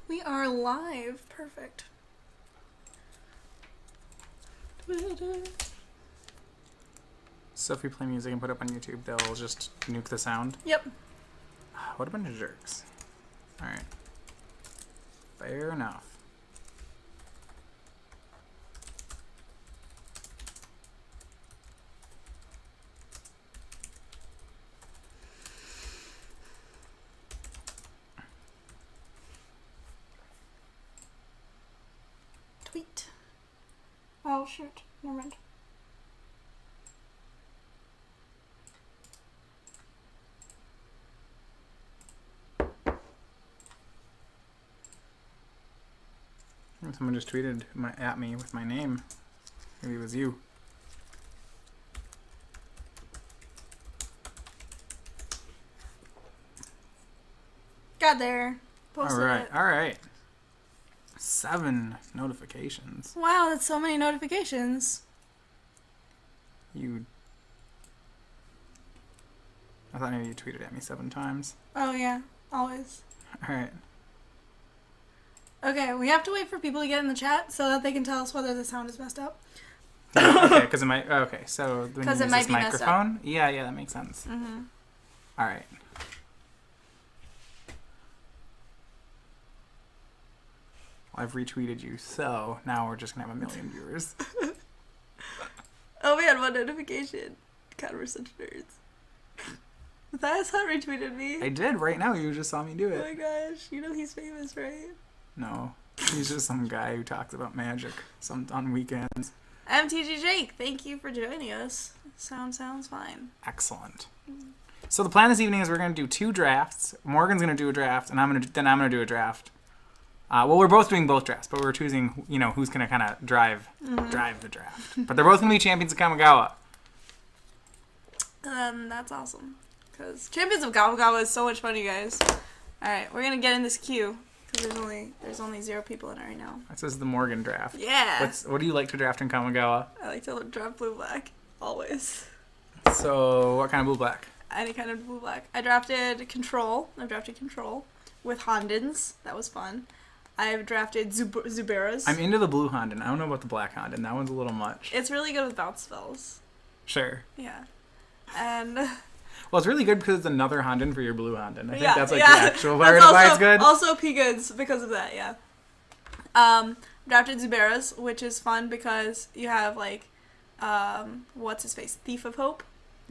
We are live. Perfect. So if we play music and put it up on YouTube, they'll just nuke the sound? Yep. What a bunch of jerks. Alright. Fair enough. Tweet. Oh, shoot. Never mind. Someone just tweeted at me with my name. Maybe it was you. Got there. Posted it. Alright. 7 notifications. Wow, that's so many notifications. I thought maybe you tweeted at me 7 times. Oh, yeah. Always. Alright. Okay, we have to wait for people to get in the chat so that they can tell us whether the sound is messed up. Okay, because it might... Okay, so when you Because use it might this be messed up. microphone... Yeah, that makes sense. Mm-hmm. Alright. Well, I've retweeted you, so now we're just going to have 1 million viewers. Oh, we had one notification. God, we're such nerds. Matthias retweeted me. I did, right now. You just saw me do Oh it. my gosh. You know he's famous, right? No. He's just some guy who talks about magic on weekends. MTG Jake, thank you for joining us. Sounds fine. Excellent. So the plan this evening is we're going to do 2 drafts. Morgan's going to do a draft, and I'm going to do a draft. Well, we're both doing both drafts, but we're choosing, who's going to kind of drive the draft. But they're both going to be champions of Kamigawa. That's awesome. Because Champions of Kamigawa is so much fun, you guys. Alright, we're going to get in this queue. Because there's only 0 people in it right now. This is the Morgan draft. Yeah. What do you like to draft in Kamigawa? I like to draft blue-black. Always. So, what kind of blue-black? Any kind of blue-black. I drafted Control. With Hondens. That was fun. I've drafted Zuberas. I'm into the blue Honden. I don't know about the black Honden. That one's a little much. It's really good with bounce spells. Sure. Yeah. And... Well, it's really good because it's another Honden for your blue Honden. I think that's the yeah. actual part of why it's good. Also P-Goods because of that, yeah. Drafted Zuberas, which is fun because you have, what's his face? Thief of Hope.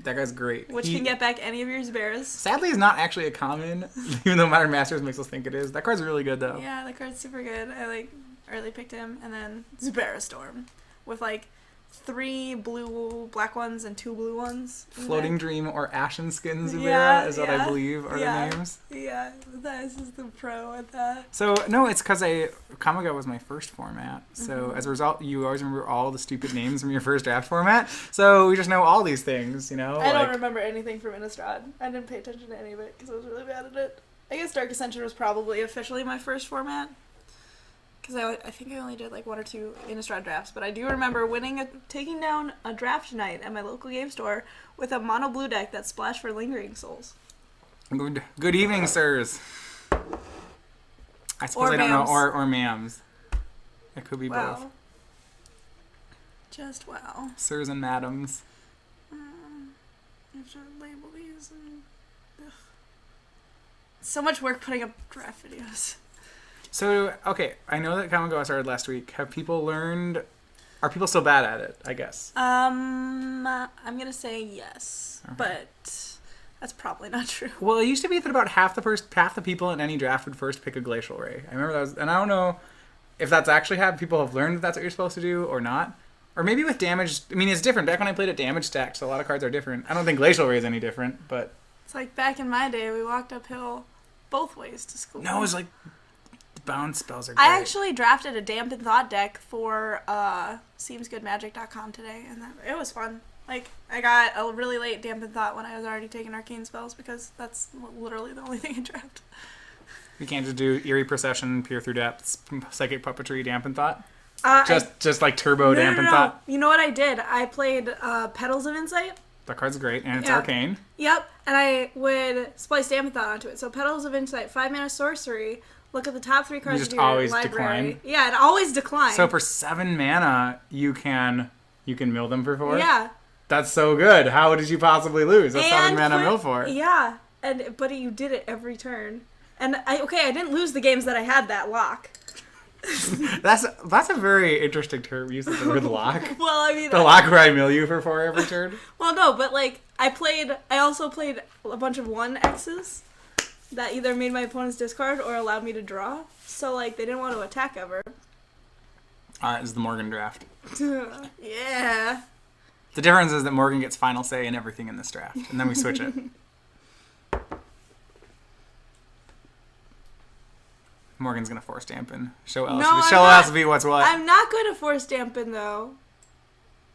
That guy's great. Which can get back any of your Zuberas. Sadly, it's not actually a common, even though Modern Masters makes us think it is. That card's really good, though. Yeah, that card's super good. I, early picked him. And then Zubera Storm with, 3 black ones and 2 blue ones. Floating Dream or Ashen Skin Zubera is what I believe are the names. Yeah, this is the pro at that. So, no, it's because Kamigawa was my first format. So, as a result, you always remember all the stupid names from your first draft format. So, we just know all these things, I don't remember anything from Innistrad. I didn't pay attention to any of it because I was really bad at it. I guess Dark Ascension was probably officially my first format. Because I think I only did 1 or 2 Innistrad drafts, but I do remember taking down a draft night at my local game store with a mono blue deck that splashed for Lingering Souls. Good evening, sirs. I suppose I don't know, or ma'ams. It could be both. Just wow. Sirs and madams. I have to label these. So much work putting up draft videos. So, okay, I know that Kamigawa started last week. Are people still bad at it, I guess? I'm gonna say yes, but that's probably not true. Well, it used to be that about half the people in any draft would first pick a Glacial Ray. I remember and I don't know if that's actually how people have learned that that's what you're supposed to do or not. Or maybe with damage, it's different. Back when I played it damage stacked, so a lot of cards are different. I don't think Glacial Ray is any different, but... It's back in my day, we walked uphill both ways to school. No, it was bounce spells are great. I actually drafted a Dampened Thought deck for SeemsGoodMagic.com today, and it was fun. I got a really late Dampened Thought when I was already taking arcane spells, because that's literally the only thing I draft. You can't just do Eerie Procession, Peer Through Depths, Psychic Puppetry, Dampened Thought? Just turbo Dampened Thought? You know what I did? I played Petals of Insight, That card's great, and it's Yeah. arcane. Yep, and I would splice Daemathon onto it. So Petals of Insight, 5-mana sorcery. Look at the top 3 cards just of your always library. decline? Yeah, it always declines. So for 7 mana, you can mill them for 4? Yeah. That's so good. How did you possibly lose a 7 And mana mill for? Yeah, but you did it every turn. And I didn't lose the games that I had that lock. That's a very interesting term use of the word lock. Well, I mean, The lock where I mill you for 4 every turn? well, no, but like I also played a bunch of 1X's that either made my opponent's discard or allowed me to draw. So like they didn't want to attack ever. Alright, this is the Morgan draft. Yeah. The difference is that Morgan gets final say in everything in this draft, and then we switch it. Morgan's gonna force dampen. Show LSV what's what. I'm not going to force dampen though.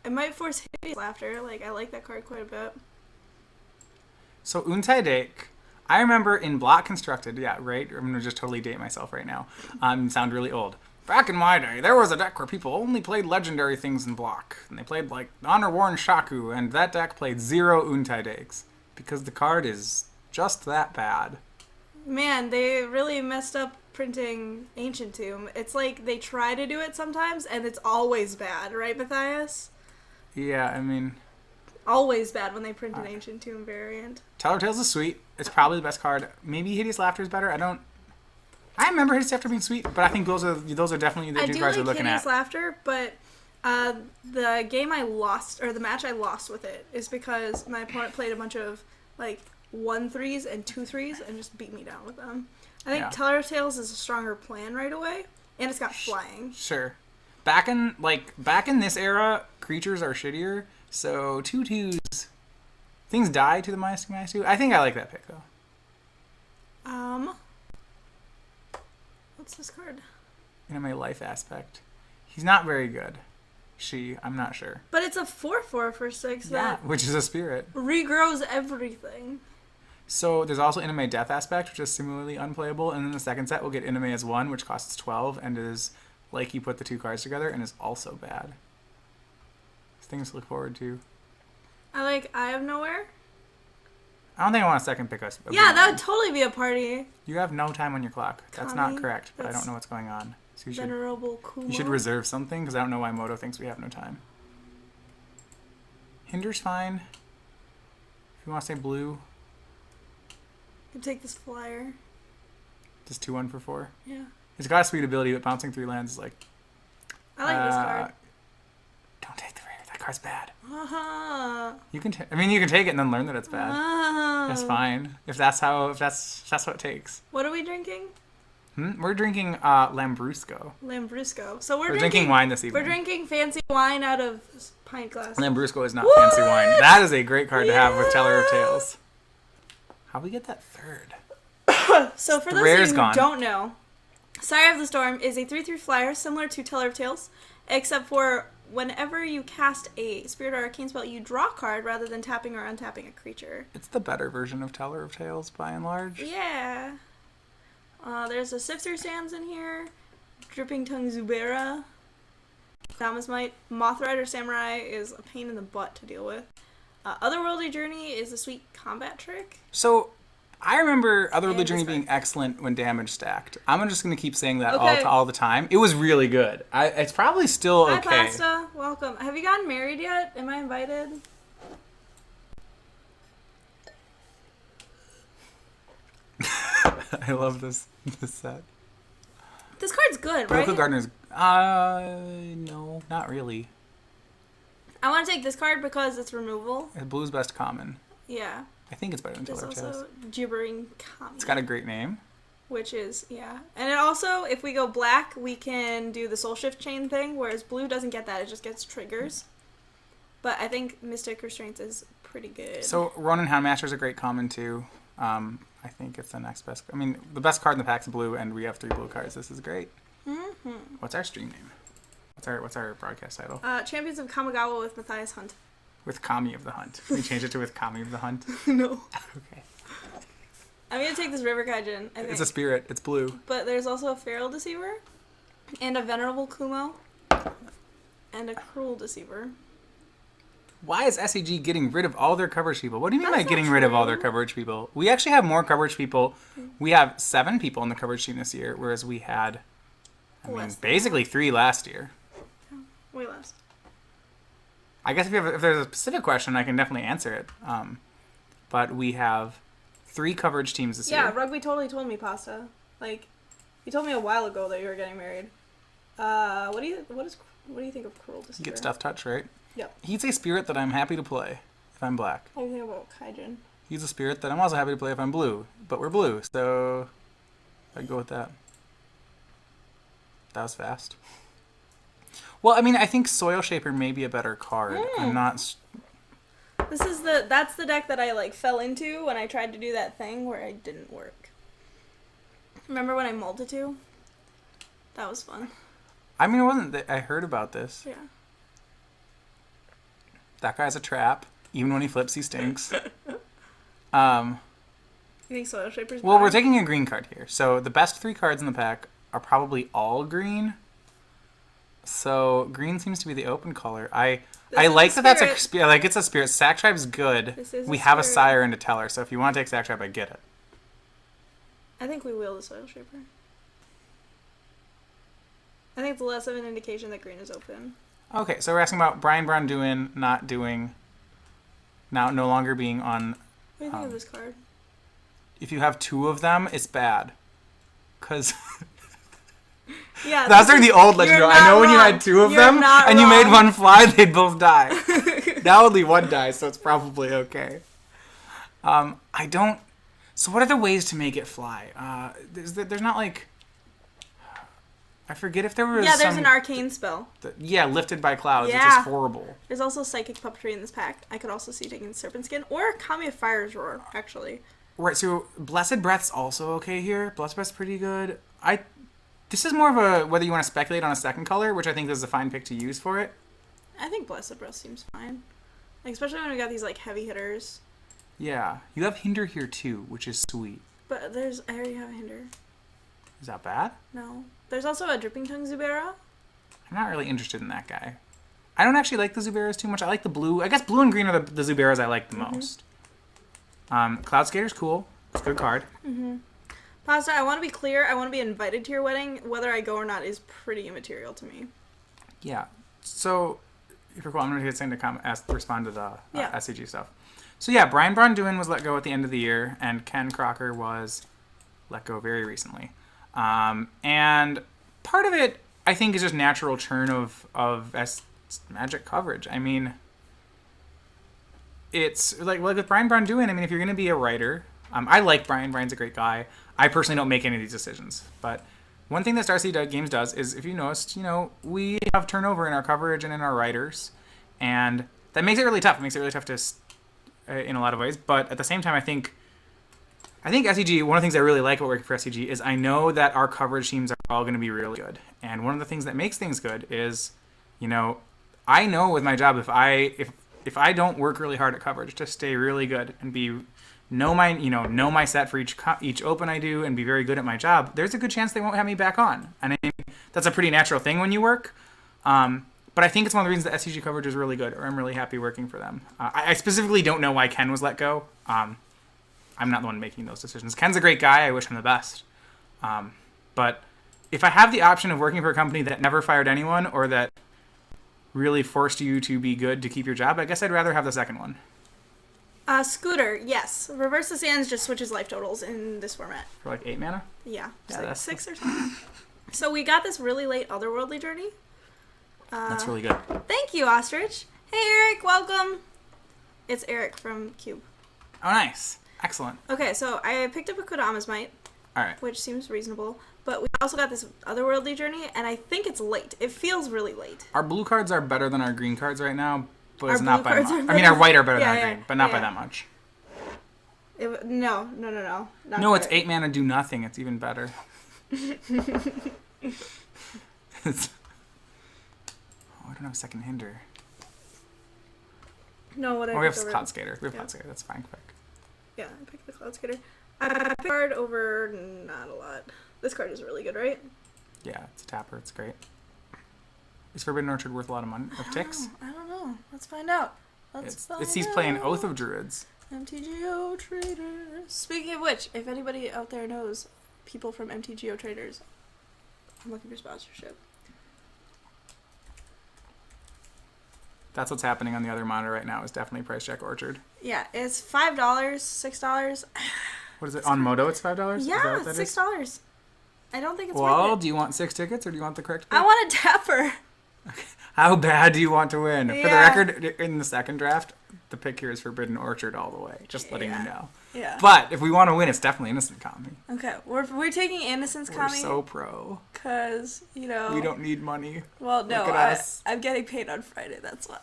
I might force hideous laughter. Like I like that card quite a bit. So Untai Dake, I remember in Block Constructed, yeah, right? I'm gonna just totally date myself right now. Sound really old. Back in my day, there was a deck where people only played legendary things in Block. And they played, like, Honor Worn Shaku, and that deck played 0 Untai Dakes. Because the card is just that bad. Man, they really messed up printing Ancient Tomb. It's like they try to do it sometimes, and it's always bad, right, Matthias? Yeah, I mean... Always bad when they print an Ancient Tomb variant. Teller of Tales is sweet. It's probably the best card. Maybe Hideous Laughter is better. I remember Hideous Laughter being sweet, but I think those are definitely the two cards we're looking at. I do like Hideous Laughter, but the game I lost, or the match I lost with it, is because my opponent played a bunch of, like, 1-3s and 2-3s and just beat me down with them. I think Teller of Tales is a stronger plan right away, and it's got flying. Sure. Back in this era, creatures are shittier, so 2/2s, things die to the -2/-2. I think I like that pick, though. What's this card? Anime Life Aspect. He's not very good. I'm not sure. But it's a 4/4 for 6 that which is a spirit. regrows everything. So there's also Anime Death Aspect, which is similarly unplayable, and then the second set will get Anime as 1, which costs 12, and is like you put the 2 cards together, and is also bad. Things to look forward to. I like Eye of Nowhere. I don't think I want a second pick us. Yeah, that would totally be a party. You have no time on your clock. That's not correct, but I don't know what's going on. So Venerable Kumo. You should reserve something, because I don't know why Moto thinks we have no time. Hinder's fine. If you want to say blue. You can take this flyer. Just 2/1 for 4. Yeah. It's got a sweet ability, but bouncing 3 lands is like... I like this card. Don't take the rare. That card's bad. Uh-huh. You can you can take it and then learn that it's bad. That's fine. If that's what it takes. What are we drinking? We're drinking Lambrusco. Lambrusco. So we're drinking wine this evening. We're drinking fancy wine out of pint glass. Lambrusco is not fancy wine. That is a great card to have with Teller of Tales. How'd we get that third? So for those of you who don't know, Sire of the Storm is a 3/3 flyer similar to Teller of Tales, except for whenever you cast a Spirit or Arcane spell, you draw a card rather than tapping or untapping a creature. It's the better version of Teller of Tales, by and large. Yeah. There's a Sifter Sands in here, Dripping Tongue Zubera, Thomas Might, Moth Rider Samurai is a pain in the butt to deal with. Otherworldly Journey is a sweet combat trick. So, I remember Otherworldly Journey being excellent when damage stacked. I'm just going to keep saying that all the time. It was really good. It's probably still okay. Hi, Pasta. Welcome. Have you gotten married yet? Am I invited? I love this set. This card's good, right? Political Gardener's... no, not really. I want to take this card because it's removal. Blue's best common. Yeah. I think it's better than Teller of Tales. It's also Gibbering Kami. It's got a great name. Which is, yeah. And it also, if we go black, we can do the Soul Shift chain thing, whereas blue doesn't get that. It just gets triggers. But I think Mystic Restraints is pretty good. So Ronin Houndmaster is a great common, too. I think it's the next best... I mean, the best card in the pack's blue, and we have 3 blue cards. This is great. Mm-hmm. What's our stream name? What's our broadcast title? Champions of Kamigawa with Matthias Hunt. With Kami of the Hunt. Can we change it to with Kami of the Hunt? No. Okay. I'm going to take this River Kaijin, I think. It's a spirit. It's blue. But there's also a Feral Deceiver, and a Venerable Kumo, and a Cruel Deceiver. Why is SEG getting rid of all their coverage people? What do you mean That's by getting not rid of all true. their coverage people? We actually have more coverage people. We have 7 people on the coverage team this year, whereas we had, Less than basically 3 last year. Way less. I guess if there's a specific question, I can definitely answer it. But we have 3 coverage teams this year. Yeah, Rugby totally told me, Pasta. Like, he told me a while ago that you were getting married. What do you think of Cruel Deceiver? Get stuff touched, right? Yep. He's a spirit that I'm happy to play if I'm black. What do you think about Kaijin? He's a spirit that I'm also happy to play if I'm blue. But we're blue, so I'd go with that. That was fast. Well, I mean, I think Soil Shaper may be a better card. I'm not... That's the deck that I, like, fell into when I tried to do that thing where it didn't work. Remember when I mulled it to? That was fun. I mean, it wasn't that I heard about this. Yeah. That guy's a trap. Even when he flips, he stinks. You think Soil Shaper's Well, bad? we're taking a green card here. So the best 3 cards in the pack are probably all green. So green seems to be the open color. I like that that's a spirit. Like, it's a spirit. Sack Tribe's good. We have a Sire and a Teller. So if you want to take Sack Tribe, I get it. I think we will the Soil Shaper. I think it's less of an indication that green is open. Okay, so we're asking about Brian Braun no longer being on. What do you think of this card? If you have 2 of them, it's bad. Because Yeah, that's during the old Legend. I know when you had 2 of them and you made one fly, they'd both die. Now only 1 dies, so it's probably okay. I don't. So what are the ways to make it fly? There's not like. I forget if there was. Yeah, there's an arcane spell. Lifted by clouds, which Yeah. is horrible. There's also psychic puppetry in this pack. I could also see taking Serpent Skin or Kamiya Fire's Roar, actually. Right, so Blessed Breath's also okay here. Blessed Breath's pretty good. This is more of a whether you want to speculate on a second color, which I think is a fine pick to use for it. I think Blessed Breath seems fine. Like, especially when we got these, like, heavy hitters. Yeah. You have Hinder here, too, which is sweet. But I already have a hinder. Is that bad? No. There's also a Dripping Tongue Zubera. I'm not really interested in that guy. I don't actually like the Zuberas too much. I like the blue. I guess blue and green are the Zuberas I like the most. Cloud Skater's cool. It's a good card. Pasta, I want to be clear. I want to be invited to your wedding. Whether I go or not is pretty immaterial to me. Yeah. So, if you're cool, I'm going to hit something to respond to the SCG stuff. So, yeah, Brian Braun was let go at the end of the year, and Ken Crocker was let go very recently. And part of it, I think, is just natural churn of Magic coverage. I mean, it's like with Brian Braun, I mean, if you're going to be a writer, I like Brian. Brian's a great guy. I personally don't make any of these decisions. But one thing that Star City Games does is, if you noticed, we have turnover in our coverage and in our writers. And that makes it really tough. It makes it really tough to, in a lot of ways. But at the same time, I think SEG, one of the things I really like about working for SEG is I know that our coverage teams are all going to be really good. And one of the things that makes things good is, I know with my job, if I don't work really hard at coverage to stay really good and know my set for each open I do and be very good at my job, there's a good chance they won't have me back on. And I mean, that's a pretty natural thing when you work. But I think it's one of the reasons that SEG coverage is really good, or I'm really happy working for them. I specifically don't know why Ken was let go. I'm not the one making those decisions. Ken's a great guy. I wish him the best. But if I have the option of working for a company that never fired anyone or that really forced you to be good to keep your job, I guess I'd rather have the second one. Scooter, yes. Reverse the Sands just switches life totals in this format. For like 8 mana? Yeah. Yeah, Like that's 6 or something. So we got this really late Otherworldly Journey. That's really good. Thank you, Ostrich. Hey, Eric, welcome. It's Eric from Cube. Oh, nice. Excellent. Okay, so I picked up a Kodama's Might. All right. Which seems reasonable. But we also got this Otherworldly Journey, and I think it's late. It feels really late. Our blue cards are better than our green cards right now, but Our it's not blue by cards much. are I mean, our white are better than our Yeah, green, but not by yeah. that much. No. Not No, it's quite. 8 mana, do nothing. It's even better. I don't have a second hinder. No, what I We have picked over- Cloud Skater. We have Yeah. Cloud Skater. That's fine. Quick. Yeah, I picked the Cloud Skater. I picked a card over not a lot. This card is really good, right? Yeah, it's a tapper. It's great. Is Forbidden Orchard worth a lot of money? Of ticks? I don't know. Let's find out. He's playing Oath of Druids. MTGO Traders. Speaking of which, if anybody out there knows people from MTGO Traders, I'm looking for sponsorship. That's what's happening on the other monitor right now. Is definitely Price Check Orchard. Yeah, it's $5, $6. What is it on Moto? It's $5. Yeah, it's $6. I don't think it's well, worth it. Do you want 6 tickets or do you want the correct pick? I want a Dapper. Okay. How bad do you want to win? Yeah. For the record, in the second draft, the pick here is Forbidden Orchard all the way. Just letting you know. Yeah. But if we want to win, it's definitely Innocent Kami. Okay, we're taking Innocence Kami. We're so pro. Because, you know... We don't need money. Well, no, Look at us. I'm getting paid on Friday, that's why.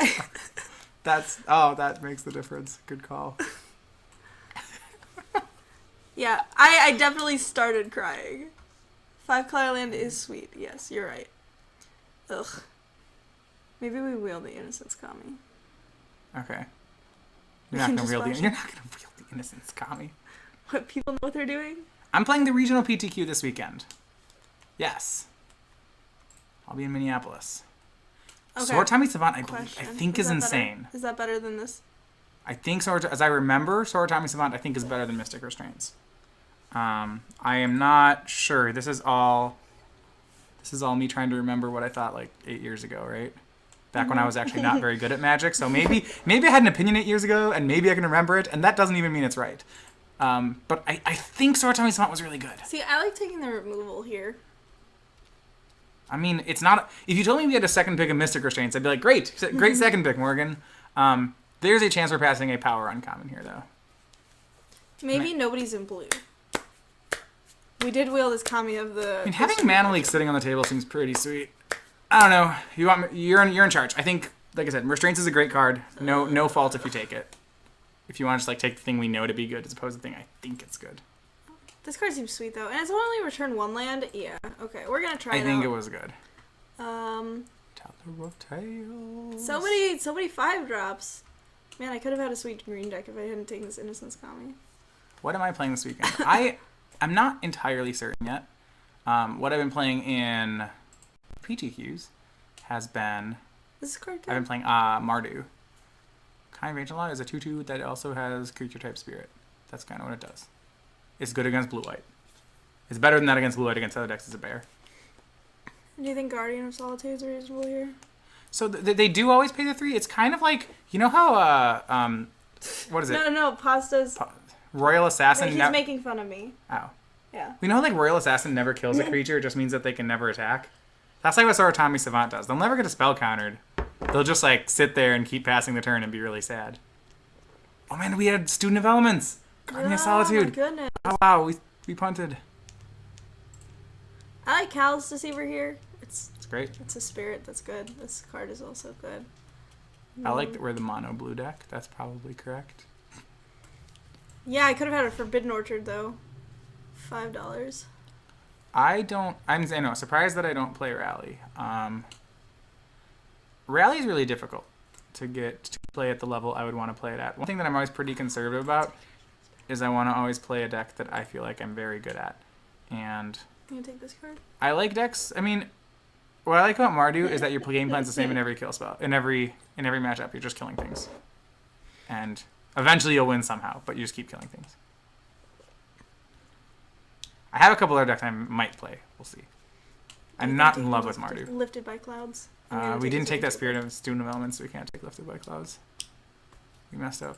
That makes the difference. Good call. Yeah, I definitely started crying. 5-color land is sweet. Yes, you're right. Ugh. Maybe we wheel the Innocence Kami. Okay. You're not gonna wheel the Innocence Kami. What, people know what they're doing? I'm playing the regional PTQ this weekend. Yes. I'll be in Minneapolis. Okay. Sword Tommy Savant, I Question. think is insane. Better? Is that better than this? I think as I remember, Sword Tommy Savant I think is better than Mystic Restraints. I am not sure. This is all me trying to remember what I thought like 8 years ago, right? Back when I was actually not very good at Magic. So maybe I had an opinion 8 years ago, and maybe I can remember it, and that doesn't even mean it's right. But I think Sword Tommy Savant was really good. See, I like taking the removal here. I mean, it's not... If you told me we had a second pick of Mystic Restraints, I'd be like, great second pick, Morgan. There's a chance we're passing a power uncommon here, though. Maybe nobody's in blue. We did wheel this Kami of the... I mean, having Mana Leak sitting on the table seems pretty sweet. I don't know. You're in charge. I think, like I said, Restraints is a great card. No fault if you take it. If you want to just like take the thing we know to be good as opposed to the thing I think it's good. This card seems sweet though, and it's only return 1 land. Yeah. Okay, we're gonna try it out. I think it was good. Tower of Tales. So many 5-drops. Man, I could have had a sweet green deck if I hadn't taken this Innocence Kami. What am I playing this weekend? I'm not entirely certain yet. What I've been playing in PTQs has been... This is card good. I've been playing Mardu. Kind of Angel is a 2/2 that also has creature type spirit. That's kind of what it does. It's good against blue-white. It's better than that against blue-white. Against other decks, it's a bear. Do you think Guardian of Solitude is reasonable here? So they do always pay the 3. It's kind of like, you know how, what is it? No, Pasta's... Royal Assassin... He's making fun of me. Oh. Yeah. We know how, like, Royal Assassin never kills a creature. It just means that they can never attack. That's like what Saratami Savant does. They'll never get a spell countered. They'll just, like, sit there and keep passing the turn and be really sad. Oh, man, we had Student of Elements. Guardian of Solitude. Oh, my goodness. Oh, wow, we punted. I like Cal's Deceiver here. It's great. It's a spirit that's good. This card is also good. I like that we're the mono blue deck. That's probably correct. Yeah, I could have had a Forbidden Orchard, though. $5. I'm surprised that I don't play Rally. Rally is really difficult to play at the level I would want to play it at. One thing that I'm always pretty conservative about is I want to always play a deck that I feel like I'm very good at. And Can you take this card? I like decks. I mean, what I like about Mardu is that your game plan's the same in every kill spell. In every matchup, you're just killing things. And eventually you'll win somehow, but you just keep killing things. I have a couple other decks I might play. We'll see. I'm not in love with Mardu. Lifted by Clouds. We didn't take that Spirit of Student of Elements, so we can't take Lifted by Clouds. We messed up.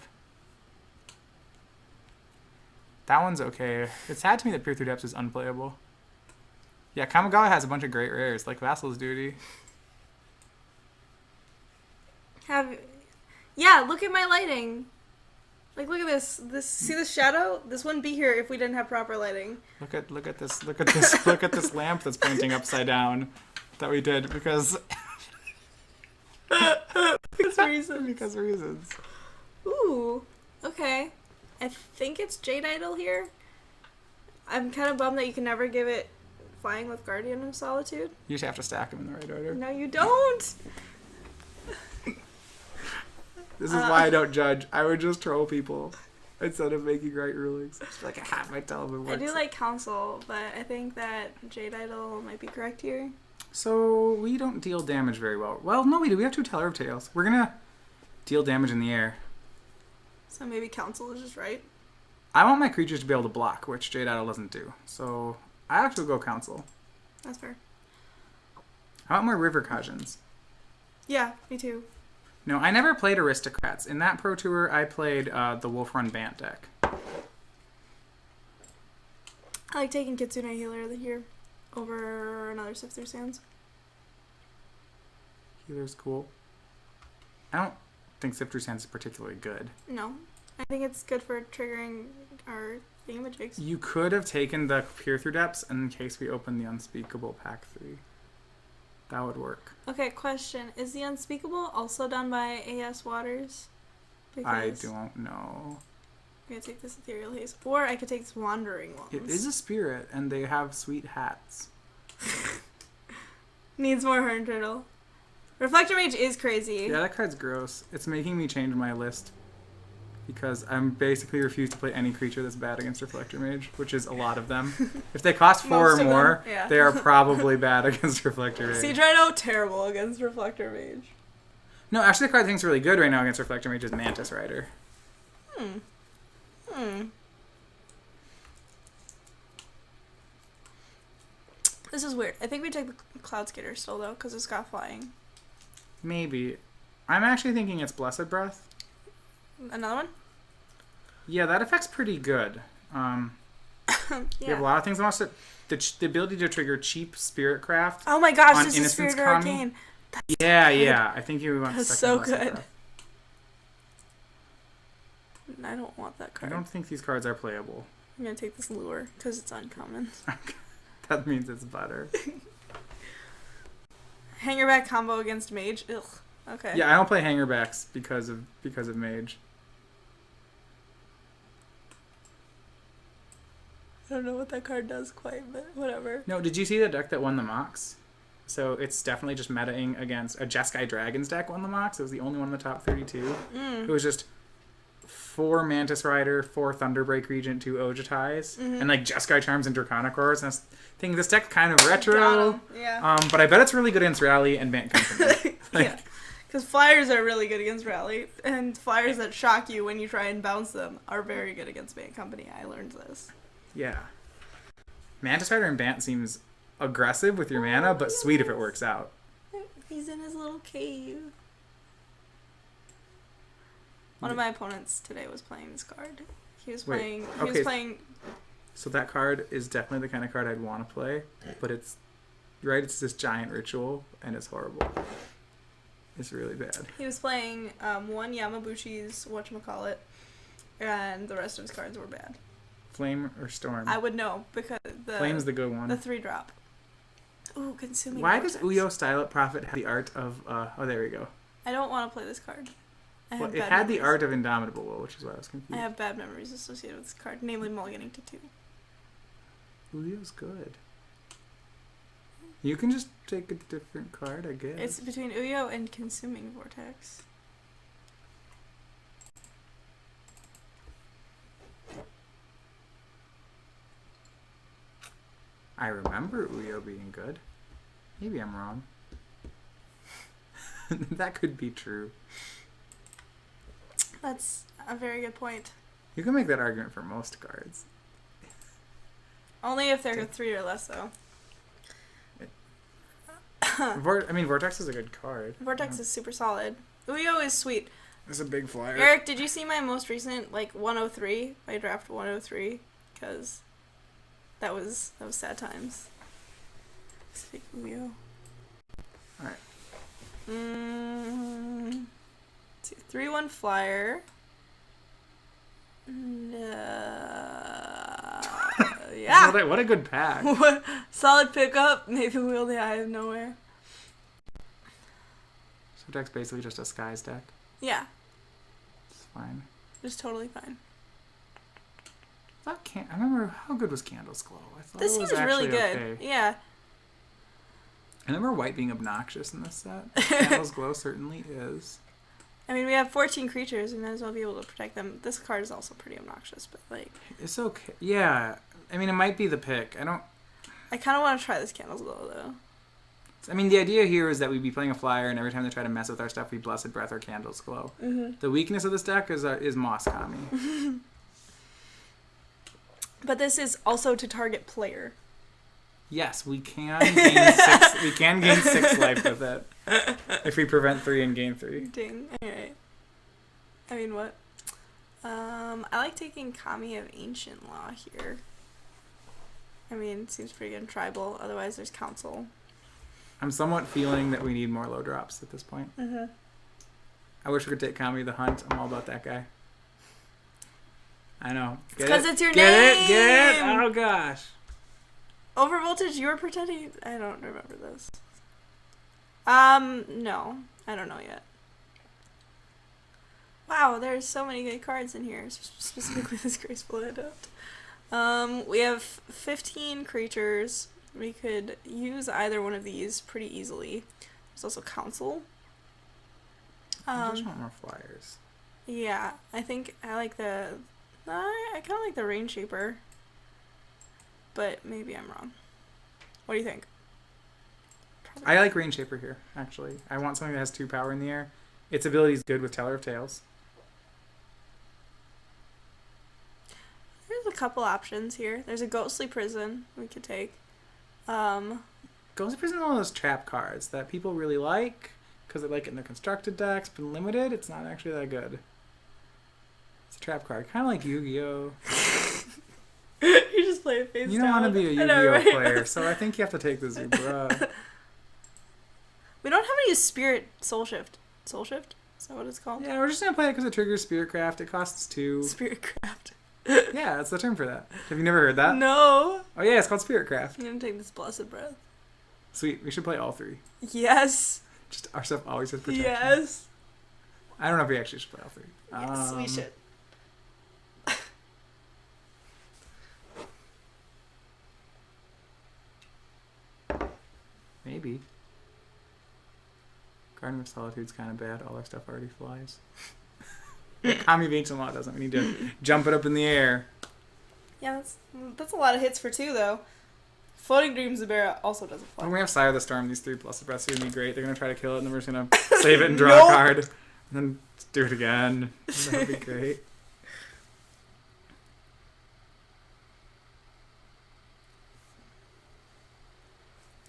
That one's okay. It's sad to me that Peer Through Depths is unplayable. Yeah, Kamigawa has a bunch of great rares, like Vassal's Duty. Yeah, look at my lighting. Like, look at this. See this shadow? This wouldn't be here if we didn't have proper lighting. Look at this look at this lamp that's pointing upside down that we did because because reasons. Ooh. Okay. I think it's Jade Idol here. I'm kind of bummed that you can never give it flying with Guardian of Solitude. You just have to stack them in the right order. No, you don't. This is why I don't judge. I would just troll people instead of making right rulings. Just like I have my television works. I do like Council, but I think that Jade Idol might be correct here. So we don't deal damage very well. Well, no, we do. We have 2 Teller of Tales. We're gonna Deal damage in the air. So maybe Council is just right. I want my creatures to be able to block, which Jade Idol doesn't do. So I actually go Council. That's fair. I want more River Kajans. Yeah, me too. No, I never played Aristocrats. In that Pro Tour, I played the Wolf Run Bant deck. I like taking Kitsune Healer here over another Sift Through Sands. Healer's cool. I don't think Sift Through Sands is particularly good. No. I think it's good for triggering our thingamajigs. You could have taken the Peer Through Depths in case we open the Unspeakable Pack 3. That would work. Okay, question. Is the Unspeakable also done by A.S. Waters? I don't know. I'm going to take this Ethereal Haze. Or I could take this Wandering Ones. It is a spirit, and they have sweet hats. Needs more Horn Turtle. Reflector Mage is crazy. Yeah, that card's gross. It's making me change my list. Because I'm basically refuse to play any creature that's bad against Reflector Mage, which is a lot of them. If they cost 4 or more, yeah. they are probably bad against Reflector Mage. Siege Rhino, terrible against Reflector Mage. No, actually the card I think is really good right now against Reflector Mage is Mantis Rider. This is weird. I think we take the Cloud Skater still, though, because it's got flying. Maybe. I'm actually thinking it's Blessed Breath. Another one? Yeah, that effect's pretty good. Yeah. You have a lot of things. The ability to trigger cheap Spirit Craft. Oh my gosh, on this is Innocence Spirit Kami. Arcane. Yeah. I think you want That's second so Blessed good. Breath. I don't want that I card. don't think these cards are playable. I'm going to take this Lure, because it's uncommon. That means it's butter. Hangerback combo against Mage? Ugh. Okay. Yeah, I don't play Hangerbacks because of Mage. I don't know what that card does quite, but whatever. No, did you see the deck that won the Mox? So it's definitely just metaing against a Jeskai Dragons deck won the Mox. It was the only one in the top 32. It was just 4 Mantis Rider, 4 Thunderbreak Regent, 2 Ojatais, and like Jeskai Charms and Draconic Roars. And I was thinking this deck's kind of retro. Yeah. But I bet it's really good against Rally and Bant Company. Yeah. Because flyers are really good against Rally, and flyers that shock you when you try and bounce them are very good against Bant Company. I learned this. Yeah. Mantis Rider and Bant seems aggressive with your mana, but sweet if it works out. He's in his little cave. One of my opponents today was playing this card. He was playing. So that card is definitely the kind of card I'd want to play, but it's this giant ritual, and it's horrible. It's really bad. He was playing one Yamabuchi's whatchamacallit, and the rest of his cards were bad. Flame or Storm? I would know, because Flame's the good one. The 3-drop. Ooh, Consuming Why Vortex. does Uyo Stylet Prophet have the art of... oh, there we go. I don't want to play this card. Well, it had the art of Indomitable Will, which is why I was confused. I have bad memories associated with this card, namely mulliganing to 2. Uyo's good. You can just take a different card, I guess. It's between Uyo and Consuming Vortex. I remember Uyo being good. Maybe I'm wrong. That could be true. That's a very good point. You can make that argument for most cards. Only if they're 3 or less, though. Vortex is a good card. Vortex is super solid. Uyo is sweet. It's a big flyer. Eric, did you see my most recent, 103? My draft 103? Because that was sad times. Speak Uyo. Alright. 3/1 flyer. Yeah. What a good pack. Solid pickup. Maybe wield the Eye of Nowhere. So deck's basically just a Skies deck. Yeah. It's fine. Just totally fine. I remember how good was Candle's Glow. I thought This it was seems really good. okay. Yeah. I remember white being obnoxious in this set. Candle's Glow certainly is. I mean, we have 14 creatures. We might as well be able to protect them. This card is also pretty obnoxious, but It's okay. Yeah. I mean, it might be the pick. I kind of want to try this Candle's Glow, though. I mean, the idea here is that we'd be playing a flyer, and every time they try to mess with our stuff, we Blessed Breath or Candles Glow. Mm-hmm. The weakness of this deck is Moss Kami. But this is also to target player. Yes, we can gain 6. We can gain 6 life with it if we prevent 3 and gain 3. Ding. Alright. I mean, what? I like taking Kami of Ancient Law here. I mean, it seems pretty good in Tribal. Otherwise, there's Council. I'm somewhat feeling that we need more low drops at this point. Mm-hmm. I wish we could take Kami the Hunt. I'm all about that guy. I know. Because it's your Get name! it? Get it? Oh, gosh. Overvoltage, you were pretending... I don't remember this. No. I don't know yet. Wow, there's so many good cards in here. Specifically this Graceful Adept. We have 15 creatures. We could use either one of these pretty easily. There's also Council. I just want more flyers. Yeah, I think I like the... I kind of like the Rain Shaper. But maybe I'm wrong. What do you think? I like Rain Shaper here, actually. I want something that has 2 power in the air. Its ability is good with Teller of Tales. There's a couple options here. There's a Ghostly Prison we could take. Ghostly Prison is one of those trap cards that people really like because they like it in their constructed decks, but limited, it's not actually that good. It's a trap card, kind of like Yu-Gi-Oh! You just play it face down. You don't want to be a Yu-Gi-Oh! Player, so I think you have to take the Zubra. We don't have any Spirit Soul Shift. Soul Shift? Is that what it's called? Yeah, we're just going to play it because it triggers Spirit Craft. It costs 2. Spirit Craft. Yeah, that's the term for that. Have you never heard that? No. Oh yeah, it's called Spirit Craft. I'm going to take this Blessed Breath. Sweet, we should play all 3. Yes. Just our stuff always has protection. Yes. I don't know if we actually should play all 3. Yes, we should. Maybe. Garden of Solitude's kind of bad. All our stuff already flies. Kami of Ancient Law doesn't. We need to jump it up in the air. Yeah, that's a lot of hits for 2, though. Floating Dream Zubera also doesn't fly. When we have Sire of the Storm, these 3 Blessed Breaths are going to be great. They're going to try to kill it, and then we're just going to save it and draw a card. And then do it again. That would be great.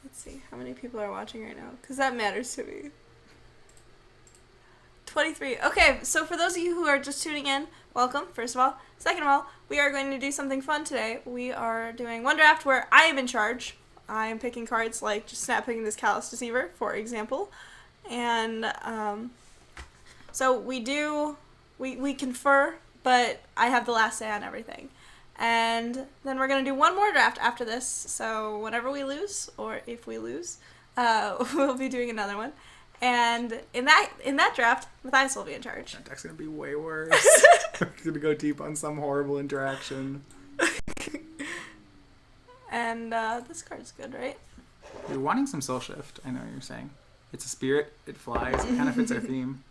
Let's see how many people are watching right now, because that matters to me. 23. Okay, so for those of you who are just tuning in, welcome, first of all. Second of all, we are going to do something fun today. We are doing one draft where I am in charge. I am picking cards like just snap picking this Callous Deceiver, for example. And so we confer, but I have the last say on everything. And then we're going to do one more draft after this. So whenever we lose, or if we lose, we'll be doing another one. And in that draft, Matthias will be in charge. That deck's going to be way worse. We're going to go deep on some horrible interaction. And this card's good, right? You're wanting some Soul Shift, I know what you're saying. It's a spirit, it flies, it kind of fits our theme.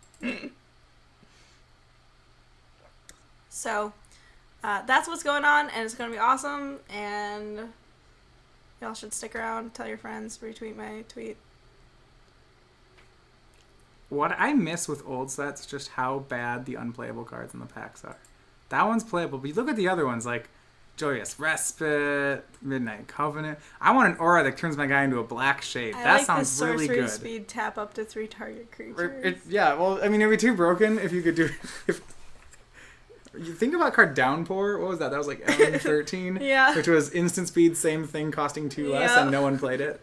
So, that's what's going on, and it's going to be awesome, and y'all should stick around, tell your friends, retweet my tweet. What I miss with old sets is just how bad the unplayable cards in the packs are. That one's playable, but you look at the other ones, like Joyous Respite, Midnight Covenant. I want an aura that turns my guy into a black shade. That like sounds the really good. Speed tap up to 3 target creatures. Yeah, well, I mean, it'd be too broken if you could do... If you think about card Downpour, what was that? That was like M13? Yeah. Which was instant speed, same thing, costing 2 less, and no one played it.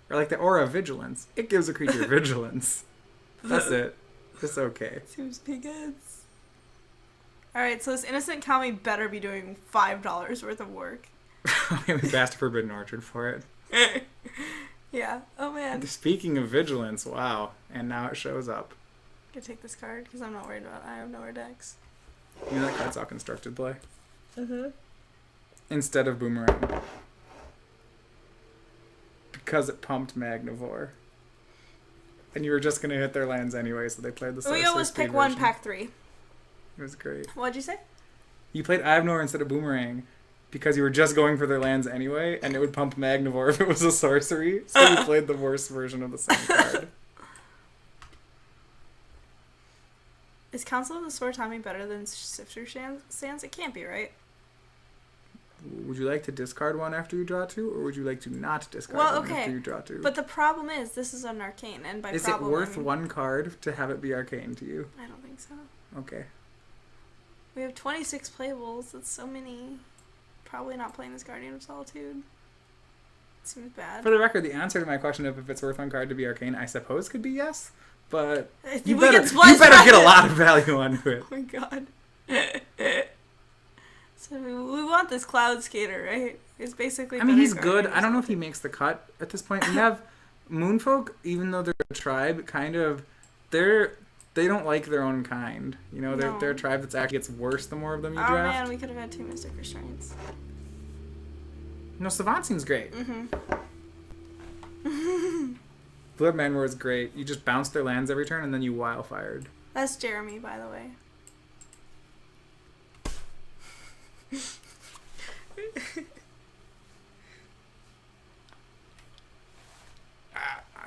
Or like the Aura of Vigilance. It gives a creature vigilance. That's it. It's okay. Seems to be good. Alright, so this Innocent Kami better be doing $5 worth of work. We passed Forbidden Orchard for it. Yeah. Oh, man. Speaking of vigilance, wow. And now it shows up. I could take this card, because I'm not worried about it. I have nowhere decks. You know that card saw constructed play? Mm-hmm. Instead of Boomerang. Because it pumped Magnivore. And you were just going to hit their lands anyway, so they played the Sorcerer We always Speed pick one, version. pack 3. It was great. What'd you say? You played Ivnor instead of Boomerang, because you were just going for their lands anyway, and it would pump Magnivore if it was a sorcery. So you played the worst version of the same card. Is Council of the Soratami better than Sifter Sands? It can't be, right? Would you like to discard one after you draw 2, or would you like to not discard one after you draw 2? But the problem is, this is an arcane, and by problem... Is it worth one card to have it be arcane to you? I don't think so. Okay. We have 26 playables. That's so many. Probably not playing this Guardian of Solitude. Seems bad. For the record, the answer to my question of if it's worth one card to be arcane, I suppose could be yes, but you better get a lot of value onto it. Oh my god. So we want this Cloud Skater, right? It's basically... I mean, he's good. I don't know if he makes the cut at this point. We have Moonfolk, even though they're a tribe, kind of... They don't like their own kind. You know, they're a tribe that's actually gets worse the more of them you draft. Oh man, we could have had 2 Mystic Restraints. No, Savant seems great. Blood Manwar is great. You just bounce their lands every turn and then you wildfired. That's Jeremy, by the way.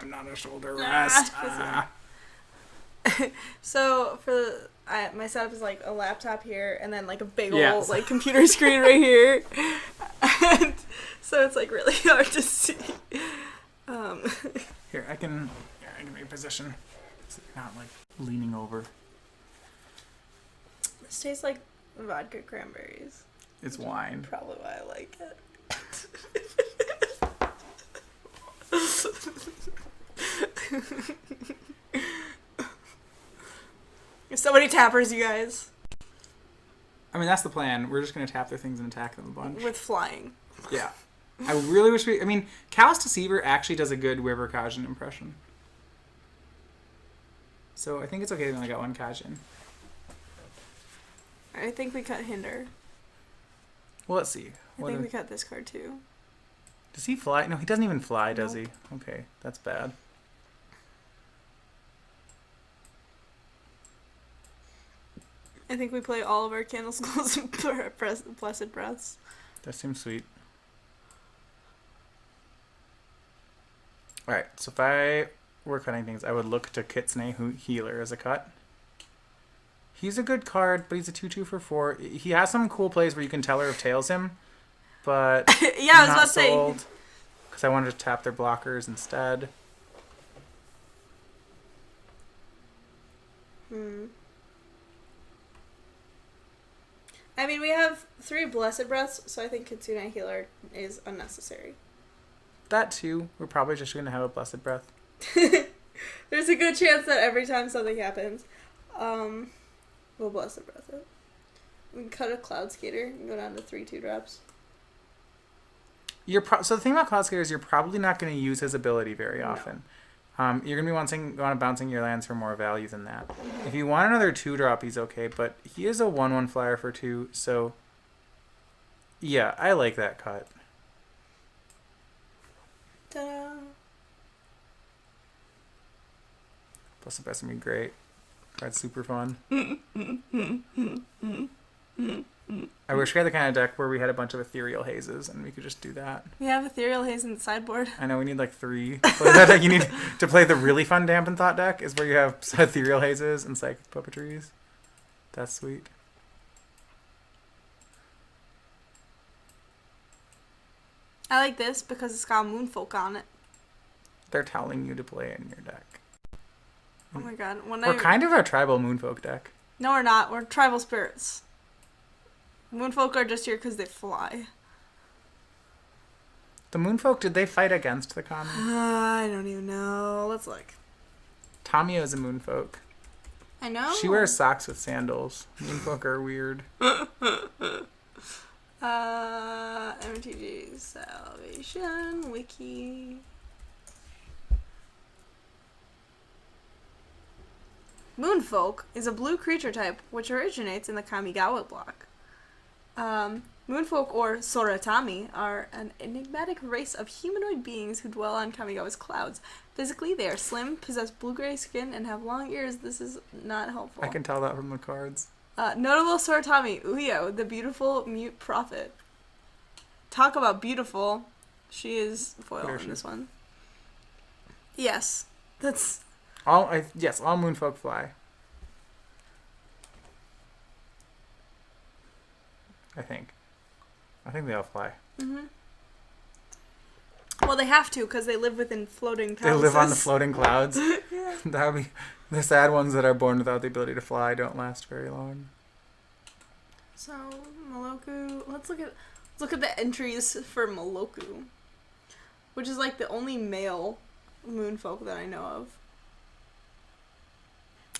I'm not a shoulder rest. So for my setup is like a laptop here and then like a big old like computer screen right here, and so it's like really hard to see. Here I can reposition so you're not like leaning over. This tastes like vodka cranberries. It's wine. Probably why I like it. So many tappers, you guys. I mean, that's the plan. We're just going to tap their things and attack them a bunch. With flying. Yeah. I really wish I mean, Callous Deceiver actually does a good River Kajin impression. So I think it's okay that we only got one Kajin. I think we cut Hinder. Well, let's see. I think we cut this card too. Does he fly? No, he doesn't even fly, does Nope. he? Okay, that's bad. I think we play all of our Candle Skulls and Blessed Breaths. That seems sweet. Alright, so if I were cutting things, I would look to Kitsune Healer as a cut. He's a good card, but he's a 2/2 for 4. He has some cool plays where you can Teller of Tails him, but yeah, I was about to say. Because I wanted to tap their blockers instead. I mean, we have 3 Blessed Breaths, so I think Kitsune Healer is unnecessary. That too. We're probably just going to have a Blessed Breath. There's a good chance that every time something happens, we'll Blessed Breath it. We can cut a Cloud Skater and go down to 3 2-drops. So the thing about Cloud Skater is you're probably not going to use his ability very often. You're going to be bouncing your lands for more value than that. Mm-hmm. If you want another 2-drop, he's okay, but he is a 1/1 flyer for 2, so yeah, I like that cut. Ta-da! Plus the best would be great. Card's super fun. I wish we had the kind of deck where we had a bunch of Ethereal Hazes and we could just do that. We have Ethereal Haze in the sideboard. I know, we need like 3. For that deck, you need to play the really fun Dampened Thought deck is where you have Ethereal Hazes and Psychic Puppetries. That's sweet. I like this because it's got Moonfolk on it. They're telling you to play it in your deck. Oh my god. We're kind of a tribal Moonfolk deck. No, we're not. We're tribal spirits. Moonfolk are just here because they fly. The Moonfolk, did they fight against the common? I don't even know. Let's look. Tamiya is a Moonfolk. I know. She wears socks with sandals. Moonfolk are weird. MTG Salvation Wiki. Moonfolk is a blue creature type which originates in the Kamigawa block. Moonfolk, or Soratami, are an enigmatic race of humanoid beings who dwell on Kamigawa's clouds. Physically, they are slim, possess blue-gray skin, and have long ears. This is not helpful. I can tell that from the cards. Notable Soratami, Uyo, the beautiful mute prophet. talk about beautiful. She is foil Where is in she? this one. Yes. That's... All moonfolk fly. I think they all fly. Mm-hmm. Well, they have to because they live within floating palaces. They live on the floating clouds. Yeah. That would be the sad ones that are born without the ability to fly don't last very long. So Moloku. Let's look at the entries for Moloku, which is like the only male moonfolk that I know of.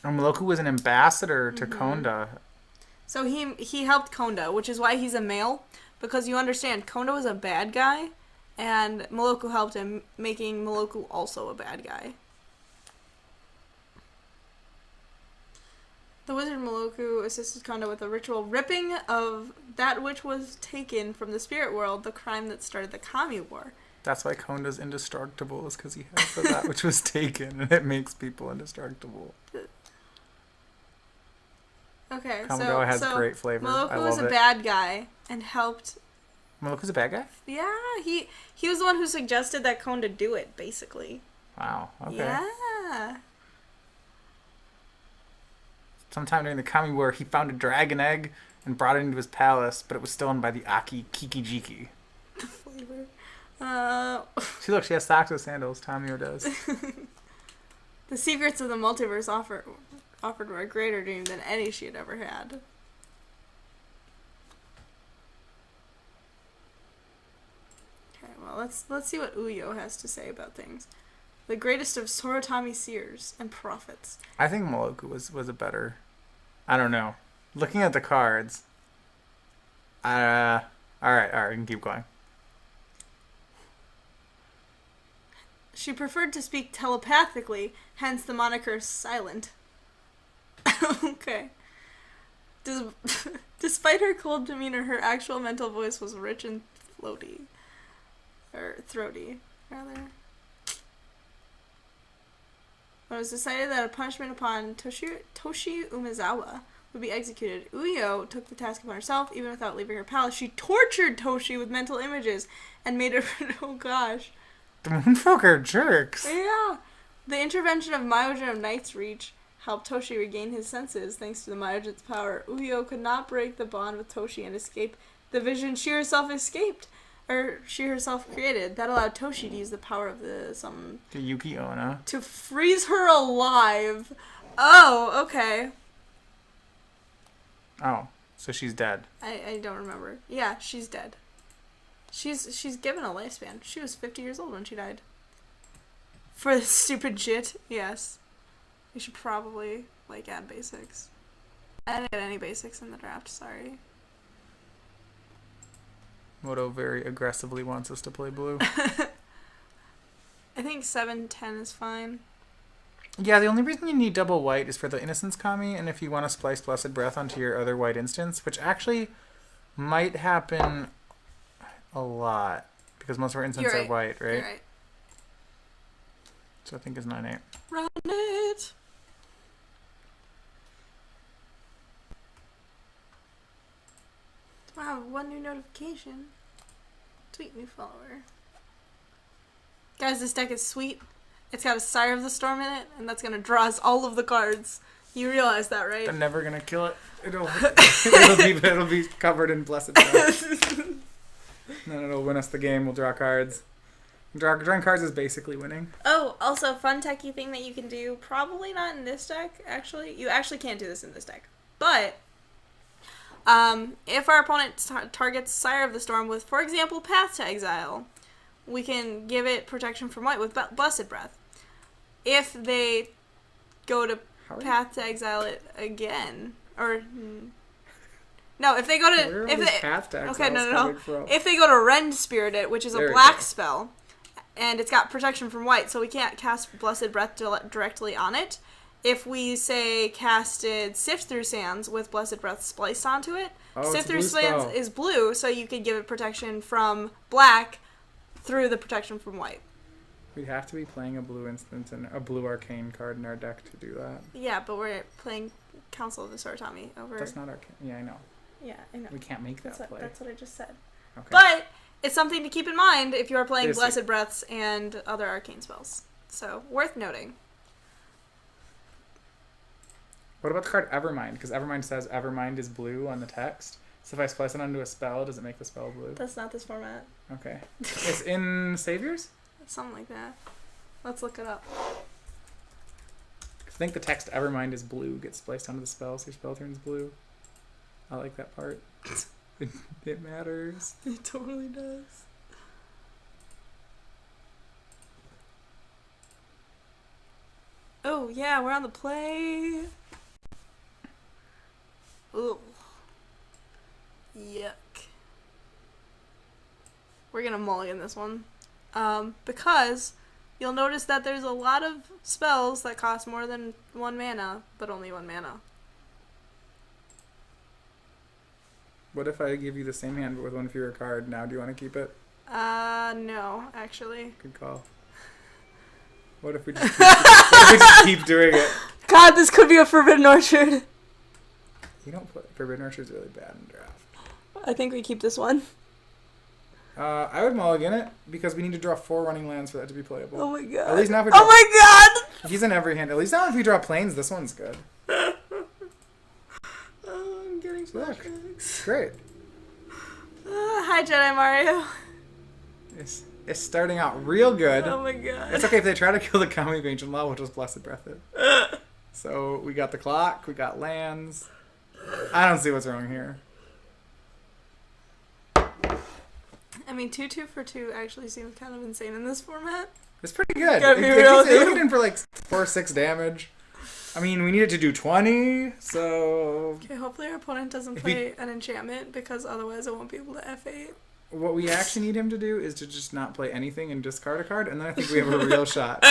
And Moloku was an ambassador to Konda. So he helped Konda, which is why he's a male, because you understand Konda was a bad guy, and Moloku helped him, making Moloku also a bad guy. The wizard Moloku assisted Konda with a ritual ripping of that which was taken from the spirit world, the crime that started the Kami War. That's why Konda's indestructible, is because he has that which was taken, and it makes people indestructible. Okay, Kamigawa has great flavor. Moloku was a bad guy and helped. Moloku's a bad guy? Yeah, he was the one who suggested that Konda do it, basically. Wow, okay. Yeah. Sometime during the Kami War, he found a dragon egg and brought it into his palace, but it was stolen by the Aki Kikijiki. The flavor. See, look, she has socks with sandals. Tamio does. The secrets of the multiverse offered her a greater dream than any she had ever had. Okay, well, let's see what Uyo has to say about things. The greatest of Sorotami seers and prophets. I think Moloku was a better... I don't know. Looking at the cards... Alright, we can keep going. She preferred to speak telepathically, hence the moniker Silent. Okay. Despite her cold demeanor, her actual mental voice was rich and throaty, rather. It was decided that a punishment upon Toshi Umezawa would be executed. Uyo took the task upon herself, even without leaving her palace. She tortured Toshi with mental images and made her... Oh gosh. The Moonfolk are jerks. Yeah. The intervention of Myojin of Night's Reach helped Toshi regain his senses. Thanks to the Myojin's power, Uyo could not break the bond with Toshi and escape the vision she herself created. That allowed Toshi to use the power of the Yuki Onna. to freeze her alive. Oh, okay. Oh, so she's dead. I don't remember. Yeah, she's dead. She's given a lifespan. She was 50 years old when she died. For this stupid shit, yes. We should probably, add basics. I didn't get any basics in the draft, sorry. Moto very aggressively wants us to play blue. I think 7-10 is fine. Yeah, the only reason you need double white is for the Innocence Kami, and if you want to splice Blessed Breath onto your other white instance, which actually might happen a lot, because most of our instances are white, right? You're right. So I think it's 9-8. Run it! Wow, one new notification. Tweet new follower. Guys, this deck is sweet. It's got a Sire of the Storm in it, and that's going to draw us all of the cards. You realize that, right? They're never going to kill it. It'll be covered in Blessed Breath. Then it'll win us the game. We'll draw cards. Drawing cards is basically winning. Oh, also, fun techie thing that you can do. Probably not in this deck, actually. You actually can't do this in this deck. But, if our opponent targets Sire of the Storm with, for example, Path to Exile, we can give it protection from white with Blessed Breath. If they go to Path to Exile it again, or... No, if they go to... If they go to Rend Spirit it, which is a black spell, and it's got protection from white, so we can't cast Blessed Breath directly on it. If we, say, casted Sift Through Sands with Blessed Breath spliced onto it, Sift Through Sands is blue, so you could give it protection from black through the protection from white. We'd have to be playing a blue instance and a blue arcane card in our deck to do that. Yeah, but we're playing Council of the Sorotami over... That's not arcane. Yeah, I know. Yeah, I know. We can't make that play. That's what I just said. Okay. But it's something to keep in mind if you are playing Seriously. Blessed Breaths and other arcane spells. So, worth noting. What about the card Evermind? Because Evermind says Evermind is blue on the text. So if I splice it onto a spell, does it make the spell blue? That's not this format. Okay. It's in Saviors? Something like that. Let's look it up. I think the text Evermind is blue gets spliced onto the spell, so your spell turns blue. I like that part. It matters. It totally does. Oh, yeah, we're on the play. Ooh. Yuck. We're gonna mulligan this one. Because you'll notice that there's a lot of spells that cost more than 1 mana, but only 1 mana. What if I give you the same hand but with one fewer card? Now, do you want to keep it? No, actually. Good call. What if we just keep doing it? God, this could be a Forbidden Orchard. You don't play Forbidden Orchard's really bad in draft. I think we keep this one. I would mulligan it because we need to draw 4 running lands for that to be playable. Oh my god. At least now if we draw, oh my god! he's in every hand. At least now if we draw planes, this one's good. Oh, I'm getting Look. flashbacks. Great. Hi, Jedi Mario. It's starting out real good. Oh my god. It's okay if they try to kill the Kami of Ancient Law, we'll just Blessed Breath it. So we got the clock, we got lands. I don't see what's wrong here. I mean, 2/2 for 2 actually seems kind of insane in this format. It's pretty good. Gotta be It real, gets dude. in for like 4 or 6 damage. I mean, we needed to do 20, so Okay, hopefully our opponent doesn't If play an enchantment, because otherwise I won't be able to F8. what we actually need him to do is to just not play anything and discard a card, and then I think we have a real shot.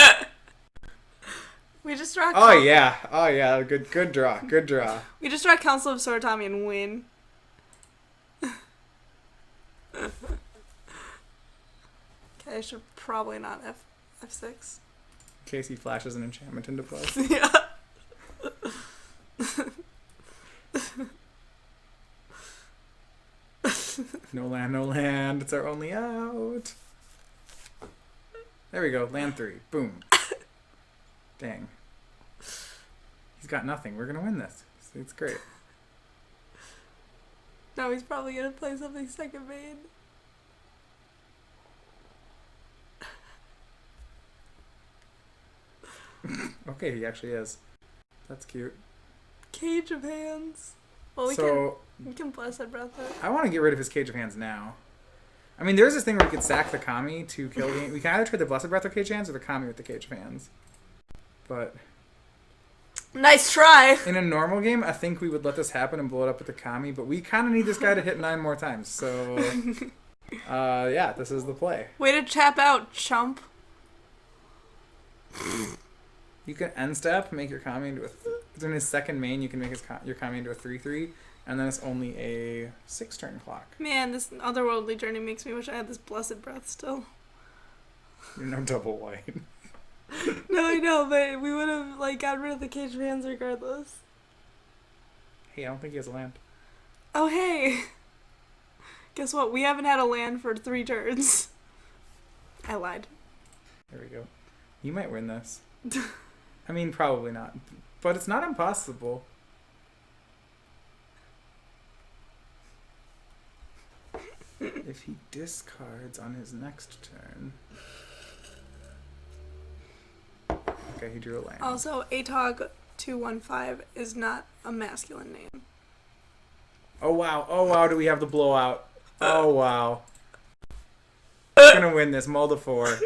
We just draw. Oh yeah, good draw, good draw. We just draw Council of Sorotami and win. Okay, I should probably not F6. In case he flashes an enchantment into play. Yeah. No land, it's our only out. There we go, land 3, boom. Dang. He's got nothing, we're gonna win this. It's great. No, he's probably gonna play something second main. Okay, he actually is. That's cute. Cage of Hands. Well, we can Blessed Breath it. I want to get rid of his Cage of Hands now. I mean, there's this thing where we could sack the Kami to kill the... We can either trade the Blessed Breath with Cage of Hands or the Kami with the Cage of Hands. But Nice try. in a normal game, I think we would let this happen and blow it up with the Kami, but we kind of need this guy to hit 9 more times. So, yeah, this is the play. Way to tap out, chump. You can end step, make your Kami into a... In his second main, you can make your Kami into a 3/3, and then it's only a 6-turn clock. Man, this otherworldly journey makes me wish I had this Blessed Breath still. You're no double white. No, I know, but we would have gotten rid of the Cage of Hands regardless. Hey, I don't think he has a land. Oh, hey. Guess what? We haven't had a land for 3 turns. I lied. There we go. You might win this. I mean, probably not. But it's not impossible. If he discards on his next turn... Okay, he drew a land. Also, Atog 215 is not a masculine name. Oh wow, do we have the blowout? Oh wow. We're gonna win this, mull to 4.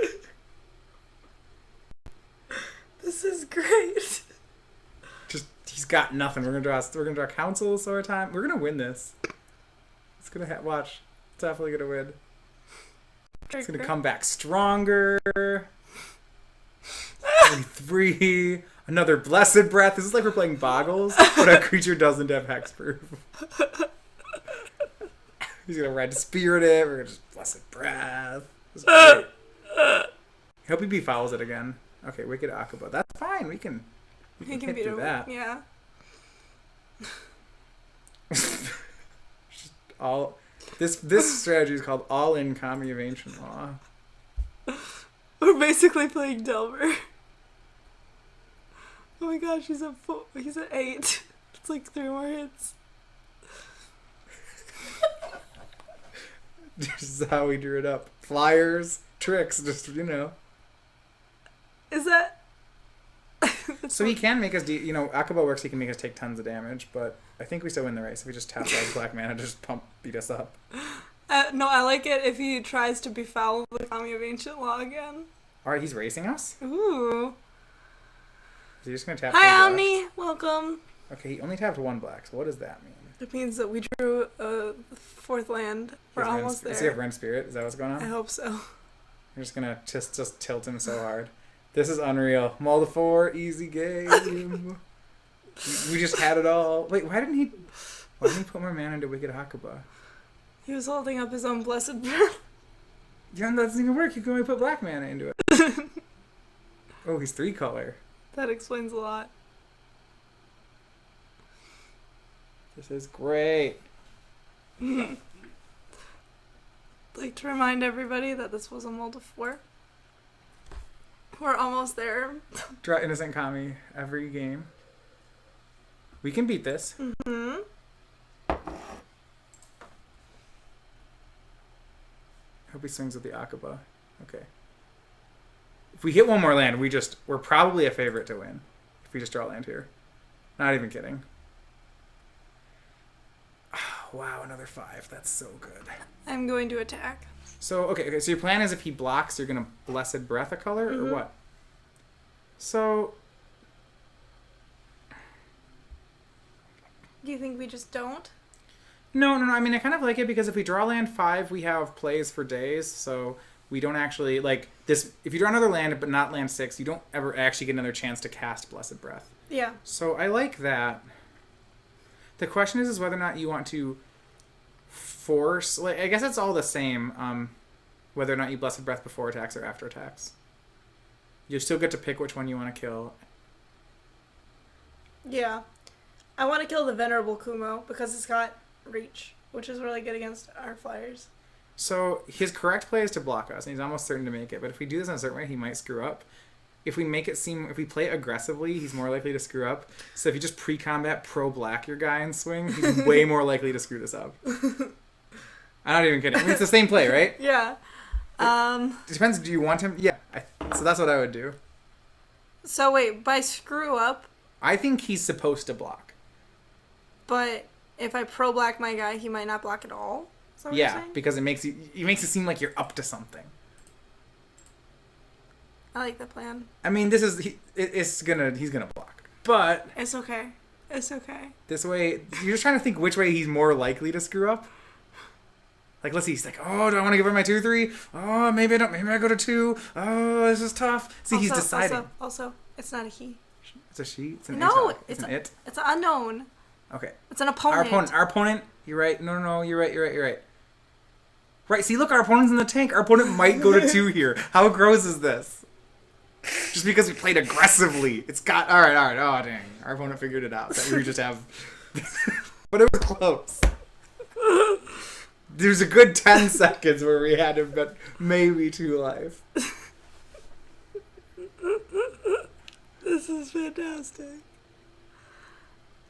This is great. Just, he's got nothing. We're gonna draw Council Sword Time. We're gonna win this. It's gonna watch. It's definitely gonna win. It's gonna come back stronger. 3, another Blessed Breath. This is like we're playing Boggles, but our creature doesn't have hexproof. He's gonna Red Spirit it. We're gonna just Blessed Breath. This is great. I hope he befouls it again. Okay, Wicked Akaba. That's fine. We can hit beat through it. that. Yeah. Just all This strategy is called all-in Kami of Ancient Law. We're basically playing Delver. Oh my gosh, he's at 8. It's like 3 more hits. This is how we drew it up. Flyers, tricks, just, Is that... So he can make us, Akuba works, he can make us take tons of damage, but I think we still win the race if we just tap out black mana to just beat us up. No, I like it if he tries to befoul the Kami of Ancient Law again. Alright, he's racing us? Ooh. Is he just going to tap Hi, 2 Omni. Welcome. Okay, he only tapped 1 black, so what does that mean? It means that we drew a 4th land. We're almost there. Does he have Ren Spirit? Is that what's going on? I hope so. We're just going to just tilt him so hard. This is unreal. Mull to 4, easy game. We just had it all. Wait, why didn't he put more mana into Wicked Hakuba? He was holding up his own blessed breath. Yeah, that doesn't even work. You can only put black mana into it. Oh, he's 3 color. That explains a lot. This is great. Like to remind everybody that this was a mull to 4. We're almost there. Draw Innocent Kami every game. We can beat this. Mm-hmm. Hope he swings with the Akuba. Okay. If we hit one more land, we're probably a favorite to win. If we just draw land here. Not even kidding. Oh, wow, another 5. That's so good. I'm going to attack. So, okay, so your plan is if he blocks, you're going to Blessed Breath a color, or what? So... Do you think we just don't? No. I mean, I kind of like it because if we draw land 5, we have plays for days, so we don't actually, like, this... If you draw another land, but not land 6, you don't ever actually get another chance to cast Blessed Breath. Yeah. So I like that. The question is whether or not you want to force... Like, I guess it's all the same, whether or not you Blessed Breath before attacks or after attacks. You still get to pick which one you want to kill. Yeah. I want to kill the Venerable Kumo because it's got reach, which is really good against our flyers. So his correct play is to block us, and he's almost certain to make it. But if we do this in a certain way, he might screw up. If we play it aggressively, he's more likely to screw up. So if you just pre-combat pro-black your guy and swing, he's way more likely to screw this up. I'm not even kidding. I mean, it's the same play, right? Yeah. It depends. Do you want him? Yeah. So that's what I would do. So wait, by screw up... I think he's supposed to block. But if I pro-black my guy, he might not block at all? Is that what you're saying? Because it makes it seem like you're up to something. I like that plan. I mean, he's gonna block, but It's okay. It's okay. this way you're just trying to think which way he's more likely to screw up. Like, let's see, he's like, oh, do I want to give her my 2/3? Oh, maybe I don't. Maybe I go to 2. Oh, this is tough. See, he's deciding. Also, it's not a he. It's a she. It's an No, it's an it. It's an unknown. Okay. It's an opponent. Our opponent. You're right. No. You're right. Right. See, look, our opponent's in the tank. Our opponent might go to 2 here. How gross is this? Just because we played aggressively, it's got all right. Oh dang, our opponent figured it out. That we just have, but it was close. There's a good 10 seconds where we had him, but maybe 2 life. This is fantastic.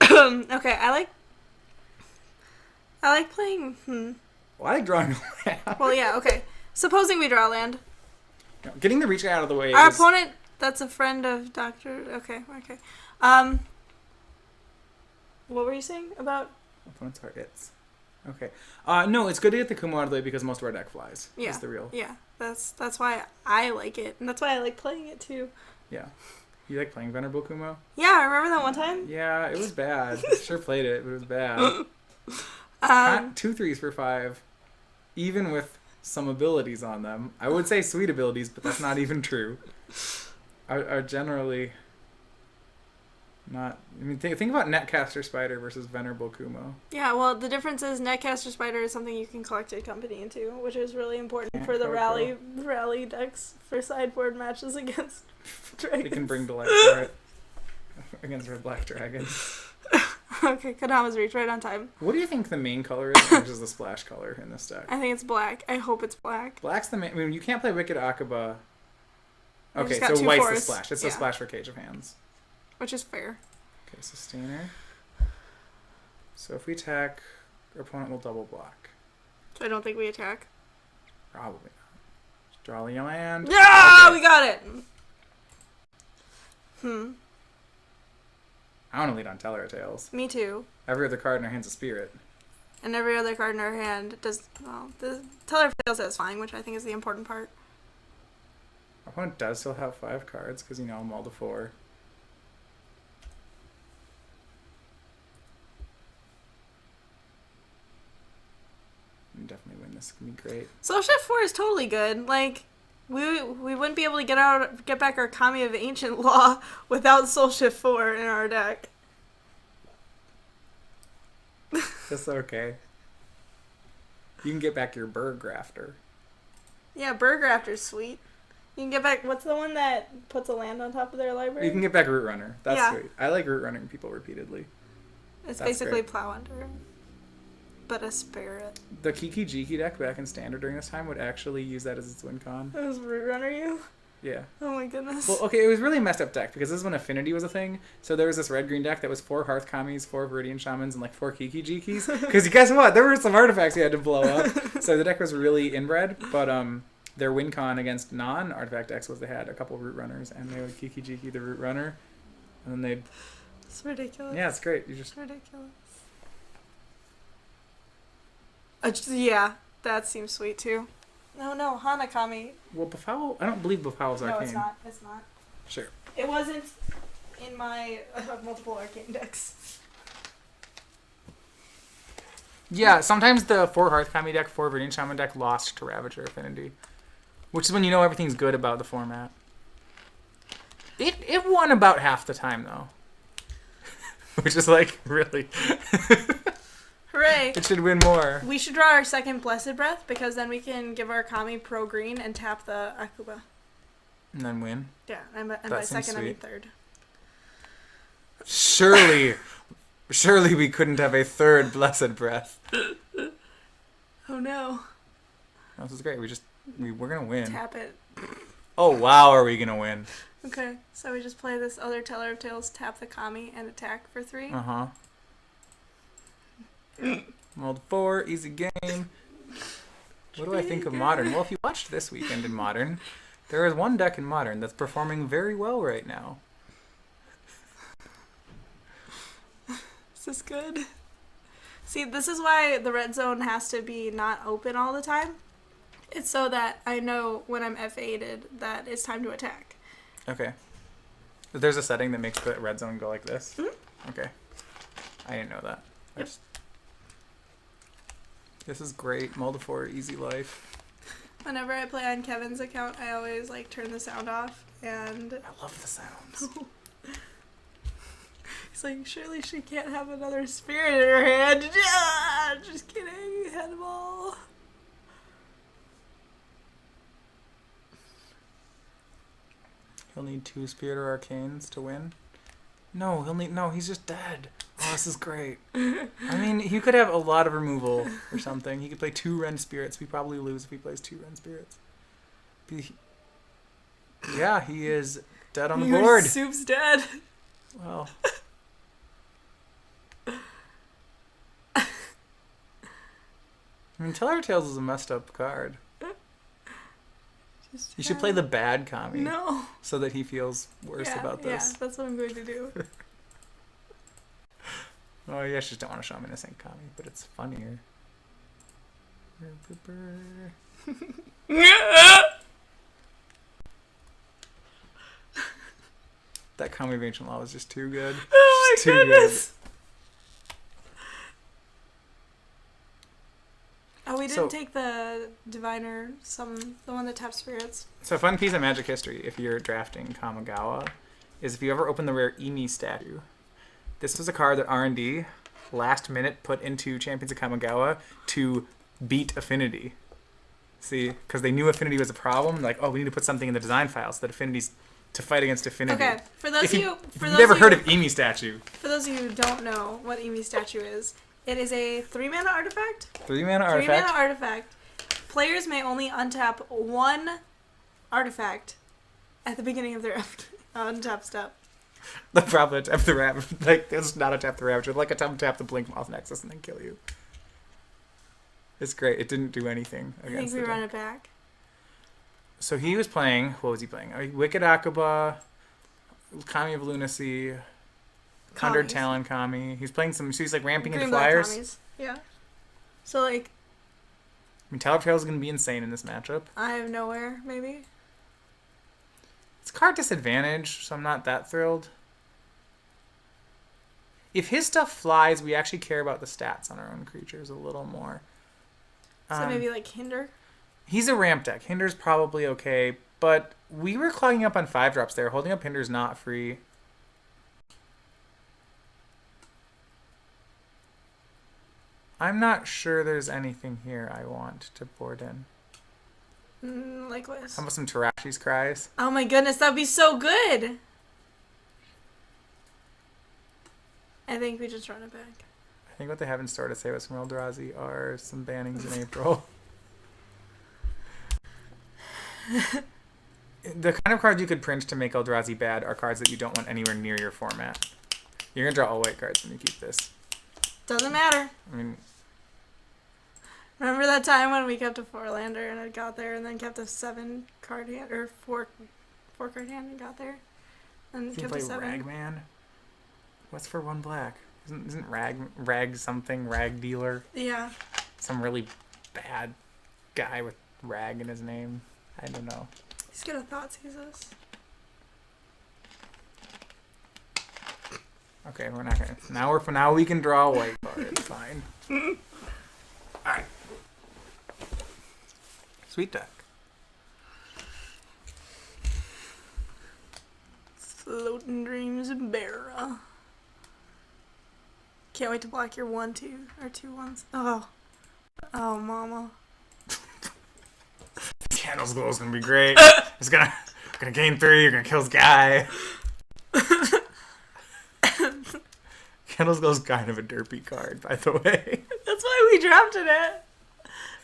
Okay, I like playing. Well, I like drawing land. Well, yeah. Okay. Supposing we draw land. Getting the reach guy out of the way. Our opponent, that's a friend of Doctor. Okay. What were you saying about? Opponents are its. Okay. No, it's good to get the Kumo out of the way because most of our deck flies. Yeah. That's the real. Yeah. That's why I like it, and that's why I like playing it too. Yeah. You like playing Venerable Kumo? Yeah, remember that one time? Yeah, it was bad. Sure played it, but it was bad. 2 3s for 5, even with some abilities on them. I would say sweet abilities, but that's not even true. Are generally not. I mean, think about Netcaster Spider versus Venerable Kumo. Yeah, well, the difference is Netcaster Spider is something you can collect a company into, which is really important for the rally decks for sideboard matches against dragons. They can bring to life for it against Red Black Dragon. Okay, Kodama's Reach, right on time. What do you think the main color is versus the splash color in this deck? I think it's black. I hope it's black. Black's the main... I mean, you can't play Wicked Akaba. Okay, got so two white's the forests. splash. It's the splash for Cage of Hands. Which is fair. Okay, Sustainer. So if we attack, our opponent will double block. So I don't think we attack. Probably not. Just draw your land. Yeah, Okay. we got it. I want to lead on Teller of Tales. Me too. Every other card in our hand's a spirit. And every other card in our hand does, well, the Teller of Tales satisfying, which I think is the important part. Our opponent does still have 5 cards because, I'm all to 4. We can definitely win. This can be great. Soul Shift 4 is totally good. Like, we wouldn't be able to get back our Kami of Ancient Law without Soul Shift 4 in our deck. That's okay. You can get back your Bird Grafter. Yeah, Burgrafter's sweet. You can get back, what's the one that puts a land on top of their library? You can get back Root Runner. That's Yeah. sweet. I like Root Running people repeatedly. It's That's basically great. Plow Under, but a spirit. The Kiki Jiki deck back in Standard during this time would actually use that as its win con. That was Root Runner you? Yeah. Oh my goodness. Well, okay, it was really a messed up deck because this is when Affinity was a thing. So there was this red-green deck that was 4 Hearth Kamis, 4 Viridian Shamans, and 4 Kiki Jikis. Because guess what? There were some artifacts you had to blow up. So the deck was really inbred, but their win con against non-artifact decks was they had a couple Root Runners, and they would Kiki Jiki the Root Runner, and then they'd... It's ridiculous. Yeah, it's great. You just... It's ridiculous. Yeah, that seems sweet too. No, Hanakami. Well, Beffoul... I don't believe Beffoul's No, Arcane. it's not. It's not. Sure. It wasn't in my multiple arcane decks. Yeah, sometimes the 4 Hearth Kami deck, 4 Viridian Shaman deck lost to Ravager Affinity. Which is when you know everything's good about the format. It won about half the time, though. Which is really... Hooray! It should win more. We should draw our second Blessed Breath, because then we can give our Kami pro green and tap the Akuba. And then win. Yeah, and by That seems second I mean sweet. third. Surely we couldn't have a third Blessed Breath. Oh no. This is great. We're gonna win. Tap it. Oh wow, are we gonna win? Okay, so we just play this other Teller of Tales, tap the Kami, and attack for 3. Uh-huh. Mold 4, easy game. What do I think of Modern? Well, if you watched this weekend in Modern, there is one deck in Modern that's performing very well right now. Is this good? See, this is why the red zone has to be not open all the time. It's so that I know when I'm F8'd that it's time to attack. Okay. There's a setting that makes the red zone go like this? Mm-hmm. Okay. I didn't know that. Yep. This is great. Mold 4, easy life. Whenever I play on Kevin's account, I always turn the sound off, and I love the sounds. he's like, surely she can't have another spirit in her hand. Yeah, just kidding. Had them all. He'll need 2 Spirit or Arcanes to win. No, he's just dead. Oh, this is great. I mean, he could have a lot of removal or something. He could play 2 Ren Spirits. We probably lose if he plays 2 Ren Spirits. Yeah, he is dead on the board. Soup's dead. Well. I mean, Teller of Tales is a messed up card. You should play the bad Kami. No. So that he feels worse about this. Yeah, that's what I'm going to do. Oh, yeah, I just don't want to show him in a Saint Kami, but it's funnier. That Kami of Ancient Law was just too good. Oh my goodness. Oh, we didn't take the Diviner, the one that taps spirits. So a fun piece of Magic history, if you're drafting Kamigawa, is if you ever open the rare Emi statue, this was a card that R&D last minute put into Champions of Kamigawa to beat Affinity. See, because they knew Affinity was a problem. Like, oh, we need to put something in the design file so that Affinity's to fight against Affinity. Okay, for those If of you- you, if for you've those never of heard you, of Emi statue. for those of you who don't know what Emi statue is, it is a 3-mana artifact. 3-mana 3-mana artifact. artifact. Players may only untap one artifact at the beginning of their untap step. The problem is tap the Ravage. Like, it's not a tap the Ravage. It's like a tap the Blink Moth Nexus and then kill you. It's great. It didn't do anything I think against we the run deck. it back. So he was playing... What was he playing? Wicked Akaba, Kami of Lunacy, Conjured Kamis. Talon Kami. He's playing some... So he's like ramping Green into black flyers. Kamis. Yeah. So like, I mean, Talon Trail's going to be insane in this matchup. I have nowhere, maybe. It's card disadvantage, so I'm not that thrilled. If his stuff flies, we actually care about the stats on our own creatures a little more. So maybe like Hinder. He's a ramp deck. Hinder's probably okay, but we were clogging up on 5-drops there. Holding up Hinder's not free. I'm not sure there's anything here I want to board in. Likewise. How about some Tarashi's Cries? Oh my goodness, that'd be so good! I think we just run it back. I think what they have in store to save us from Eldrazi are some bannings in April. The kind of cards you could print to make Eldrazi bad are cards that you don't want anywhere near your format. You're going to draw all white cards when you keep this. Doesn't matter. I mean, Remember that time when we kept a 4-lander and it got there, and then kept a 7-card hand, or 4-card hand and got there? And can you kept play a 7. Ragman? What's for 1 black? Isn't Rag something? Rag dealer? Yeah. Some really bad guy with Rag in his name? I don't know. He's gonna Thoughtseize us. Okay, we're not gonna. Now we can draw a white card. It's fine. Alright. Sweet deck. Floating Dreams of Barra. Can't wait to block your 1-2 or 2-1s. Oh, mama. Candle's Glow is gonna be great. It's gonna gain 3. You're gonna kill this guy. Candle's Glow is kind of a derpy card, by the way. That's why we drafted it.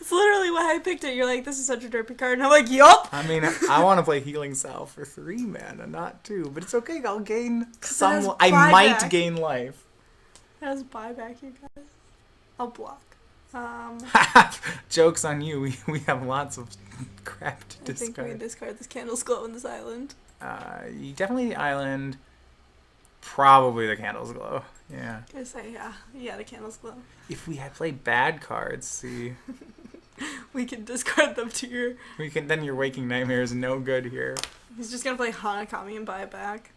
It's literally why I picked it. You're like, this is such a derpy card. And I'm like, yup. I mean, I want to play Healing Salve for 3 mana, not 2. But it's okay. I'll gain some. I might gain life. It has buyback, you guys. I'll block. Joke's on you. We have lots of crap to discard. I think we discard this Candle's Glow in this island. Definitely the island. Probably the Candle's Glow. Yeah. I say, yeah, the Candle's Glow. If we had played bad cards, see, We can discard them to your... then your Waking Nightmare is no good here. He's just gonna play Hanakami and buy it back.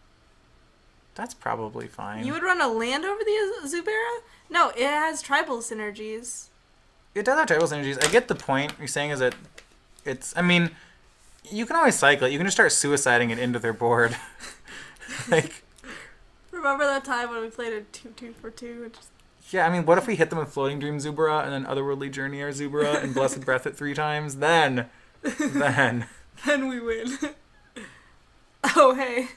That's probably fine. You would run a land over the Zubera? No, it has tribal synergies. It does have tribal synergies. I get the point. You're saying is that I mean, you can always cycle it. You can just start suiciding it into their board. Like, Remember that time when we played a 2-2 for 2? And just... yeah, I mean, what if we hit them with Floating Dream Zubara and then Otherworldly Journey our Zubara and Blessed Breath it 3 times? Then we win. Oh, hey.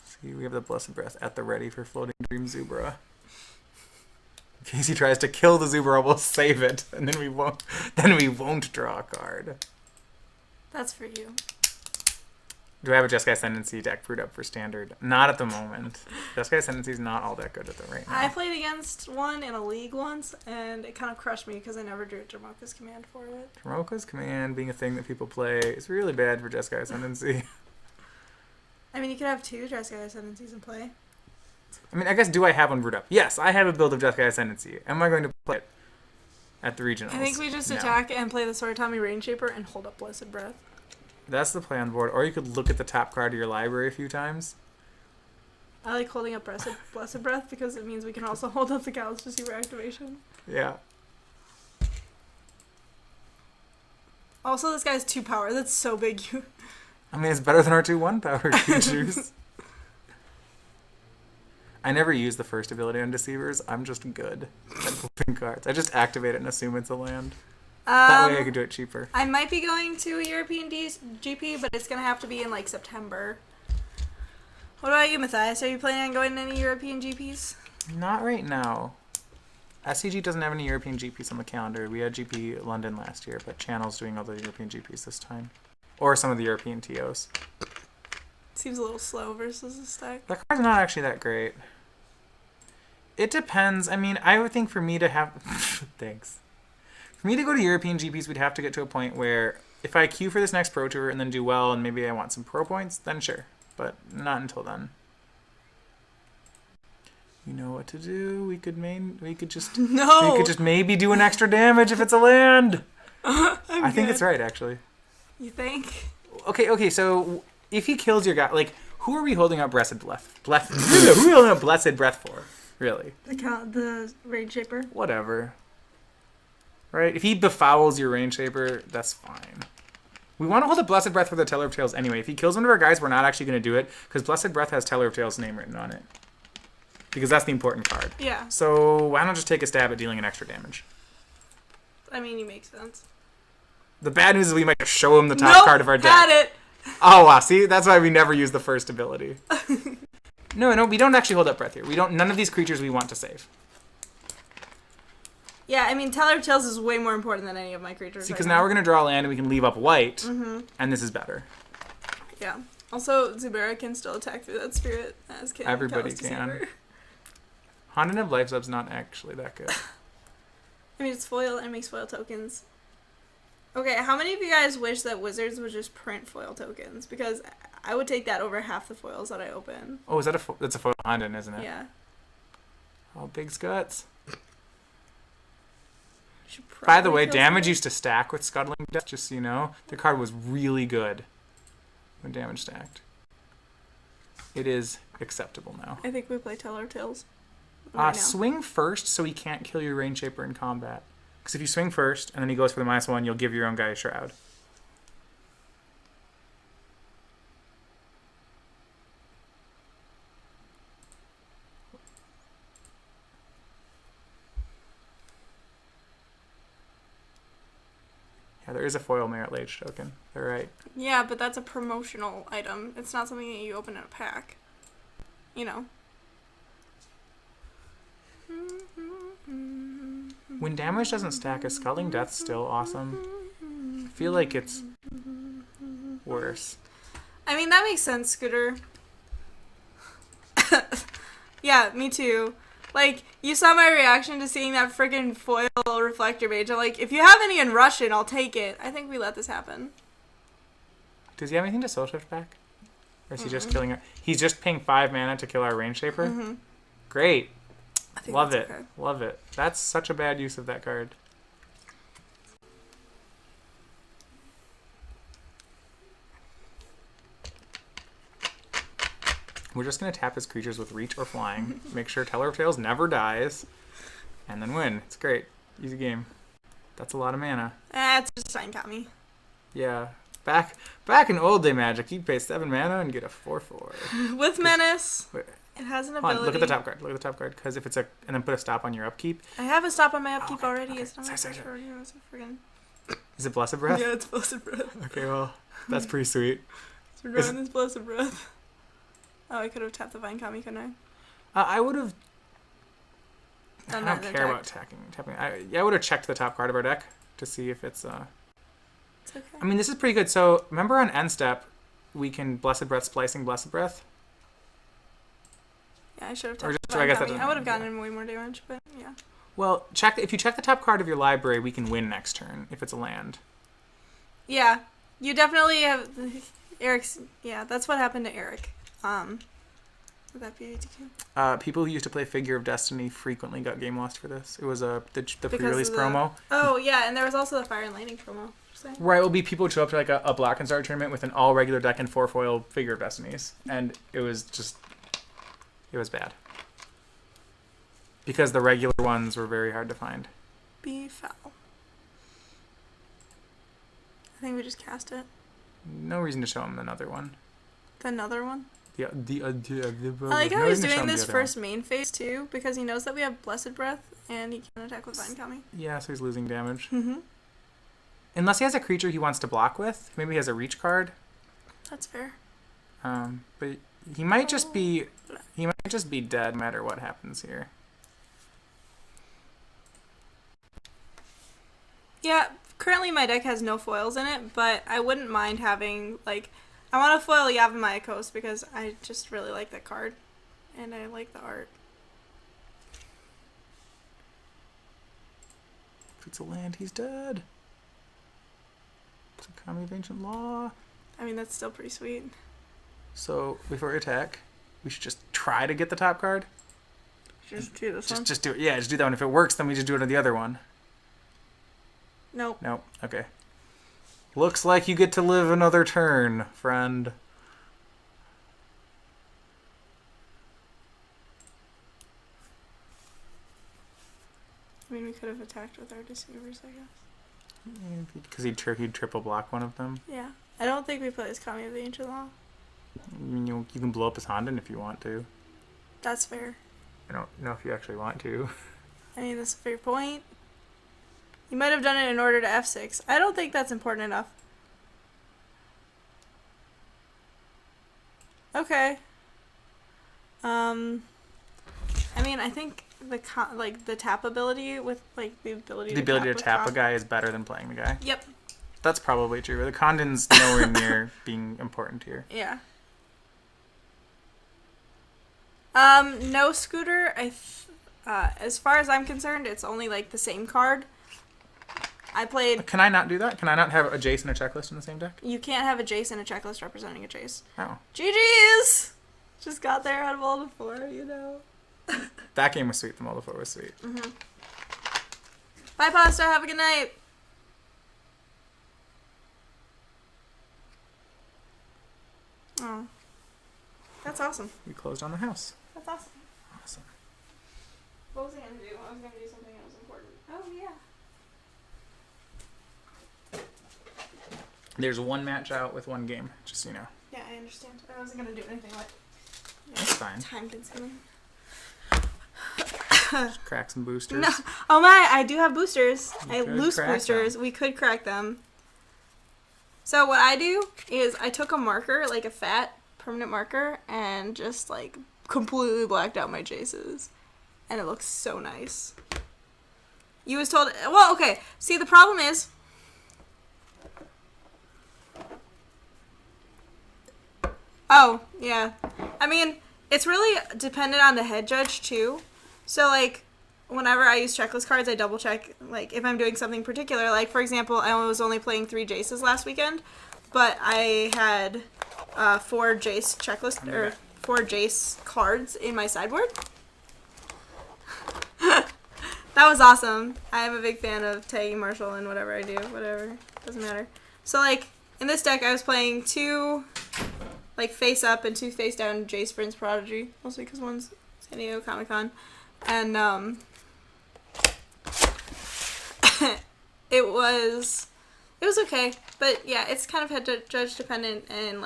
See, we have the Blessed Breath at the ready for Floating Dream Zubara. In case he tries to kill the Zubara, we'll save it, and then we won't draw a card. That's for you. Do I have a Jeskai Ascendancy deck brewed up for Standard? Not at the moment. Jeskai Ascendancy is not all that good at the right now. I played against one in a league once, and it kind of crushed me because I never drew Jamoka's Command for it. Jamoka's Command being a thing that people play is really bad for Jeskai Ascendancy. I mean, you could have 2 Jeskai Ascendancies in play. I mean, I guess, do I have one brewed up? Yes, I have a build of Jeskai Ascendancy. Am I going to play it at the regionals? I think we just No. attack and play the Soratami Rainshaper and hold up Blessed Breath. That's the play on board. Or you could look at the top card of your library a few times. I like holding up Blessed Breath because it means we can also hold up the Gallus Receiver activation. Yeah. Also, this guy has 2 power. That's so big. I mean, it's better than our 2/1 power creatures. I never use the first ability on Deceivers. I'm just good at flipping cards. I just activate it and assume it's a land. That way I could do it cheaper. I might be going to a European GP, but it's going to have to be in, like, September. What about you, Matthias? Are you planning on going to any European GPs? Not right now. SCG doesn't have any European GPs on the calendar. We had GP London last year, but Channel's doing all the European GPs this time. Or some of the European TOs. Seems a little slow versus the stack. The card's not actually that great. It depends. I mean, I would think for me to have... Thanks. For me to go to European GPs, we'd have to get to a point where if I queue for this next Pro Tour and then do well and maybe I want some Pro points, then sure. But not until then. You know what to do. We could just maybe do an extra damage if it's a land. I think it's right, actually. You think? Okay, so if he kills your guy, like, who are we holding up Blessed Breath? Who are we holding up Blessed Breath for? Really? The Raid Shaper? Whatever. Right? If he befouls your Rain Shaper, that's fine. We want to hold a Blessed Breath for the Teller of Tales anyway. If he kills one of our guys, we're not actually going to do it, because Blessed Breath has Teller of Tales' name written on it. Because that's the important card. Yeah. So why not just take a stab at dealing an extra damage? I mean, you make sense. The bad news is we might just show him the top card of our deck. Had it! Oh, wow. See? That's why we never use the first ability. No, we don't actually hold up breath here. None of these creatures we want to save. Yeah, I mean, Teller of Tales is way more important than any of my creatures. See, because now we're going to draw a land and we can leave up white, and this is better. Yeah. Also, Zubera can still attack through that spirit, as can Everybody Callous can. Deceiver. Haunted of Life Sub's not actually that good. I mean, it's foil and makes foil tokens. Okay, how many of you guys wish that Wizards would just print foil tokens? Because I would take that over half the foils that I open. Oh, is that that's a foil Haunted, isn't it? Yeah. Oh, big Scuts. By the way, damage used to stack with Scuttling Death, just so you know. The card was really good when damage stacked. It is acceptable now. I think we play Teller of Tales. Right now. Swing first so he can't kill your Rain Shaper in combat. Because if you swing first and then he goes for the -1, you'll give your own guy a Shroud. Yeah, there is a foil Merit Lage token. They're right. Yeah, but that's a promotional item. It's not something that you open in a pack. You know. When damage doesn't stack, is Sculling Death still awesome? I feel like it's worse. I mean, that makes sense, Scooter. Yeah, me too. Like, you saw my reaction to seeing that friggin' foil Reflector Mage. I'm like, if you have any in Russian, I'll take it. I think we let this happen. Does he have anything to Soul Shift back? Or is he just killing her? He's just paying 5 mana to kill our Rain Shaper? Great. Love it. Okay. Love it. That's such a bad use of that card. We're just going to tap his creatures with Reach or Flying. Make sure Teller of Tales never dies. And then win. It's great. Easy game. That's a lot of mana. It's just Sign Kami. Yeah. Back in old day Magic, you'd pay 7 mana and get a 4/4. With Menace. It has an ability. Look at the top card. Look at the top card. Because if it's and then put a stop on your upkeep. I have a stop on my upkeep already. Okay. It's not Sorry. friggin'... Is it Blessed Breath? Yeah, it's Blessed Breath. Okay, well, that's pretty sweet. So we're drawing this Blessed Breath. Oh, I could have tapped the Vine Kami, couldn't I would have... I don't care about tapping. I would have checked the top card of our deck to see if it's... It's okay. I mean, this is pretty good. So, remember on end step, we can Blessed Breath splicing Blessed Breath? Yeah, I should have tapped the Vine Kami. I would have gotten in way more damage, but yeah. Well, if you check the top card of your library, we can win next turn if it's a land. Yeah, you definitely have... Eric's... Yeah, that's what happened to Eric. Would that be ATQ? People who used to play Figure of Destiny frequently got game lost for this. It was the pre-release promo. Oh, yeah, and there was also the Fire and Lightning promo. Right, it will be people who show up to like a Black and Star tournament with an all regular deck and 4 foil Figure of Destinies. And it was bad. Because the regular ones were very hard to find. Be foul. I think we just cast it. No reason to show them another one. Another one? I like how he's doing this first main phase too, because he knows that we have Blessed Breath and he can attack with Vine Kami. Yeah, so he's losing damage. Mm-hmm. Unless he has a creature he wants to block with. Maybe he has a reach card. That's fair. But he might just be dead no matter what happens here. Yeah, currently my deck has no foils in it, but I wouldn't mind having, like, I want to foil Yavimaya because I just really like that card, and I like the art. If it's a land, he's dead. It's a Kami of Ancient Law. I mean, that's still pretty sweet. So, before we attack, we should just try to get the top card. Just do this one? Just do it. Yeah, just do that one. If it works, then we just do it on the other one. Nope. Nope. Okay. Looks like you get to live another turn, friend. I mean, we could have attacked with our deceivers, I guess. Because he'd triple block one of them. Yeah. I don't think we play as Kami of the Ancient Law. I mean, you can blow up his Honden if you want to. That's fair. I don't know if you actually want to. I mean, that's a fair point. You might have done it in order to F6. I don't think that's important enough. Okay. I mean, I think the tap ability with the ability to tap a guy is better than playing the guy. Yep. That's probably true. The Condon's nowhere near being important here. Yeah. No Scooter. As far as I'm concerned, it's only the same card. I played. Can I not do that? Can I not have a Jace and a checklist in the same deck? You can't have a Jace and a checklist representing a Jace. Oh. GG's! Just got there out of all the four, you know. That game was sweet. The Mold 4 was sweet. Mm-hmm. Bye, Pasta. Have a good night. Oh. That's awesome. We closed on the house. That's awesome. Awesome. What was I going to do? I was going to do something that was important. Oh, yeah. There's one match out with one game, just so you know. Yeah, I understand. I wasn't going to do anything That's fine. time consuming. Just crack some boosters. No. Oh my, I do have boosters. Loose crack boosters. them. We could crack them. So what I do is I took a marker, a fat permanent marker, and just completely blacked out my Jaces. And it looks so nice. You was told, well, okay. See, the problem is, oh, yeah. I mean, it's really dependent on the head judge, too. So, whenever I use checklist cards, I double check, if I'm doing something particular. For example, I was only playing 3 Jaces last weekend, but I had 4 Jace checklist, or 4 Jace cards in my sideboard. That was awesome. I'm a big fan of tagging Marshall and whatever I do, whatever. Doesn't matter. So, in this deck, I was playing 2, face up and 2 face down Jace Prince Prodigy. Mostly because one's San Diego Comic-Con. And, it was okay. But, yeah, it's kind of head judge dependent, and,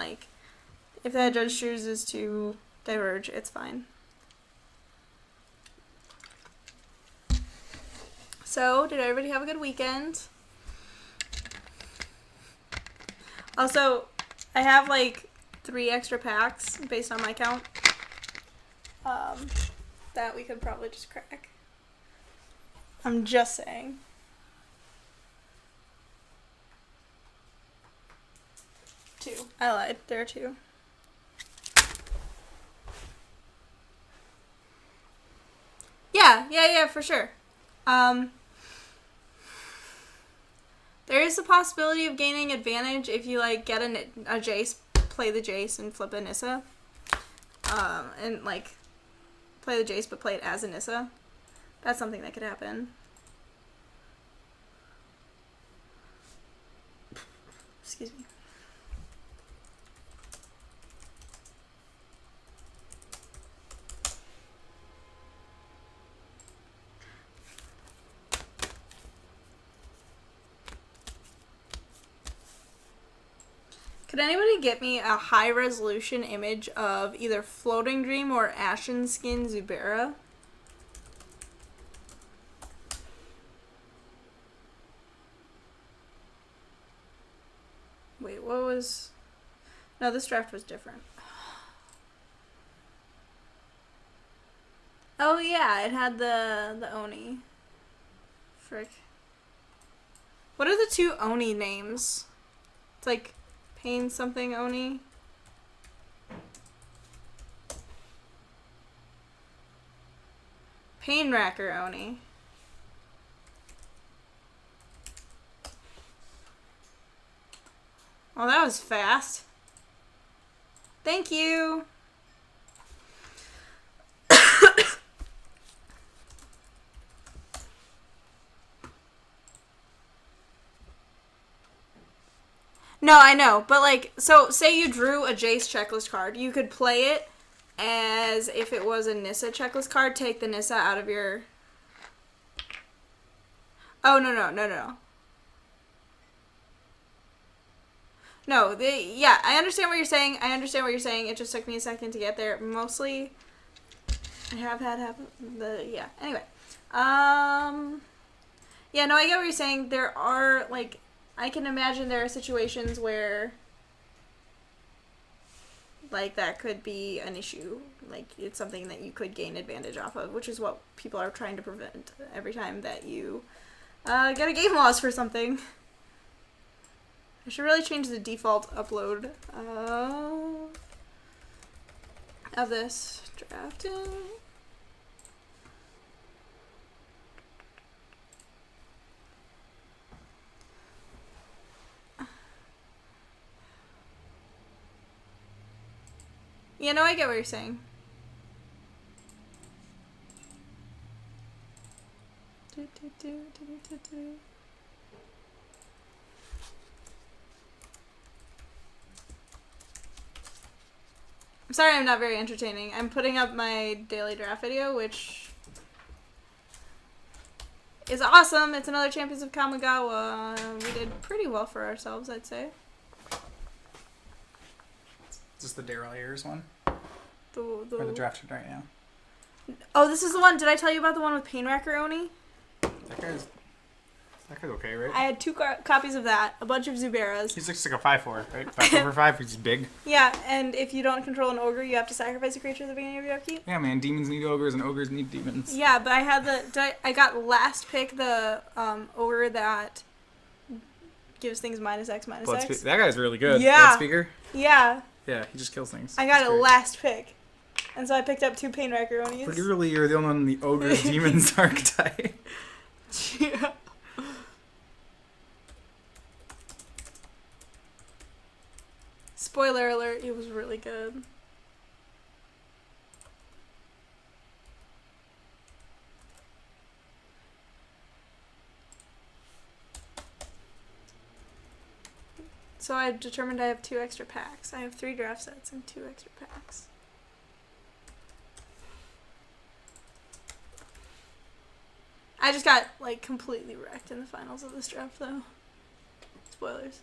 if the head judge chooses to diverge, it's fine. So, did everybody have a good weekend? Also, I have 3 extra packs based on my count that we could probably just crack. I'm just saying. Two. I lied. There are 2. Yeah, for sure. There is a possibility of gaining advantage if you get a Jace, play the Jace and flip a Nissa. And play the Jace but play it as a Nissa. That's something that could happen. Excuse me. Could Could anybody get me a high-resolution image of either Floating Dream or Ashen Skin Zubera? Wait, what was... No, this draft was different. Oh yeah, it had the Oni. Frick. What are the two Oni names? It's like Pain something Oni. Pain Racker Oni. Oh, that was fast. Thank you. No, I know, but like, so say you drew a Jace checklist card, you could play it as if it was a Nissa checklist card. Take the Nissa out of your. Oh no. No, yeah, I understand what you're saying. It just took me a second to get there. Mostly, I have had yeah. Anyway, yeah, no, I get what you're saying. There are like, I can imagine there are situations where, like, that could be an issue. Like, it's something that you could gain advantage off of, which is what people are trying to prevent every time that you get a game loss for something. I should really change the default upload of this drafting. Yeah, no, I get what you're saying. I'm sorry I'm not very entertaining. I'm putting up my daily draft video, which is awesome. It's another Champions of Kamigawa. We did pretty well for ourselves, I'd say. Is this the Daryl Ayers one? Or the drafted right now? Oh, this is the one. Did I tell you about the one with Painwrecker Oni? That guy's okay, right? I had two copies of that, a bunch of Zuberas. He's looks like a 5/4, right? 5/5, he's big. Yeah, and if you don't control an ogre, you have to sacrifice a creature at the beginning of your upkeep. Yeah, man, demons need ogres and ogres need demons. Yeah, but I had I got last pick the ogre that gives things -X, -X. That guy's really good. Yeah. Blood Speaker? Yeah. Yeah, he just kills things. I got it last pick. And so I picked up two Painwrecker Onis. Literally, you're the only one in the ogres demons archetype. Yeah. Spoiler alert, it was really good. So I determined I have 2 extra packs. I have 3 draft sets and 2 extra packs. I just got, like, completely wrecked in the finals of this draft, though. Spoilers.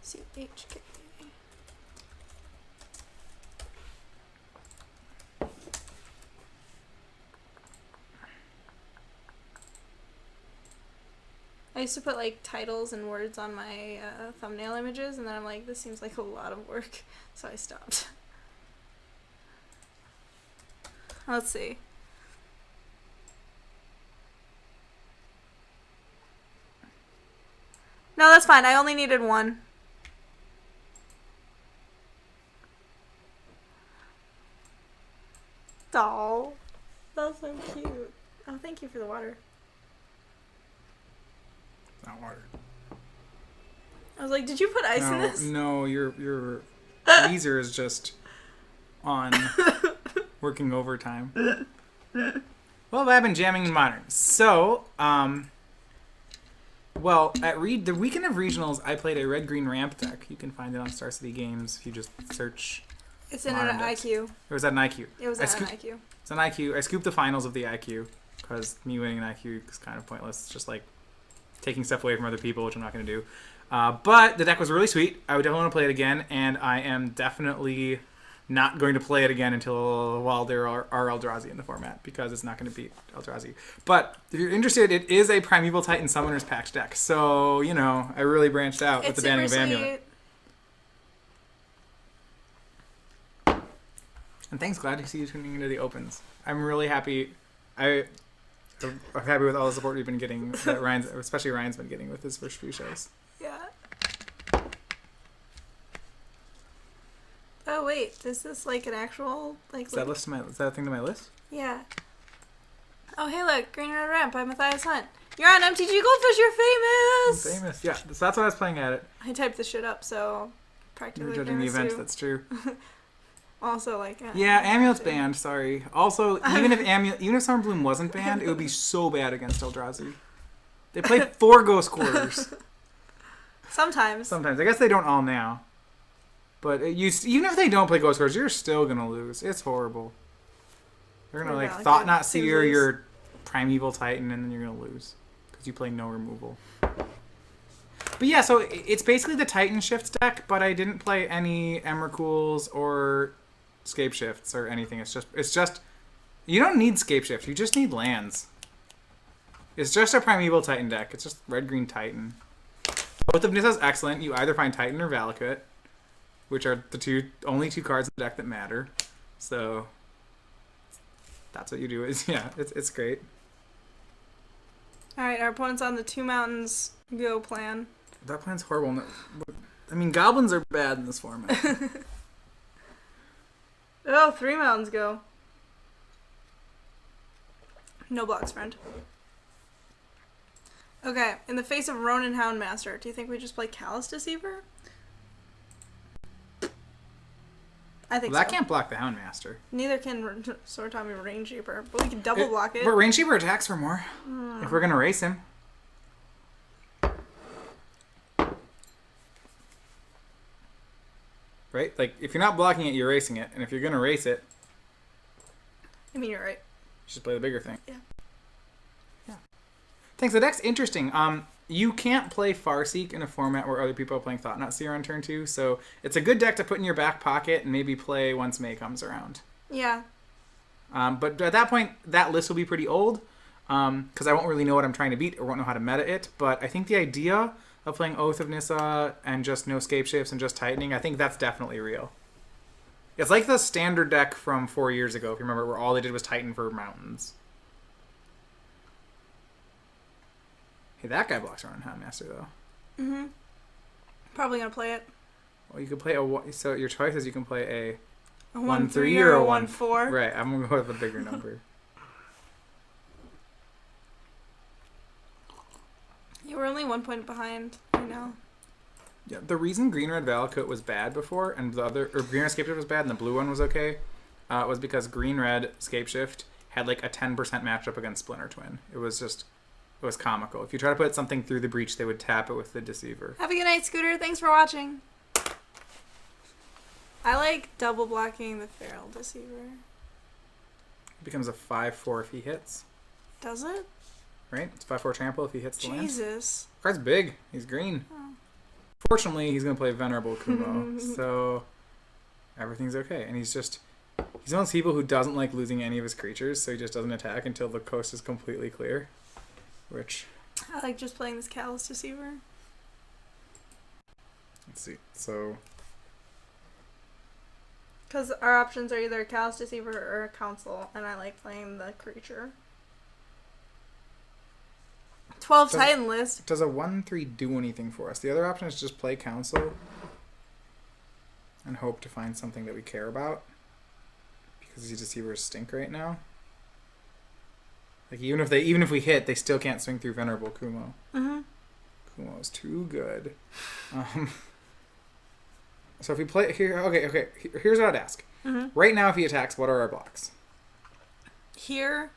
CHK. I used to put, like, titles and words on my thumbnail images, and then I'm like, this seems like a lot of work, so I stopped. Let's see. No, that's fine. I only needed 1. Doll. That's so cute. Oh, thank you for the water. Not water. I was like, did you put ice in this? No, your freezer is just on working overtime. Well, I've been jamming in Modern. So, well, at the weekend of regionals, I played a red-green ramp deck. You can find it on Star City Games if you just search It's in modern an decks. IQ. It was at an IQ. It was at an IQ. It's an IQ. I scooped the finals of the IQ because me winning an IQ is kind of pointless. It's just like taking stuff away from other people, which I'm not going to do. But the deck was really sweet. I would definitely want to play it again, and I am definitely not going to play it again while there are Eldrazi in the format, because it's not going to beat Eldrazi. But if you're interested, it is a Primeval Titan Summoners Pact deck. So, you know, I really branched out with the banning of Amulet. And thanks, glad to see you tuning into the opens. I'm really happy. I'm happy with all the support we've been getting, that especially Ryan's been getting with his first few shows. Yeah. Oh wait, is this like an actual like? Is that a thing to my list? Yeah. Oh hey look, Green Red Ramp by Matthias Hunt. You're on MTG Goldfish. You're famous. I'm famous. Yeah, so that's why I was playing at it. I typed this shit up, so practically. You're judging the event. Too. That's true. Also, like. Yeah, Amulet's banned. Sorry. Also, even if Summer Bloom wasn't banned, it would be so bad against Eldrazi. They play 4 Ghost Quarters. Sometimes. I guess they don't all now. But even if they don't play Ghost Quarters, you're still gonna lose. It's horrible. You're gonna like Thought Not Seer your Primeval Titan, and then you're gonna lose because you play no removal. But yeah, so it's basically the Titan Shifts deck, but I didn't play any Emrakul's or Scape Shifts or anything. It's just you don't need Scape Shift. You just need lands. It's just a Primeval Titan deck. It's just red-green Titan. Both of Nissa's excellent. You either find Titan or Valakut, which are the only two cards in the deck that matter. So that's what you do. It's great. All right, our opponent's on the 2 mountains go plan. That plan's horrible. I mean, goblins are bad in this format. Oh, 3 mountains go. No blocks, friend. Okay, in the face of Ronin Houndmaster, do you think we just play Callous Deceiver? I think that so. can't block the Houndmaster. Neither can Soratami Rainkeeper, but we can double block it. But Rainkeeper attacks for more. If we're gonna race him. Right? Like, if you're not blocking it, you're racing it. And if you're gonna race it... I mean, you're right. You should play the bigger thing. Yeah. Thanks. The deck's interesting. You can't play Farseek in a format where other people are playing Thought Not Seer on turn 2, so it's a good deck to put in your back pocket and maybe play once May comes around. Yeah. But at that point, that list will be pretty old, because I won't really know what I'm trying to beat or won't know how to meta it. But I think the idea of playing Oath of Nissa and just no Scape Shifts and just Tightening, I think that's definitely real. It's like the standard deck from 4 years ago, if you remember, where all they did was Titan for mountains. Hey, that guy blocks Ronin Houndmaster, though. Mm-hmm. Probably gonna play it. Well, you could play so your choice is you can play a 1/3 or a 1/4. Right, I'm gonna go with a bigger number. Yeah, we're only 1 point behind right now. Yeah, the reason Green Red Valakut was bad before, and Green Red Scapeshift was bad, and the blue one was okay, was because Green Red Scapeshift had like a 10% matchup against Splinter Twin. It was comical. If you try to put something through the breach, they would tap it with the Deceiver. Have a good night, Scooter. Thanks for watching. I like double blocking the Feral Deceiver. It becomes a 5/4 if he hits. Does it? Right? It's 5/4 trample if he hits the land. Jesus. The card's big. He's green. Oh. Fortunately, he's going to play Venerable Kumo, so everything's okay. And he's one of those people who doesn't like losing any of his creatures, so he just doesn't attack until the coast is completely clear. Which... I like just playing this Callous Deceiver. Let's see. So... Because our options are either a Callous Deceiver or a Council, and I like playing the creature. 12 Titan list. Does a 1/3 do anything for us? The other option is just play Council and hope to find something that we care about, because these Deceivers stink right now. Like, even if we hit, they still can't swing through Venerable Kumo. Mm-hmm. Kumo is too good. So if we play here, okay. Here's what I'd ask. Mm-hmm. Right now, if he attacks, what are our blocks? Here,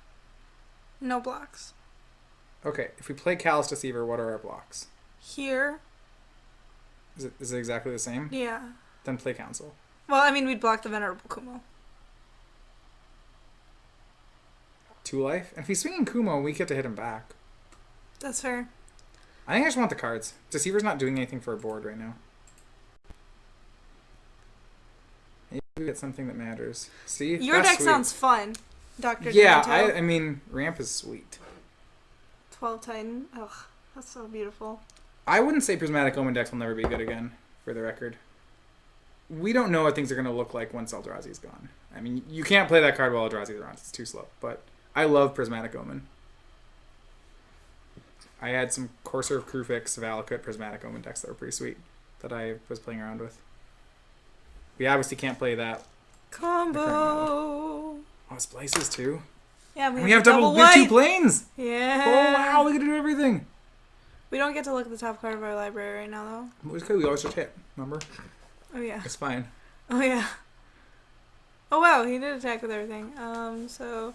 no blocks. Okay, if we play Callous Deceiver, what are our blocks? Here. Is it exactly the same? Yeah. Then play Council. Well, I mean, we'd block the Venerable Kumo. 2 life. And if he's swinging Kumo, we get to hit him back. That's fair. I think I just want the cards. Deceiver's not doing anything for a board right now. Maybe we get something that matters. See? Your That's deck sweet. sounds fun, Dr. Yeah, Demento. I mean, ramp is sweet. 12 Titan. Ugh, that's so beautiful. I wouldn't say Prismatic Omen decks will never be good again, for the record. We don't know what things are going to look like once Eldrazi's gone. I mean, you can't play that card while Eldrazi's around. It's too slow. But I love Prismatic Omen. I had some Courser, Krufix, Valakut, Prismatic Omen decks that were pretty sweet that I was playing around with. We obviously can't play that. Combo. Oh, Splices too. Yeah, We have double we have 2 white. planes. Yeah. Oh wow, we can do everything. We don't get to look at the top card of our library right now, though. It's good. We always just hit. Remember? Oh yeah. It's fine. Oh yeah. Oh wow, he did attack with everything. So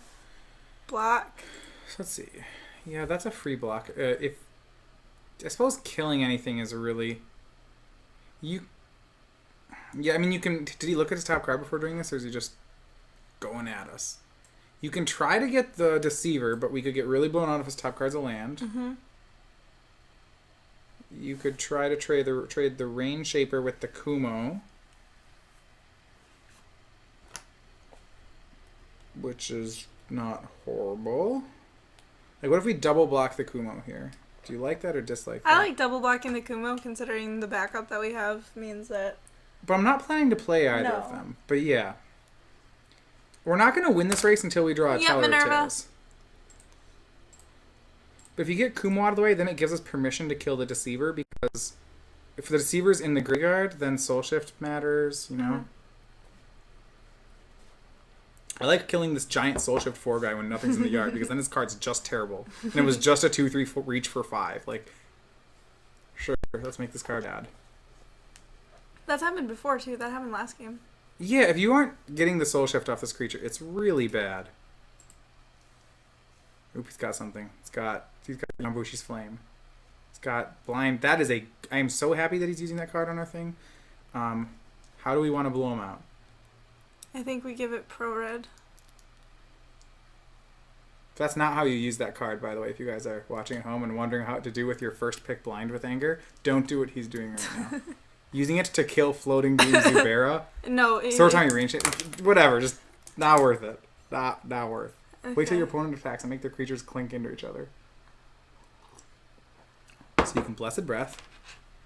block. So let's see. Yeah, that's a free block. If I suppose killing anything is a really you. Yeah, I mean you can. Did he look at his top card before doing this, or is he just going at us? You can try to get the Deceiver, but we could get really blown out if his top card's a land. Mm-hmm. You could try to trade the Rain Shaper with the Kumo, which is not horrible. Like, what if we double block the Kumo here? Do you like that or dislike that? I like double blocking the Kumo, considering the backup that we have means that. But I'm not planning to play either of them. But yeah. We're not going to win this race until we draw a Teller of Minerva. Tails. But if you get Kumo out of the way, then it gives us permission to kill the Deceiver, because if the Deceiver's in the graveyard, then Soul Shift matters, you know? Mm-hmm. I like killing this giant Soul Shift 4 guy when nothing's in the yard, because then his card's just terrible. And it was just a 2/3 reach for 5. Like, sure, let's make this card bad. That's happened before, too. That happened last game. Yeah, if you aren't getting the Soul Shift off this creature, it's really bad. Oop, he's got something. He's got Yambushi's Flame. He's got Blind. That is I am so happy that he's using that card on our thing. How do we want to blow him out? I think we give it pro red. That's not how you use that card, by the way. If you guys are watching at home and wondering how to do with your first pick Blind with Anger, don't do what he's doing right now. Using it to kill Floating Doom Zubera. No. Sword Time range. Whatever. Just not worth it. Not worth. Okay. Wait till your opponent attacks and make their creatures clink into each other. So you can Blessed Breath.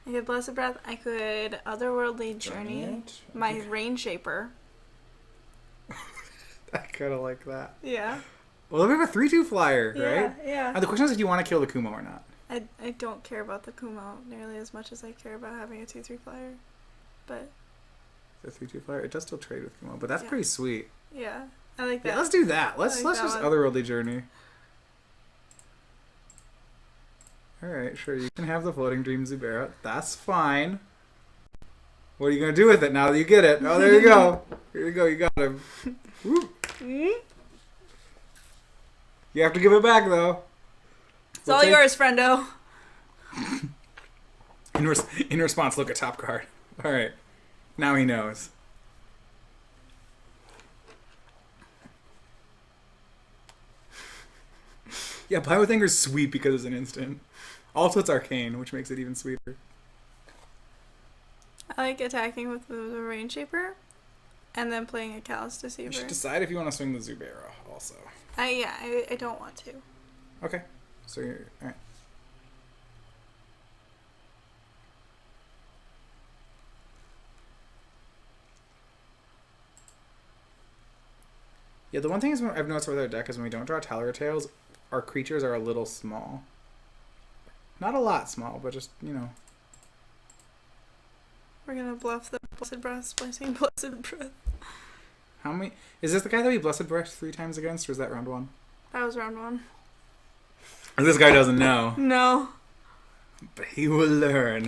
I could Blessed Breath. I could Otherworldly Journey. Giant. My Rain Shaper. I kind of like that. Yeah. Well, we have a 3/2 flyer, Yeah, right? yeah. And the question is if you want to kill the Kumo or not. I don't care about the Kumo nearly as much as I care about having a 2/3 flyer. But The 3/2 flyer, it does still trade with Kumo, but that's Yeah. pretty sweet. yeah, I like that. Yeah, let's do that. Let's like that just one. Otherworldly Journey. Alright, sure, you can have the Floating Dream Zubera. That's fine. What are you going to do with it now that you get it? Oh, there you go. Here you go, you got him. Woo. You have to give it back, though. It's all yours, friendo. In response, look at top card. Alright. Now he knows. Yeah, Play with Anger's sweet because it's an instant. Also, it's arcane, which makes it even sweeter. I like attacking with the Rain Shaper, and then playing a Callous You Deceiver. should decide if you want to swing the Zubera, also. I don't want to. Okay. So you're... Alright. Yeah, the one thing is I've noticed with our deck is when we don't draw Teller Tails, our creatures are a little small. Not a lot small, but just, you know. We're gonna bluff the Blessed Breath, splicing Blessed Breath. How many... Is this the guy that we Blessed Breath 3 times against, or is that round 1? That was round 1. This guy doesn't know. No. But he will learn.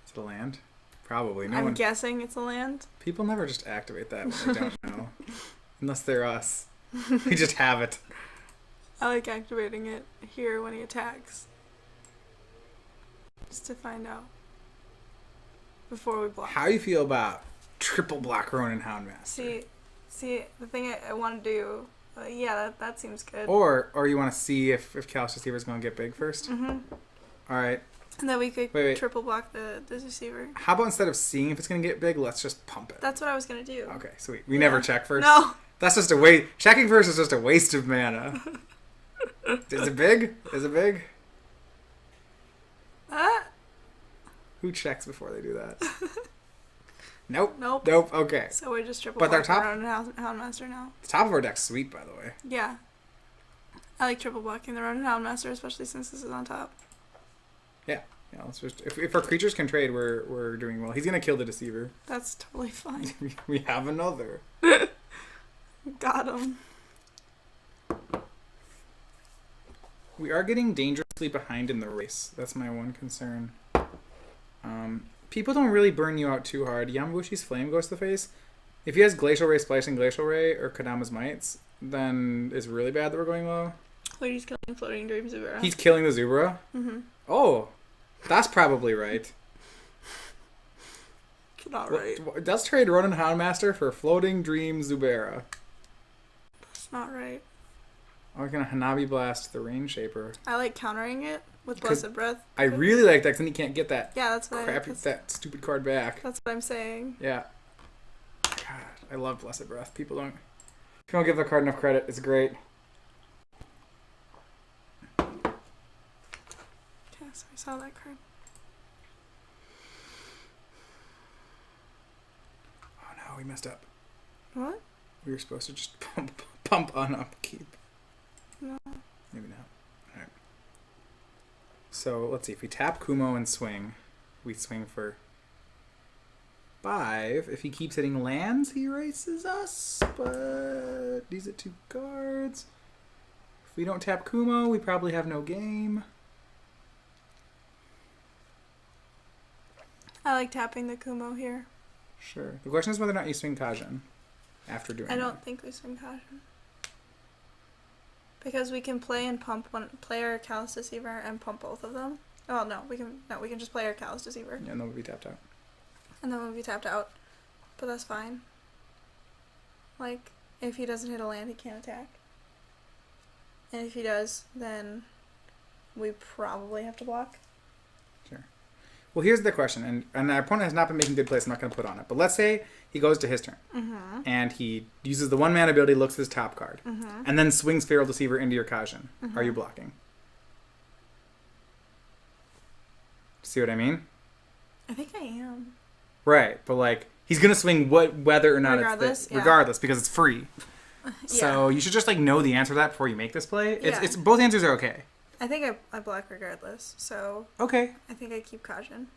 Is it a land? Probably. I'm guessing it's a land. People never just activate that when they don't know. Unless they're us. We just have it. I like activating it here when he attacks. Just to find out. Before we block. How do you feel about triple block Ronin Houndmaster. See, the thing I want to do, yeah, that seems good. Or you want to see if Callous Deceiver is going to get big first? Mm-hmm. All right. And then we could Wait. triple block the Deceiver. How about instead of seeing if it's going to get big, let's just pump it? That's what I was going to do. Okay, sweet. We never check first? No. That's just a waste. Checking first is just a waste of mana. Is it big? Is it big? Who checks before they do that? Nope. Okay. So we're just triple But our blocking top, the Ronin Houndmaster now. the top of our deck's sweet, by the way. Yeah. I like triple blocking the Ronin Houndmaster, especially since this is on top. Yeah. Let's just, if our creatures can trade, we're doing well. He's gonna kill the Deceiver. That's totally fine. We have another. Got him. We are getting dangerously behind in the race. That's my one concern. People don't really burn you out too hard. Yamabushi's Flame goes to the face. If he has Glacial Ray, Splicing Glacial Ray, or Kodama's Mites, then it's really bad that we're going low. Wait, he's killing Floating Dream Zubera. He's killing the Zubera? Mm-hmm. Oh, that's probably right. Not right. Let's trade Ronin Houndmaster for Floating Dream Zubera. That's not right. We're going to Hanabi Blast the Rain Shaper. I like countering it with Blessed Breath. I really like that because then you can't get that that stupid card back. That's what I'm saying. Yeah. God, I love Blessed Breath. People don't give the card enough credit. It's great. Yes, I saw that card. Oh no, we messed up. What? We were supposed to just pump on upkeep. No. Maybe not. Alright. So let's see. If we tap Kumo and swing, we swing for 5. If he keeps hitting lands, he erases us. But these are 2 cards. If we don't tap Kumo, we probably have no game. I like tapping the Kumo here. Sure. The question is whether or not you swing Kajin after doing I don't think we swing Caution. Because we can play and pump play our Callous Deceiver and pump both of them. Oh no, we can just play our Callous Deceiver. Yeah, and then we'll be tapped out. And then we'll be tapped out. But that's fine. Like, if he doesn't hit a land, he can't attack. And if he does, then we probably have to block. Sure. Well, here's the question, and our opponent has not been making good plays. I'm not going to put on it. But let's say he goes to his turn, and he uses the 1 mana ability, looks at his top card, and then swings Feral Deceiver into your Kajin. Are you blocking? See what I mean? I think I am. Right, but like he's going to swing whether or not regardless, it's regardless because it's free. Yeah. So you should just like know the answer to that before you make this play. Yeah. It's both answers are okay. I think I block regardless, so Okay. I think I keep Kajin.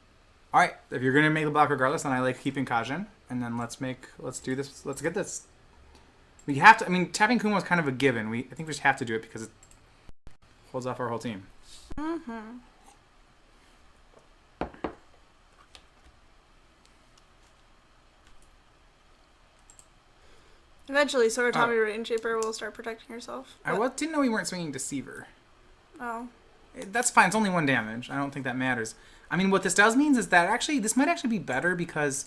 All right, if you're gonna make the block regardless, then I like keeping Kajin, and then let's do this. Let's get this. We have to. I mean, tapping Kumo is kind of a given. I think we just have to do it because it holds off our whole team. Eventually, so Tommy Rain Shaper will start protecting herself. I didn't know we weren't swinging Deceiver. Oh. That's fine. It's only 1 damage. I don't think that matters. I mean, what this does means is that this might actually be better because,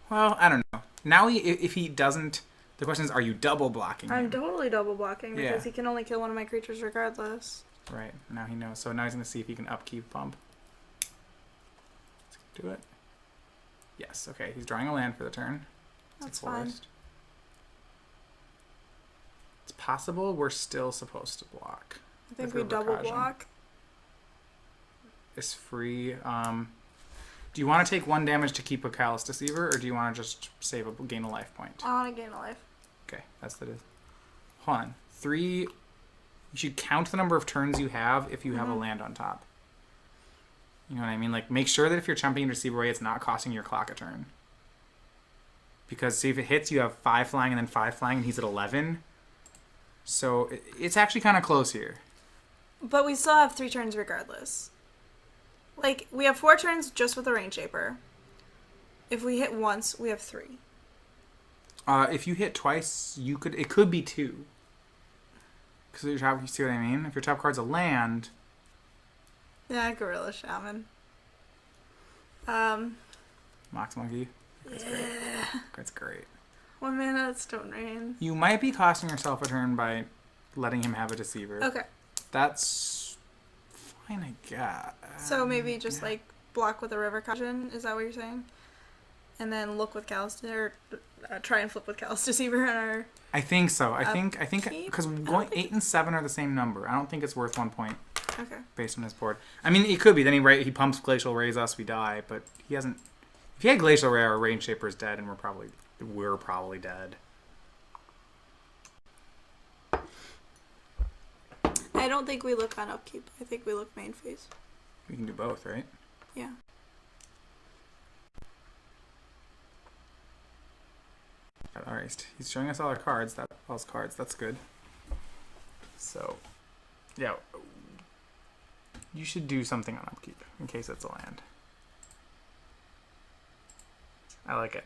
well, I don't know. Now, if he doesn't, the question is, are you double blocking him? I'm totally double blocking because he can only kill one of my creatures regardless. Right. Now he knows. So now he's going to see if he can upkeep pump. Let's do it. Yes. Okay. He's drawing a land for the turn. That's fine. It's possible we're still supposed to block. I think we double block. It's free. Do you want to take 1 damage to keep a Callous Deceiver, or do you want to just gain a life point? I want to gain a life. Okay, that's what it is. Hold on. 3. You should count the number of turns you have if you have a land on top. You know what I mean? Like, make sure that if you're chumping your Deceiver away, it's not costing your clock a turn. Because, see, if it hits, you have 5 flying and then 5 flying, and he's at 11. So, it's actually kind of close here. But we still have 3 turns regardless. Like, we have 4 turns just with the Rain Shaper. If we hit once, we have 3. If you hit twice, it could be 2. Because you see what I mean? If your top card's a land... Yeah, Gorilla Shaman. Mox Monkey. That's yeah. great. That's great. 1 mana, Stone Rain. You might be costing yourself a turn by letting him have a Deceiver. Okay. That's fine, I guess. So maybe just like block with a River Caution. Is that what you're saying? And then look with Callous, or try and flip with Callous Deceiver on our. I think so. I think Upkeep? because going 8 and 7 are the same number. I don't think it's worth 1 point Okay. based on his board. I mean, it could be. Then he pumps Glacial Rays us, we die. But he hasn't. If he had Glacial Ray, our Rain Shaper is dead, and we're probably dead. I don't think we look on upkeep. I think we look main phase. We can do both, right? Yeah. All right, he's showing us all our cards. All his cards. That's good. So, yeah, you should do something on upkeep in case it's a land. I like it.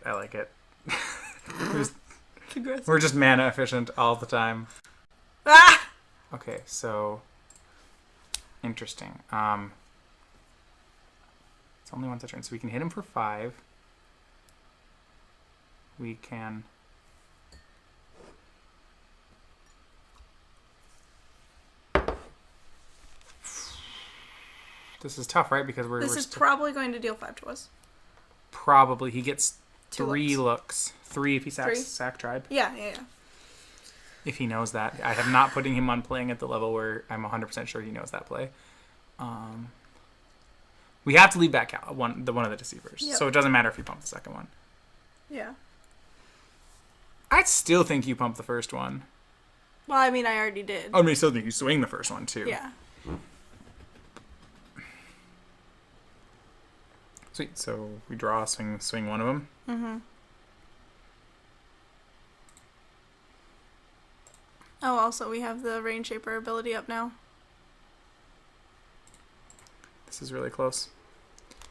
Congrats. We're just mana efficient all the time. Ah! Okay, so interesting. It's only once a turn, so we can hit him for 5. We can. This is tough, right? Because This is probably going to deal 5 to us. probably he gets 2 3 looks. 3 if he Three? sack tribe. Yeah. If he knows that. I am not putting him on playing at the level where I'm 100% sure he knows that play. We have to leave back out one of the deceivers. Yep. So it doesn't matter if you pump the second one. Yeah. I still think you pump the first one. Well, I mean, I already did. I mean, I still think you swing the first one too. Yeah. Sweet. So we draw, swing one of them. Mm-hmm. Oh, also, we have the Rain Shaper ability up now. This is really close.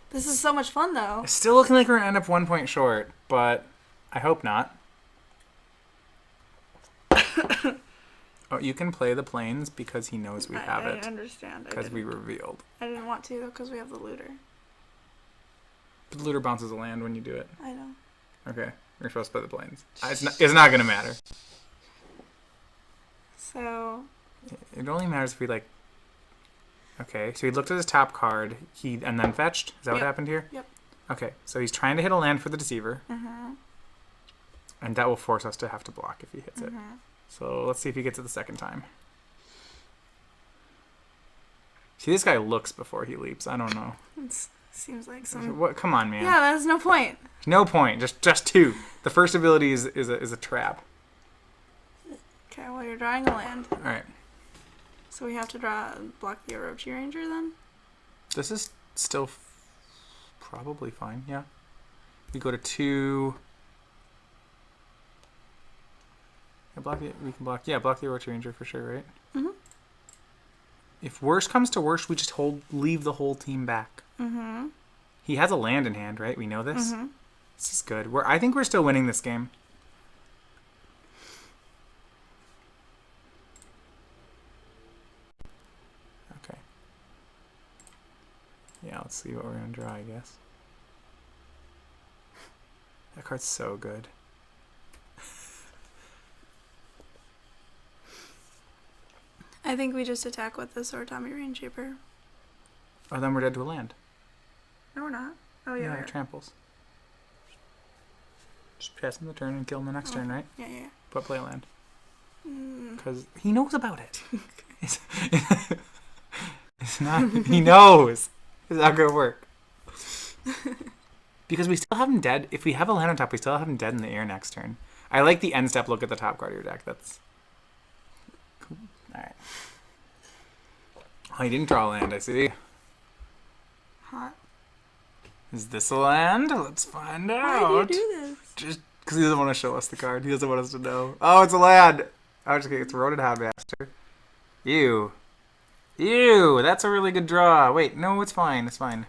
This is so much fun, though. It's still looking like we're going to end up 1 point short, but I hope not. Oh, you can play the planes because he knows we have it. I understand. Because we revealed. I didn't want to, though, because we have the Looter. But the Looter bounces a land when you do it. I know. Okay. You're supposed to play the planes. It's not going to matter. So... It only matters if we, like... Okay, so he looked at his top card, and then fetched? Is that what happened here? Yep. Okay, so he's trying to hit a land for the Deceiver. Mm-hmm. And that will force us to have to block if he hits it. Mm-hmm. So let's see if he gets it the second time. See, this guy looks before he leaps. I don't know. It seems like some... What? Come on, man. Yeah, there's no point. No point. Just 2. The first ability is a trap. Okay, well, you're drawing a land. All right. So we have to block the Orochi Ranger, then? This is still probably fine, yeah. We go to 2... block the Orochi Ranger for sure, right? Mm-hmm. If worst comes to worst, we just leave the whole team back. Mm-hmm. He has a land in hand, right? We know this. Mm-hmm. This is good. I think we're still winning this game. Okay. Yeah, let's see what we're gonna draw, I guess. That card's so good. I think we just attack with this Origami Rain Shaper. Oh, then we're dead to a land. No, we're not. Oh, yeah. It tramples. Just pass him the turn and kill him the next turn, right? Yeah. But play a land. Mm. Because he knows about it. It's not... He knows. It's not going to work. Because we still have him dead. If we have a land on top, we still have him dead in the air next turn. I like the end step look at the top card of your deck. That's... cool. Alright. Oh, he didn't draw a land, I see. Hot. Is this a land? Let's find out. Why do you do this? Just because he doesn't want to show us the card. He doesn't want us to know. Oh, it's a land. Oh, just kidding. It's Rodent Houndmaster. Ew. That's a really good draw. Wait, no, it's fine. It's fine.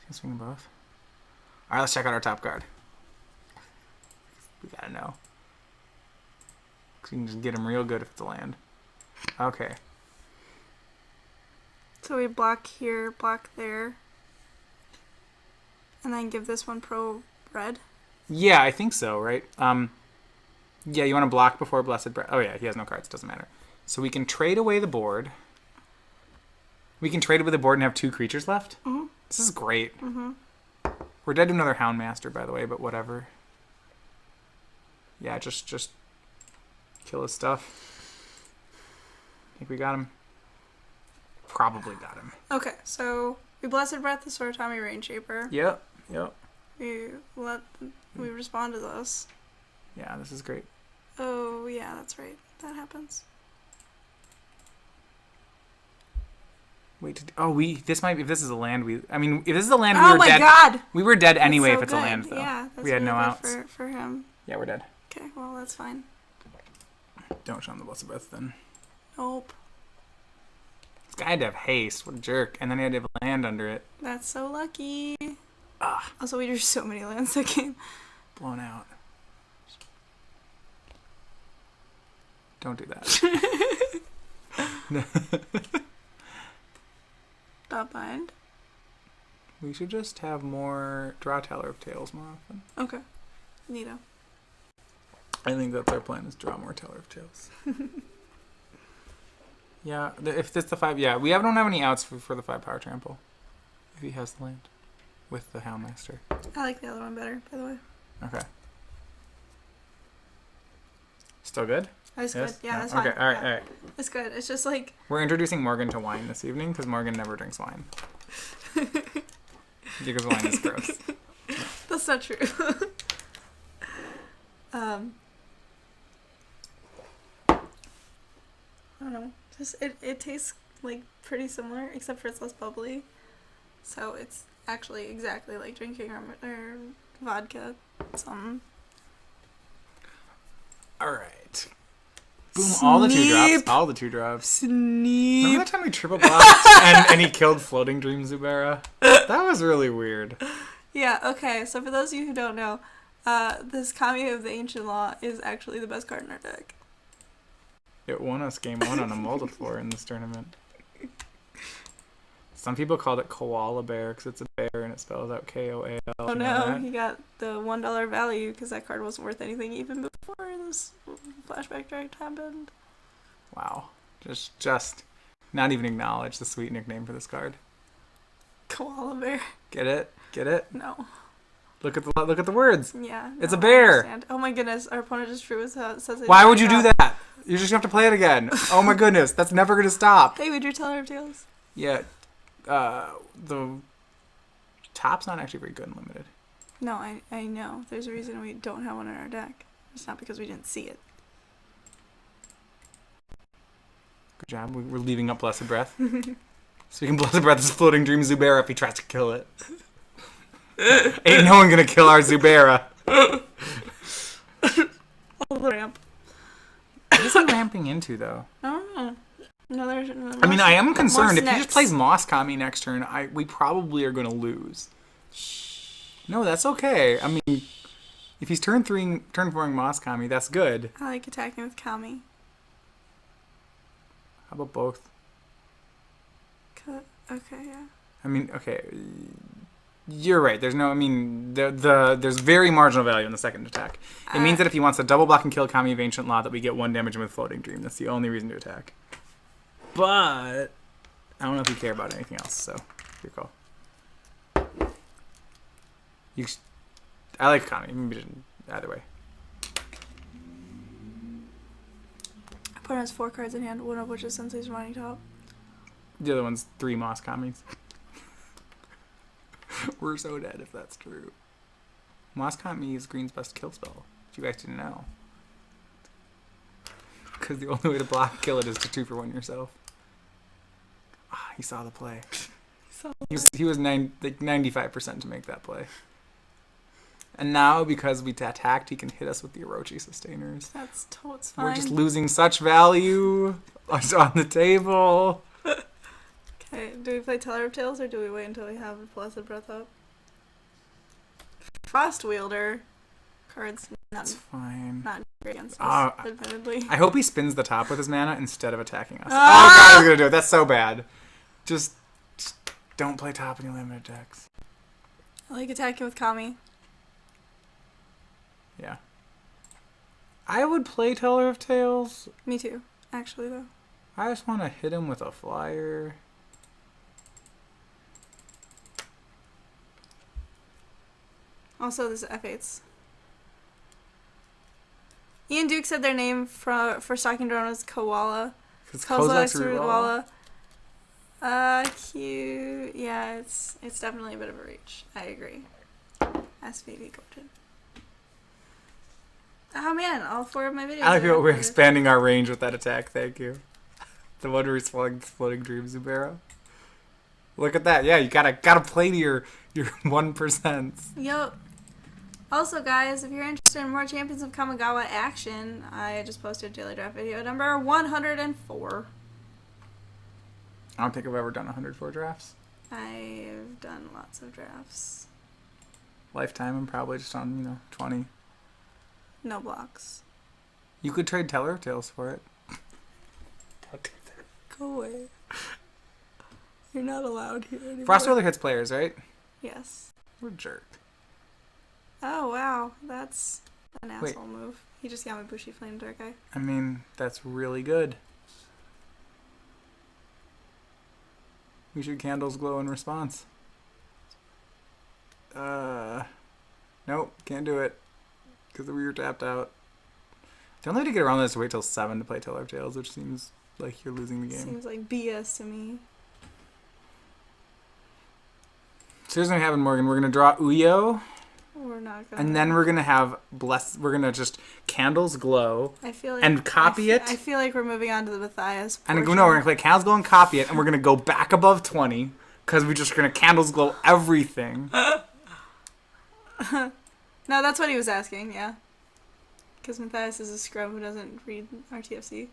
Can I swing both? Alright, let's check out our top card. We gotta know. Because you can just get him real good if it's a land. Okay. So we block here, block there. And then give this one pro red. Yeah, I think so, right? Yeah, you want to block before Blessed Breath. Oh, yeah, he has no cards. Doesn't matter. So we can trade away the board. We can trade away the board and have 2 creatures left? Mm-hmm. This is great. Mm-hmm. We're dead to another Houndmaster, by the way, but whatever. Yeah, just kill his stuff. I think we got him. Probably got him. Okay, so we Blessed Breath the Sorotami Rainshaper. Yep. We respond to this. Yeah, this is great. Oh, yeah, that's right. That happens. Wait, if this is a land, if this is a land, oh my god! We were dead anyway so if it's good. a land, though. Yeah, that's we had really no good outs. For him. Yeah, we're dead. Okay, well, that's fine. Don't show him the Blessed Breath, then. Nope. This guy had to have haste. What a jerk. And then he had to have land under it. That's so lucky. Ah. Also, we drew so many lands that game. Blown out. Don't do that. Not mind. We should just have more draw Teller of Tails more often. Okay. Neato. I think that's our plan, is draw more Teller of Tails. Yeah, if it's the 5, yeah, we don't have any outs for the 5 power trample. If he has the land. With the Houndmaster. I like the other one better, by the way. Okay. Still good? That's good. Yeah, no? that's fine. Okay, alright. It's good. It's just like... We're introducing Morgan to wine this evening, because Morgan never drinks wine. Because wine is gross. That's not true. I don't know. Just it tastes like pretty similar, except for it's less bubbly. So it's actually exactly like drinking or vodka. Something. All right. Boom! All the 2-drops. All the 2-drops. Sneep. Remember that time we triple blocked and he killed Floating Dream Zubera? That was really weird. Yeah. Okay. So for those of you who don't know, this Kami of the Ancient Law is actually the best card in our deck. It won us game 1 on a multiplier in this tournament. Some people called it Koala Bear because it's a bear and it spells out Koal. Oh no, he got the $1 value because that card wasn't worth anything even before this flashback draft happened. Wow. Just not even acknowledge the sweet nickname for this card. Koala Bear. Get it? Get it? No. Look at the words. Yeah. It's a bear. Oh my goodness, our opponent just drew us out. Says Why would you do that? You're just gonna have to play it again. Oh my goodness, that's never gonna stop. Hey, we drew Teller of Tails. Yeah. The top's not actually very good in limited. No, I know. There's a reason we don't have one in our deck. It's not because we didn't see it. Good job. We're leaving up Blessed Breath. Speaking of Blessed Breath, is Floating Dream Zubera if he tries to kill it. Ain't no one gonna kill our Zubera. Oh, the ramp. What is he ramping into, though? I don't know. No, I mean, I am concerned. If he next. just plays Moss Kami next turn, we probably are going to lose. No, that's okay. I mean, if he's turn 4ing Moss Kami, that's good. I like attacking with Kami. How about both? Okay, yeah. I mean, okay. You're right. There's there's very marginal value in the second attack. It means that if he wants to double block and kill Kami of Ancient Law, that we get 1 damage with Floating Dream. That's the only reason to attack. But I don't know if you care about anything else, so your call. I like Kami. Maybe either way. Opponent has 4 cards in hand, one of which is Sensei's Running Top. The other one's 3 Moss Kamis. We're so dead if that's true. Moss Kami is Green's best kill spell. If you guys didn't know. Because the only way to block kill it is to 2-for-1 yourself. Ah, he saw the play. He was 95% to make that play. And now, because we attacked, he can hit us with the Orochi Sustainers. That's fine. We're just losing such value on the table. Okay, do we play Teller of Tails or do we wait until we have Blessed Breath up? Frost Wielder cards That's fine. not great against us, admittedly. I hope he spins the top with his mana instead of attacking us. Oh god, he's gonna do it. That's so bad. Just don't play top in your limited decks. I like attacking with Kami. Yeah. I would play Teller of Tales. Me too, actually, though. I just want to hit him with a flyer. Also, this is F8s. Ian Duke said their name for Stalking Drone was Koala. Because Kozak Kozak's Ruwala. Cute. Yeah, it's definitely a bit of a reach. I agree. SVV Gordon. Oh man, all 4 of my videos. I feel are we're uploaded. expanding our range with that attack. Thank you. The one where he's floating Dream Zubero. Look at that. Yeah, you gotta play to your 1%. Yep. Also, guys, if you're interested in more Champions of Kamigawa action, I just posted daily draft video number 104. I don't think I've ever done 104 drafts. I've done lots of drafts. Lifetime, I'm probably just on 20. No blocks. You could trade Teller of Tales for it. Don't do that. Go away. You're not allowed here anymore. Frostweiler hits players, right? Yes. We're a jerk. Oh, wow. That's an Wait. asshole move. He just got me Bushy Flame Dark Eye. I mean, that's really good. We should Candles Glow in response. Nope, can't do it. Because we were tapped out. The only way to get around this is to wait till 7 to play Teller of Tales, which seems like you're losing the game. Seems like BS to me. So here's what happened, Morgan. We're going to draw Uyo, We're not gonna. and then we're going to have we're going to just Candles Glow, I feel like and copy it. I feel like we're moving on to the Matthias. and portion. no, we're going to play Candles Glow and copy it, and we're going to go back above 20, because we're just going to Candles Glow everything. No, that's what he was asking, yeah. Because Matthias is a scrub who doesn't read RTFC.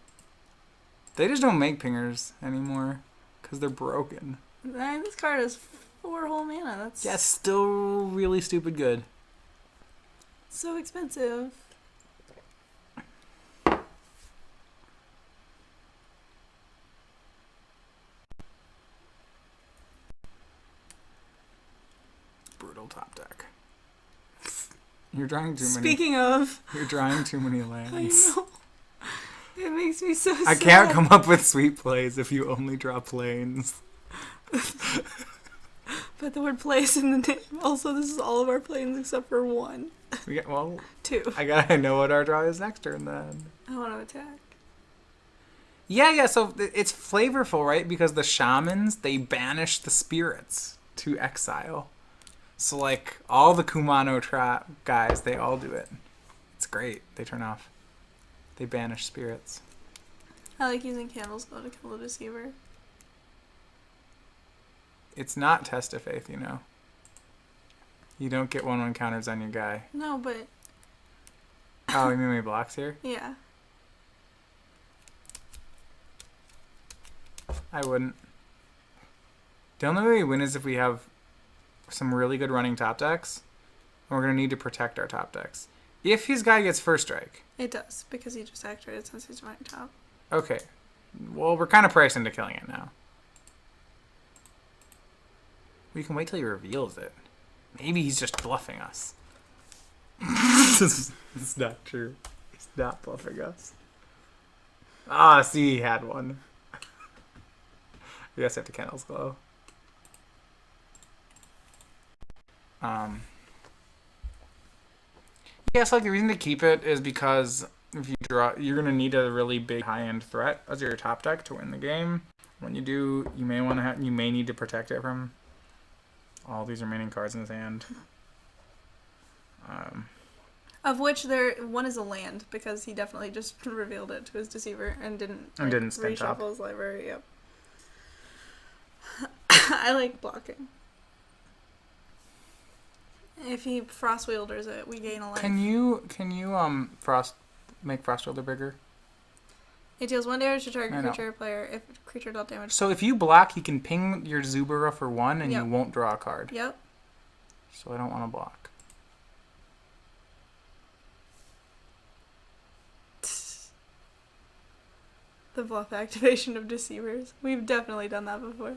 They just don't make pingers anymore, because they're broken. This card is 4 whole mana. That's Yeah, still really stupid good. so expensive. Brutal top deck. You're drawing too many. Speaking of, You're drawing too many I lands. know. It makes me so sad. I can't come up with sweet plays if you only draw planes. But the word place in the name. Also, this is all of our planes except for 1. Well, 2. I know what our draw is next turn then. I want to attack. Yeah. So it's flavorful, right? Because the shamans, they banish the spirits to exile. So like all the Kumano trap guys, they all do it. It's great. They turn off. They banish spirits. I like using Candles Glow to kill the Deceiver. It's not test of faith, you know. You don't get 1/1 counters on your guy. No, but Oh, you mean he blocks here? yeah. I wouldn't. The only way we win is if we have some really good running top decks, and we're going to need to protect our top decks. If his guy gets first strike. It does, because he just activated since he's running top. Okay. Well, we're kind of priced into killing it now. We can wait till he reveals it. Maybe he's just bluffing us. It's not true. He's not bluffing us. Ah, see, he had one. We guys have to Candles Glow. Yeah, so like the reason to keep it is because if you draw, you're gonna need a really big high-end threat as your top deck to win the game. When you do, you may want to you may need to protect it from all these remaining cards in his hand. Of which one is a land, because he definitely just revealed it to his Deceiver and didn't spin top. reshuffle his library. Yep. I like blocking. If he Frost Wielders it, we gain a life. Can you make Frost Wielder bigger? It deals 1 damage to target I know. creature or player if creature dealt damage. So if you block, he can ping your Zubara for 1, and Yep. you won't draw a card. Yep. So I don't want to block. The bluff activation of Deceivers. We've definitely done that before.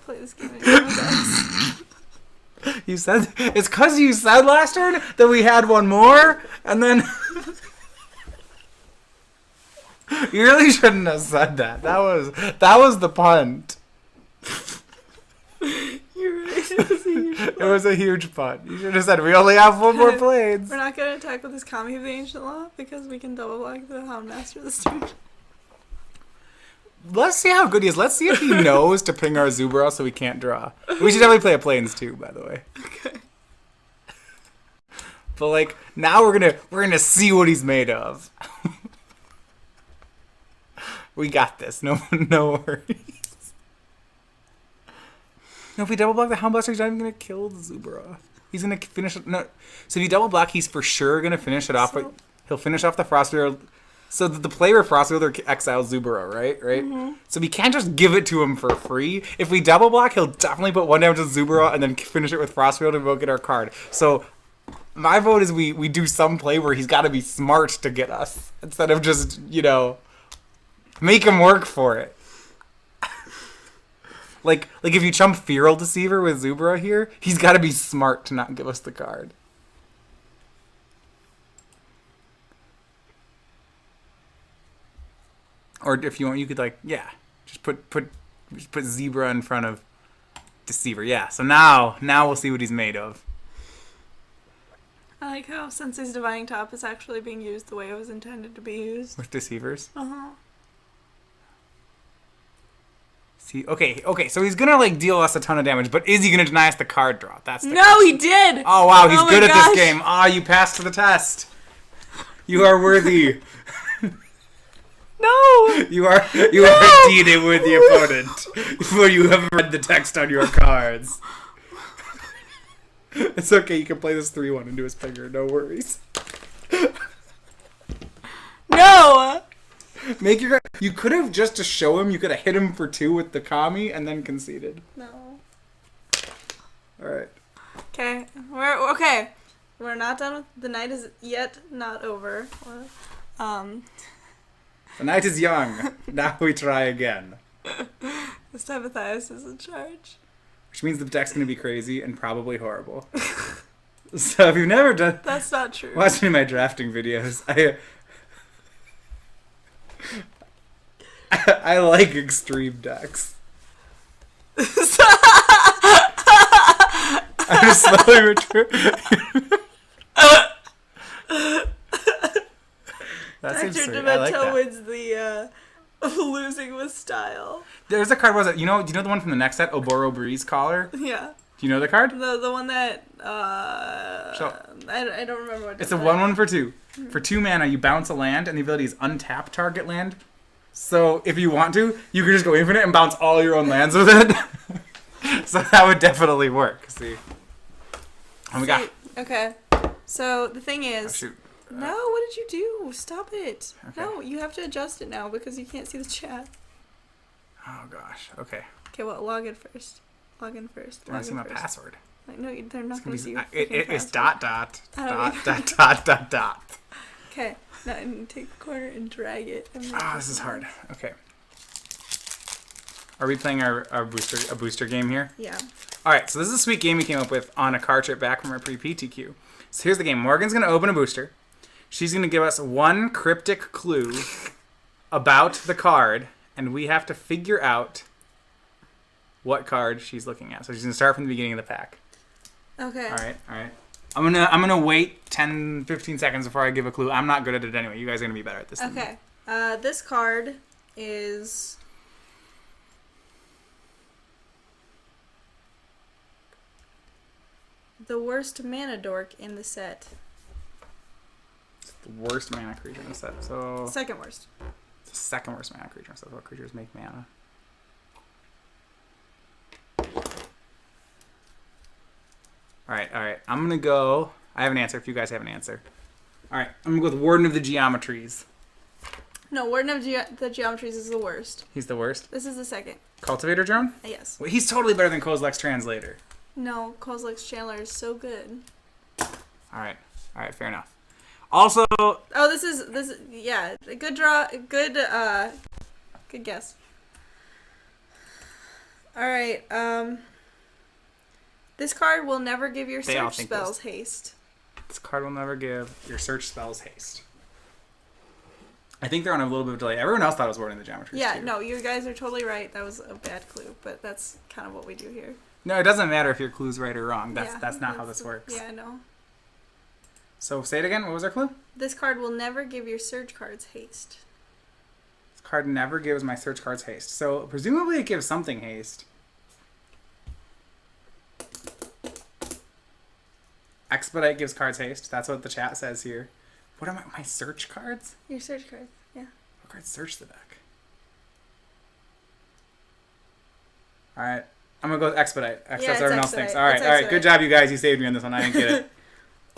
play this game anymore with us. You said it's because you said last turn that we had one more, and then you really shouldn't have said that. That was the punt. You're right. It was a huge punt. It was a huge punt. You should have said we only have one more planes. We're not gonna attack with this Kami of the Ancient Law because we can double block the Houndmaster this turn. Let's see how good he is. Let's see if he knows to ping our Zubara so we can't draw. We should definitely play a planes too, by the way. Okay. But like now we're gonna see what he's made of. We got this. No worries. No, if we double block the Houndbuster, he's not even gonna kill the Zubara. He's gonna finish it. No, so if you double block, he's for sure gonna finish it off. He'll finish off the Frostwheel. So the play where Frostwheeler exiles Zubara, right? Mm-hmm. So we can't just give it to him for free. If we double block, he'll definitely put 1 damage to Zubara and then finish it with Frostwheel to go get our card. So my vote is we do some play where he's got to be smart to get us instead of just, make him work for it. Like if you chump Feral Deceiver with Zubara here, he's got to be smart to not give us the card. Or if you want, you could just put Zebra in front of Deceiver. Yeah. So now we'll see what he's made of. I like how Sensei's Divining Top is actually being used the way it was intended to be used. With Deceivers. Uh-huh. See, okay. So he's gonna deal us a ton of damage, but is he gonna deny us the card draw? That's the No, question. he did. Oh wow, he's good at gosh. this game. You passed the test. You are worthy. No! You are indeed a worthy opponent, for you have read the text on your cards. It's okay, you can play this 3-1 into his finger, no worries. No! You could have, just to show him, you could have hit him for 2 with the Kami and then conceded. No. Alright. Okay. We're not done with the night is yet not over. The night is young. Now we try again. This time Matthias is in charge. Which means the deck's going to be crazy and probably horrible. So if you've never done... That's not true. Watch me in my drafting videos. I like extreme decks. I'm just slowly returning. That seems Dr. sweet. I like Demento that. wins the losing with style. There's a card, do you know the one from the next set, Oboro Breeze Collar? Yeah. Do you know the card? The one that I don't remember what it's a 1/1 for 2. For 2 mana, you bounce a land, and the ability is untap target land. So if you want to, you can just go infinite and bounce all your own lands with it. So that would definitely work. See. And we got. Okay. So the thing is. Oh, shoot. No, what did you do? Stop it. Okay. No, you have to adjust it now because you can't see the chat. Oh gosh. Okay. Okay, well, log in first. Log in first. I want to see my password. Like, no, they're not going to see your It's password. dot. Okay, now take the corner and drag it. This is hard. Okay. Are we playing a booster game here? Yeah. All right. So this is a sweet game we came up with on a card trip back from our pre-PTQ. So here's the game. Morgan's going to open a booster. She's going to give us one cryptic clue about the card, and we have to figure out what card she's looking at. So she's going to start from the beginning of the pack. Okay. All right. I'm gonna wait 10, 15 seconds before I give a clue. I'm not good at it anyway. You guys are going to be better at this than me. Okay. This card is... the worst mana dork in the set. It's the worst mana creature in the set. So Second worst. it's the second worst mana creature in the set. What creatures make mana? All right. I'm gonna go. I have an answer. If you guys have an answer. All right. I'm gonna go with Warden of the Geometries. No, Warden of the Geometries is the worst. He's the worst. This is the second. Cultivator Drone? Yes. Wait, he's totally better than Kozilek's Translator. No, Kozilek's Chandler is so good. All right. Fair enough. Also, Oh, this is yeah, good draw, good guess. Alright, this card will never give your They all search think spells haste. This card will never give your search spells haste. I think they're on a little bit of delay. Everyone else thought it was wording the geometry. Yeah, too. no, you guys are totally right. That was a bad clue, but that's kind of what we do here. No, it doesn't matter if your clue's right or wrong. That's not how this works. Yeah, I know. So say it again. What was our clue? This card will never give your search cards haste. This card never gives my search cards haste. So presumably it gives something haste. Expedite gives cards haste. That's what the chat says here. What are my search cards? Your search cards, yeah. What cards search the deck? Alright. I'm gonna go with Expedite. Yeah, That's everyone else Expedite. thinks. Alright, It's alright. Expedite. Good job, you guys. You saved me on this one. I didn't get it.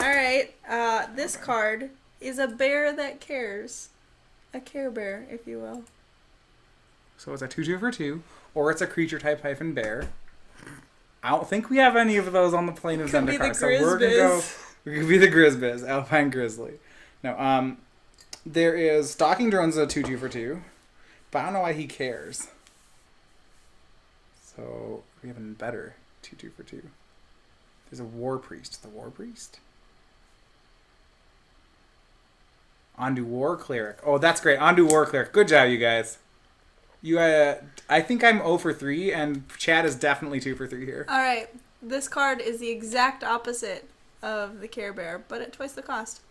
Alright, this card is a bear that cares. A Care Bear, if you will. So it's a 2/2 for 2, or it's a creature type hyphen bear. I don't think we have any of those on the plane of Could be Zendikar, the so we're gonna go. We could be the Grizzbiz, Alpine Grizzly. No, there is Stalking Drones a 2/2 for 2, but I don't know why he cares. So we have a better 2/2 for 2. There's a War Priest. The War Priest. Ondu War Cleric. Oh, that's great. Ondu War Cleric. Good job, you guys. You, I think I'm 0 for 3, and Chad is definitely 2 for 3 here. Alright, this card is the exact opposite of the Care Bear, but at twice the cost.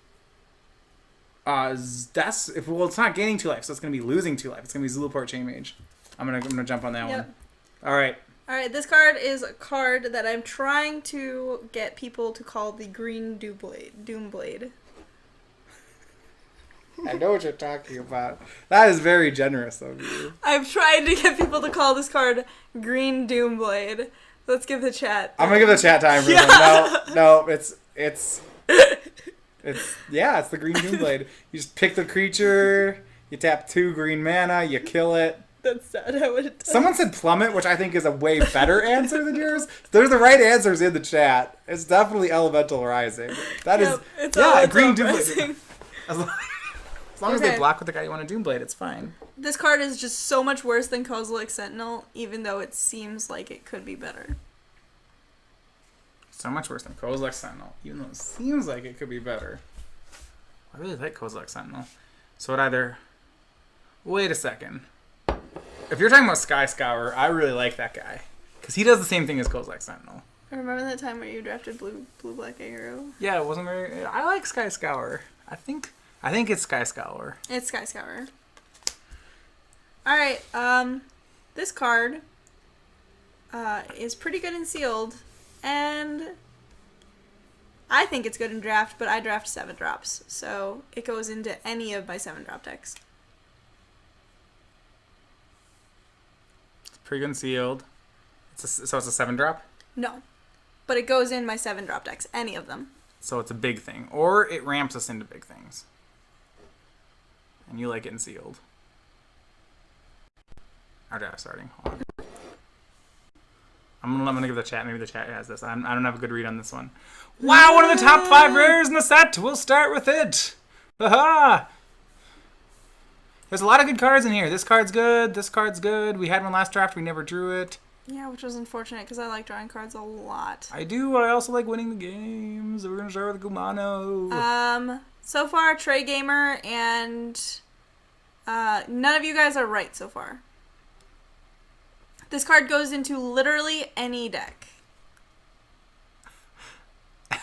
It's not gaining 2 life, so it's gonna be losing 2 life. It's gonna be Zulaport Chain Mage. I'm gonna jump on that one. All right. Alright, this card is a card that I'm trying to get people to call the Green Doomblade. I know what you're talking about. That is very generous of you. I'm trying to get people to call this card Green Doomblade. Let's give the chat. I'm gonna give the chat time for this. No, it's the Green Doomblade. You just pick the creature, you tap 2 green mana, you kill it. That's not how it does. Someone said Plummet, which I think is a way better answer than yours. There's the right answers in the chat. It's definitely Elemental Rising. That is Green Doomblade. As long as they block with the guy you want to Doomblade, it's fine. This card is just so much worse than Kozilek Sentinel, even though it seems like it could be better. So much worse than Kozilek Sentinel, even though it seems like it could be better. I really like Kozilek Sentinel. So it either... Wait a second. If you're talking about Sky Scour, I really like that guy. Because he does the same thing as Kozilek Sentinel. Remember that time where you drafted blue black aggro? Yeah, it wasn't very... I like Sky Scour. I think it's Sky Scour. It's Sky Scour. Alright, this card is pretty good in sealed, and I think it's good in draft, but I draft 7 drops, so it goes into any of my 7 drop decks. It's pretty good in sealed. So it's a 7 drop? No, but it goes in my 7 drop decks, any of them. So it's a big thing. Or it ramps us into big things. And you like it in sealed. Our draft starting. Hold on. I'm gonna give the chat. Maybe the chat has this. I don't have a good read on this one. Wow, one of the top 5 rares in the set. We'll start with it. Aha! There's a lot of good cards in here. This card's good. This card's good. We had one last draft. We never drew it. Yeah, which was unfortunate because I like drawing cards a lot. I do. I also like winning the games. We're gonna start with Gumano. So far, Trey Gamer and none of you guys are right so far. This card goes into literally any deck.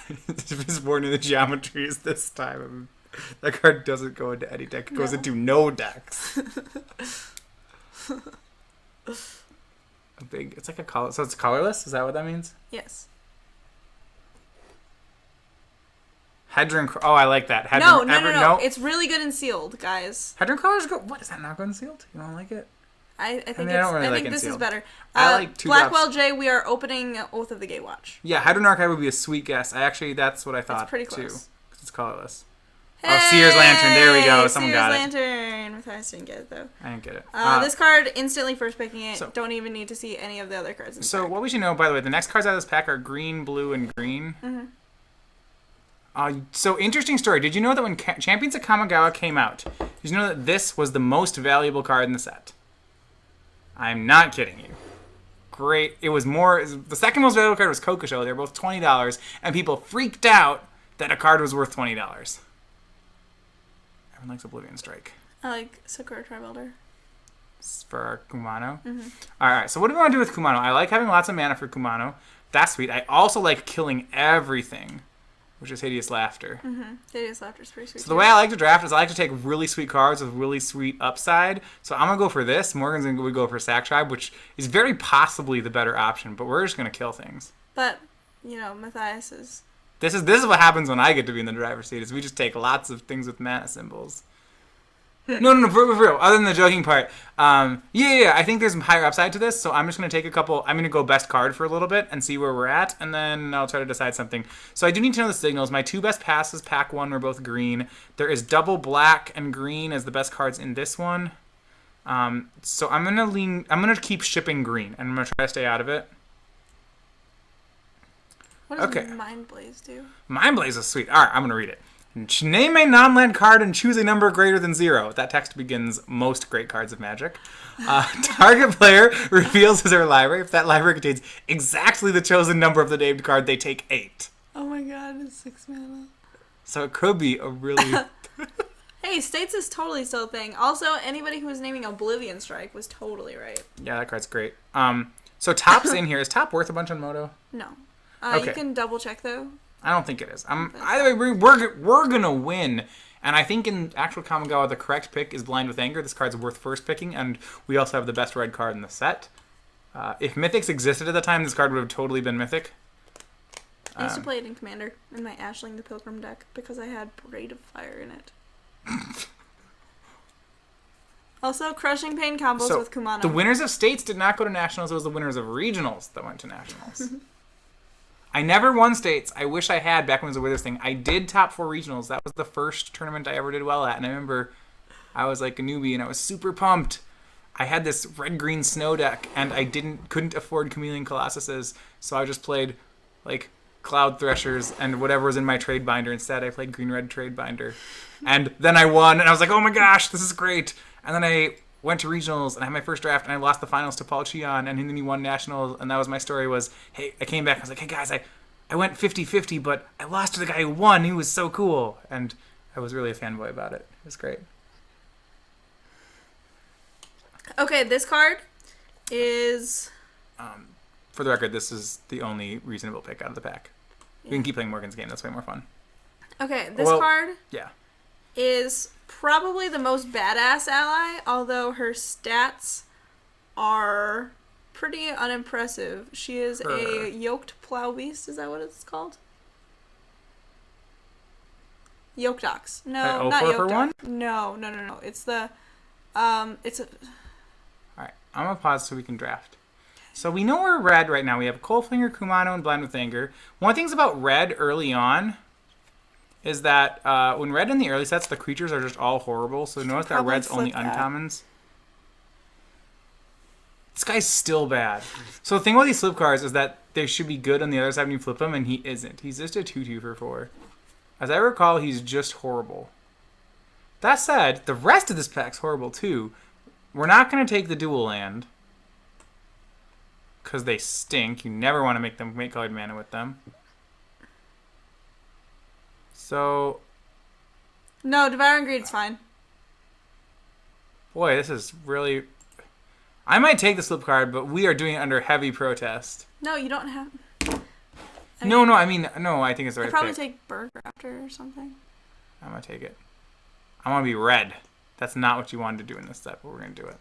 It's more in the geometries this time. That card doesn't go into any deck. It goes into no decks. It's like a color. So it's colorless? Is that what that means? Yes. Hedron. Oh, I like that. No. It's really good in sealed, guys. Hedron colors go. What is that not good in sealed? You don't like it? I think I think this is better. I like 2 Blackwell drops. J, we are opening Oath of the Gatewatch. Yeah, Hedron Archive would be a sweet guess. That's what I thought It's pretty too. close. Because it's colorless. Hey, Seer's Lantern. There we go. Someone got Seer's Lantern. Matthias didn't get it though. I didn't get it. This card instantly first picking it. So- Don't even need to see any of the other cards in the So pack. what we should know, by the way, the next cards out of this pack are green, blue, and green. Mm-hmm. So interesting story. Did you know that when Champions of Kamigawa came out, did you know that this was the most valuable card in the set? I'm not kidding you. great. It was more. The second most valuable card was Kokosho. They were both $20, and people freaked out that a card was worth $20. Everyone likes Oblivion Strike. I like Sakura Tribuilder. For Kumano. Mm-hmm. Alright, so what do we want to do with Kumano? I like having lots of mana for Kumano. That's sweet. I also like killing everything, which is Hideous Laughter. Mm-hmm. Hideous Laughter is pretty sweet. So the way I like to draft is I like to take really sweet cards with really sweet upside. So I'm going to go for this. Morgan's going to go for Sack Tribe, which is very possibly the better option, but we're just going to kill things. But, Matthias is... This is what happens when I get to be in the driver's seat, is we just take lots of things with mana symbols. No, for real. Other than the joking part. Yeah. I think there's some higher upside to this, so I'm just going to take a couple. I'm going to go best card for a little bit and see where we're at, and then I'll try to decide something. So I do need to know the signals. My two best passes, pack 1, were both green. There is double black and green as the best cards in this one. So I'm going to keep shipping green, and I'm going to try to stay out of it. What does Mind Blaze do? Mind Blaze is sweet. All right, I'm going to read it. Name a non-land card and choose a number greater than 0. That text begins most great cards of Magic. Target player reveals his or her library. If that library contains exactly the chosen number of the named card, they take 8. Oh my god, it's 6 mana. So it could be a really... Hey, States is totally still a thing. Also, anybody who was naming Oblivion Strike was totally right. Yeah, that card's great. So Top's in here. Is Top worth a bunch on Moto? No. Okay. You can double check, though. I don't think it is. Either way, we're gonna win, and I think in actual Kamigawa the correct pick is Blind with Anger. This card's worth first picking, and we also have the best red card in the set. If Mythics existed at the time, this card would have totally been Mythic. I used to play it in Commander in my Ashling the Pilgrim deck because I had Braid of Fire in it. Also, Crushing Pain combos with Kumano. The winners of States did not go to Nationals. It was the winners of Regionals that went to Nationals. I never won States. I wish I had back when it was a Withers thing. I did top 4 regionals. That was the first tournament I ever did well at. And I remember I was like a newbie and I was super pumped. I had this red-green snow deck and I couldn't afford Chameleon Colossuses. So I just played like Cloud Threshers and whatever was in my trade binder. Instead, I played green-red trade binder. And then I won and I was like, oh my gosh, this is great. And then I went to regionals and I had my first draft and I lost the finals to Paul Cheon and then he won nationals, and that was my story. Was, hey, I came back, I was like, hey guys, I went 50-50, but I lost to the guy who won. He was so cool, and I was really a fanboy about it. It was great. Okay, this card is for the record, this is the only reasonable pick out of the pack. Yeah. We can keep playing Morgan's game, that's way more fun. Okay, this card yeah, is probably the most badass ally, although her stats are pretty unimpressive. She is a Yoked Plow Beast. Is that what it's called? Yoked Ox. No, not Yoked Ox. No. It's the it's a... Alright, I'm gonna pause so we can draft. So we know we're red right now. We have Coldfinger, Kumano, and Blind with Anger. One of the things about red early on is that when red in the early sets, the creatures are just all horrible. So notice that red's only uncommons. This guy's still bad. So the thing about these flip cards is that they should be good on the other side when you flip them, and he isn't. He's just a 2/2 for 4. As I recall, he's just horrible. That said, the rest of this pack's horrible too. We're not going to take the dual land because they stink. You never want to make colored mana with them. So... No, Devouring Greed's fine. Boy, this is really... I might take the slip card, but we are doing it under heavy protest. No, you don't have... I think it's the right I'd probably pick. take Burgrafter or something. I'm going to take it. I want to be red. That's not what you wanted to do in this set, but we're going to do it.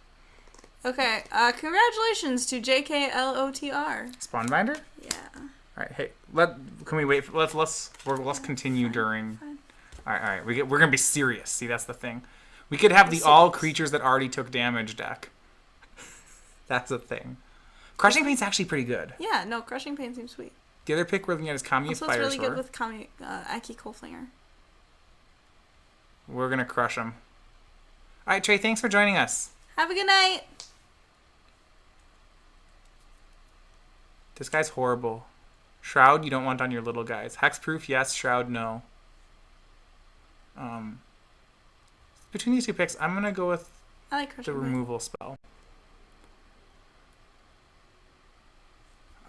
Okay, congratulations to JKLOTR. Spawnbinder? Yeah. All right, hey, can we wait? Let's continue during. Fine. All right. We're gonna be serious. See, that's the thing. We could have the all creatures that already took damage deck. That's the thing. Crushing Pain's actually pretty good. Yeah, no, Crushing Pain seems sweet. The other pick we're looking at is Kami of Fire Also, it's really good with Aki Coldflinger. We're gonna crush him. All right, Trey. Thanks for joining us. Have a good night. This guy's horrible. Shroud, you don't want on your little guys. Hexproof, yes. Shroud, no. Between these two picks, I'm going to go with I like the removal spell.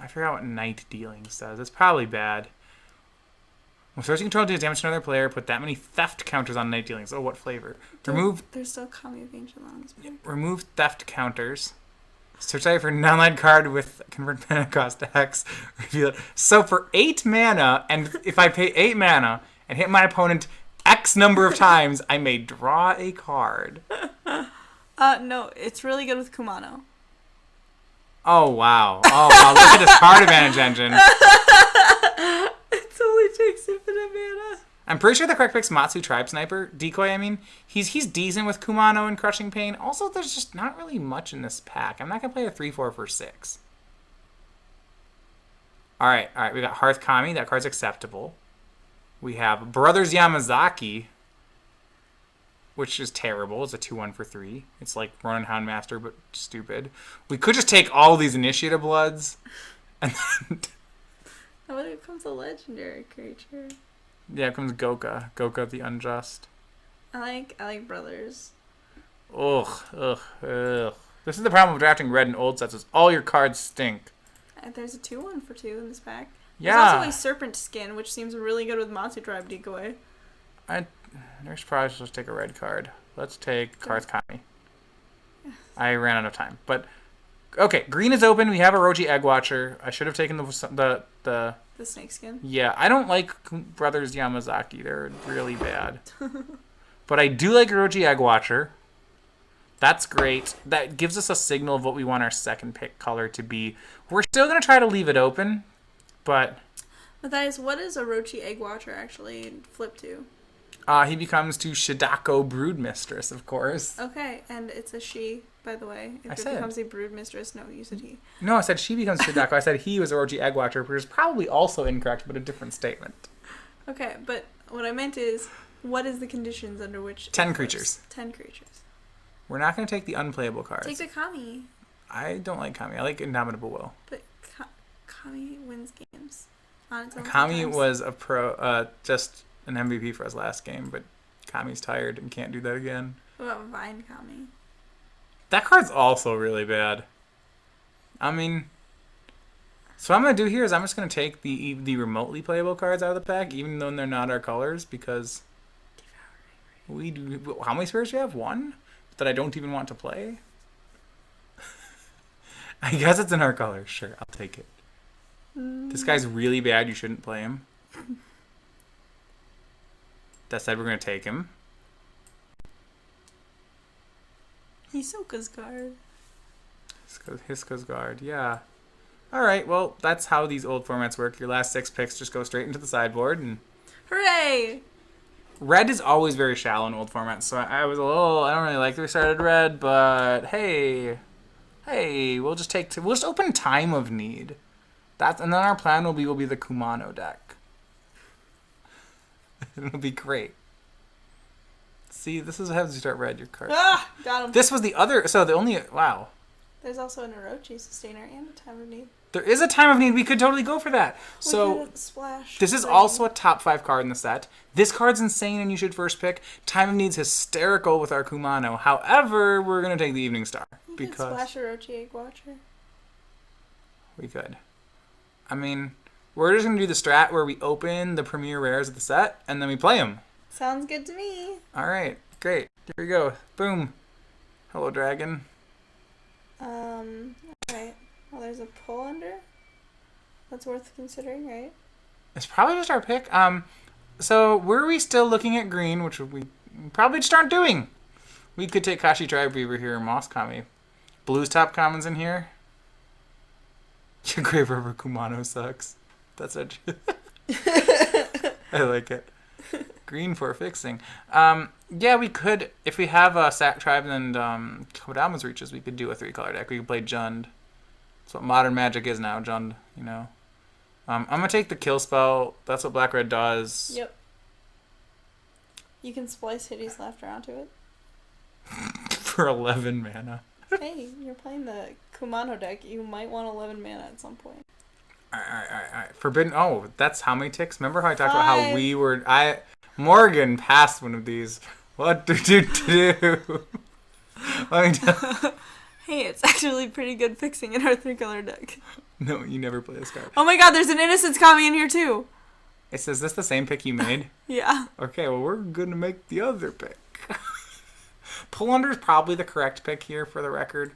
I forgot what Night Dealings does. It's probably bad. When searching control deals damage to another player, put that many theft counters on Night Dealings. Oh, what flavor? There's still Kami of Ancient Lands. Remove theft counters. Search out for an non-land card with convert mana cost to X. Reveal it. So for 8 mana, and if I pay 8 mana and hit my opponent X number of times, I may draw a card. No, it's really good with Kumano. Oh, wow. Oh, wow. Look at this card advantage engine. It only takes infinite mana. I'm pretty sure the correct pick's Matsu Tribe Sniper. Decoy, I mean. He's decent with Kumano and Crushing Pain. Also, there's just not really much in this pack. I'm not going to play a 3/4 for 6. Alright. We got Hearth Kami. That card's acceptable. We have Brothers Yamazaki, which is terrible. It's a 2/1 for 3. It's like Ronin Houndmaster, but stupid. We could just take all these Initiative Bloods. And then... How about it becomes a legendary creature? Yeah, it comes Goka. Goka the Unjust. I like Brothers. Ugh. This is the problem with drafting red and old sets, is all your cards stink. There's a 2/1 for 2 in this pack. Yeah. There's also a Serpent Skin, which seems really good with Matsu Tribe Decoy. There's probably supposed to take a red card. Let's take Hearth Kami. I ran out of time. But, okay, green is open. We have a Orochi Eggwatcher. I should have taken the Snake Skin? Yeah, I don't like Brothers Yamazaki. They're really bad. But I do like Orochi Eggwatcher. That's great. That gives us a signal of what we want our second pick color to be. We're still going to try to leave it open, but... Matthias, what does Orochi Eggwatcher actually flip to? He becomes to Shidako Broodmistress, of course. Okay, and it's a she, by the way. If I it becomes a Broodmistress, no, you said he. No, I said she becomes Shidako. I said he was Orochi Eggwatcher, which is probably also incorrect, but a different statement. Okay, but what I meant is, what is the conditions under which... 10 creatures. 10 creatures. We're not going to take the unplayable cards. Take the Kami. I don't like Kami. I like Indomitable Will. But Kami wins games on its own. Kami sometimes. was a just an MVP for us last game, but Kami's tired and can't do that again. What about Vine Kami? That card's also really bad. I mean, so what I'm going to do here is I'm just going to take the remotely playable cards out of the pack, even though they're not our colors, because we do... How many spirits do we have? 1? That I don't even want to play? I guess it's in our colors. Sure, I'll take it. This guy's really bad. You shouldn't play him. That said, we're going to take him. Hisoka's guard. Hisoka's guard, yeah. Alright, well, that's how these old formats work. Your last 6 picks just go straight into the sideboard. And Hooray! red is always very shallow in old formats, so I was a little... I don't really like the restarted red, but hey, we'll just open Time of Need. And then our plan will be the Kumano deck. It'll be great. See, this is how you start red your card. Ah! Got him. This was the other... So the only... Wow. There's also an Orochi Sustainer and a Time of Need. There is a Time of Need. We could totally go for that. So Splash. This is also a top 5 card in the set. This card's insane and you should first pick. Time of Need's hysterical with our Kumano. However, we're going to take the Evening Star. You could splash Orochi Eggwatcher. We could. I mean, we're just going to do the strat where we open the premier rares of the set and then we play them. Sounds good to me. Alright, great. Here we go. Boom. Hello, dragon. Alright. Well, there's a pull under. That's worth considering, right? It's probably just our pick. So were we still looking at green, which we probably just aren't doing? We could take Kashi Tribe Weaver here, Moss Kami. Blues top commons in here. Your Grave River Kumano sucks. That's a... I like it. Green for fixing. Yeah, we could, if we have a Sack Tribe and Kodama's Reaches, we could do a 3-color deck. We could play Jund. That's what modern Magic is now, Jund, you know. I'm going to take the Kill spell. That's what Black-Red does. Yep. You can splice Hitty's Laughter onto it. For 11 mana. Hey, you're playing the Kumano deck. You might want 11 mana at some point. Alright. Forbidden... Oh, that's how many ticks? Remember how I talked 5. about how we were... Morgan passed one of these. What do you do? Let me tell... Hey, it's actually pretty good fixing in our 3-color deck. No, you never play this card. Oh my god, there's an Innocence Kami in here too. It says, is this the same pick you made? Yeah. Okay, well, we're going to make the other pick. Pull Under is probably the correct pick here for the record.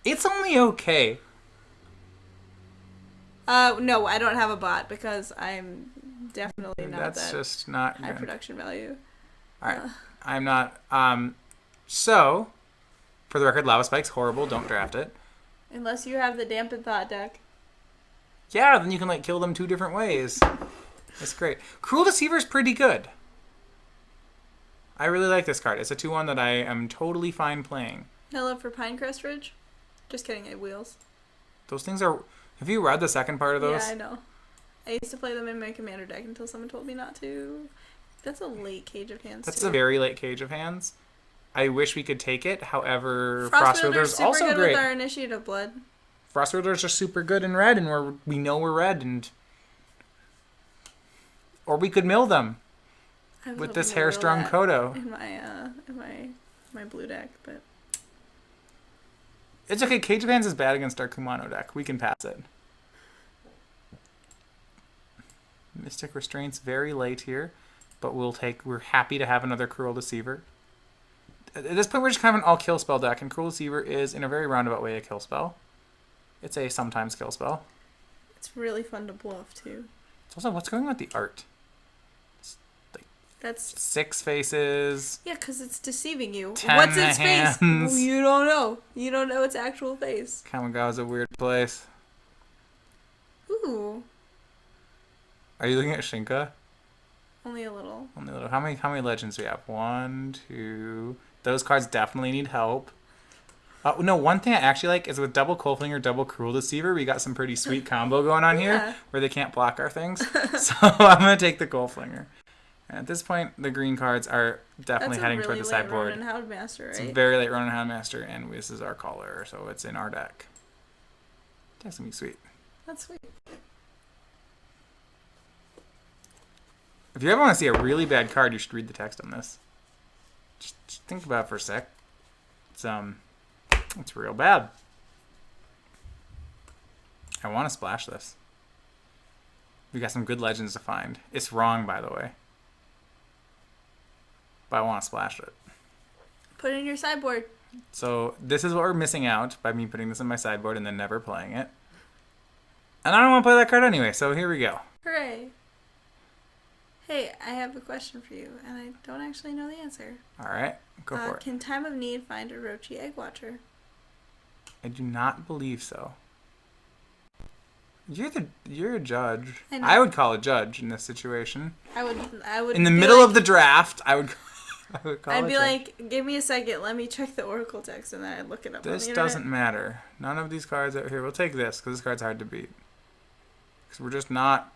It's only okay. No, I don't have a bot because I'm definitely not That's just not high good. production value. Alright, I'm not. So, for the record, Lava Spike's horrible. Don't draft it. Unless you have the Dampened Thought deck. Yeah, then you can, like, kill them 2 different ways. That's great. Cruel Deceiver's pretty good. I really like this card. It's a 2-1 that I am totally fine playing. Hello for Pinecrest Ridge. Just kidding, I have wheels. Those things are... Have you read the second part of those? Yeah, I know. I used to play them in my commander deck until someone told me not to. That's a late Cage of Hands, That's too. a very late Cage of Hands. I wish we could take it. However, Frost Frostwielder's super also good great. with our Initiative Blood. Frostwielder's just super good in red, and we know we're red, and... Or we could mill them with this Hairstrung Kodo. In my blue deck, but... It's okay. Cage of Hands is bad against our Kumano deck. We can pass it. Mystic Restraint's very late here, but we're happy to have another Cruel Deceiver. At this point, we're just kind of an all-kill spell deck, and Cruel Deceiver is, in a very roundabout way, a kill spell. It's a sometimes kill spell. It's really fun to bluff, too. It's also, what's going on with the art? It's like That's... 6 faces. Yeah, because it's deceiving you. 10 What's its face? hands. You don't know. You don't know its actual face. Kamigawa's a weird place. Ooh. Are you looking at Shinka? Only a little. Only a little. How many legends do we have? 1, 2... Those cards definitely need help. No, one thing I actually like is with double Coldflinger, double Cruel Deceiver, we got some pretty sweet combo going on here where they can't block our things. So I'm going to take the Coldflinger. And at this point, the green cards are definitely heading toward the sideboard. That's a really late Ronin Houndmaster, right? It's a very late Ronin Houndmaster, and this is our caller, so it's in our deck. That's going to be sweet. That's sweet. If you ever want to see a really bad card, you should read the text on this. Just think about it for a sec. It's real bad. I want to splash this. We got some good legends to find. It's wrong, by the way. But I want to splash it. Put it in your sideboard. So this is what we're missing out by me putting this in my sideboard and then never playing it. And I don't want to play that card anyway, so here we go. Hooray. Hey, I have a question for you, and I don't actually know the answer. Alright, go for it. Can Time of Need find a Orochi Egg Watcher? I do not believe so. You're a judge. I know. I would call a judge in this situation. I would. In the be middle like, of the draft, I would call I'd a be judge. like, give me a second, let me check the Oracle text, and then I'd look it up. This on the internet. doesn't matter. None of these cards out here. We'll take this because this card's hard to beat. Because we're just not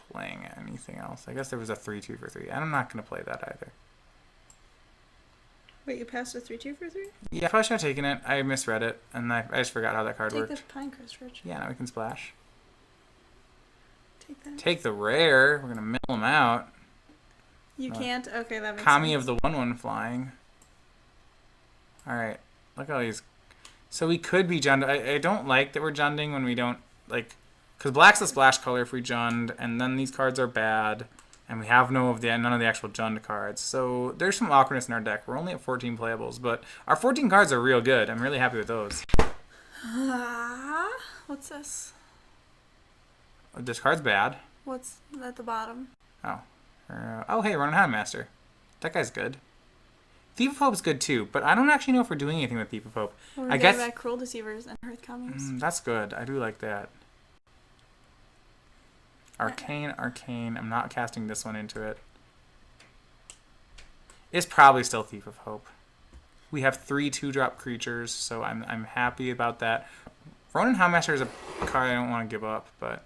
playing anything else. I guess there was a 3-2 for 3. I'm not going to play that either. Wait, you passed a 3-2 for 3? Yeah, I probably should have taken it. I misread it, and I just forgot how that card Take worked. the Pinecrest Ridge. Yeah, now we can splash. Take that. Take the rare. We're going to mill them out. You can't? Okay, that makes Kami sense. of the 1/1 flying. Alright, look at all these. So we could be Jund. I don't like that we're Junding when we don't, like, because black's the splash color if we Jund, and then these cards are bad, and we have none of the actual Jund cards. So there's some awkwardness in our deck. We're only at 14 playables, but our 14 cards are real good. I'm really happy with those. What's this? This card's bad. What's at the bottom? Oh. Hey, Ronin Houndmaster. That guy's good. Thief of Hope's good too, but I don't actually know if we're doing anything with Thief of Hope. We're I getting guess back Cruel Deceivers and Hearth Comings. That's good. I do like that. Arcane. I'm not casting this one into it. It's probably still Thief of Hope. We have 3 2-drop creatures, so I'm happy about that. Ronin Houndmaster is a card I don't want to give up, but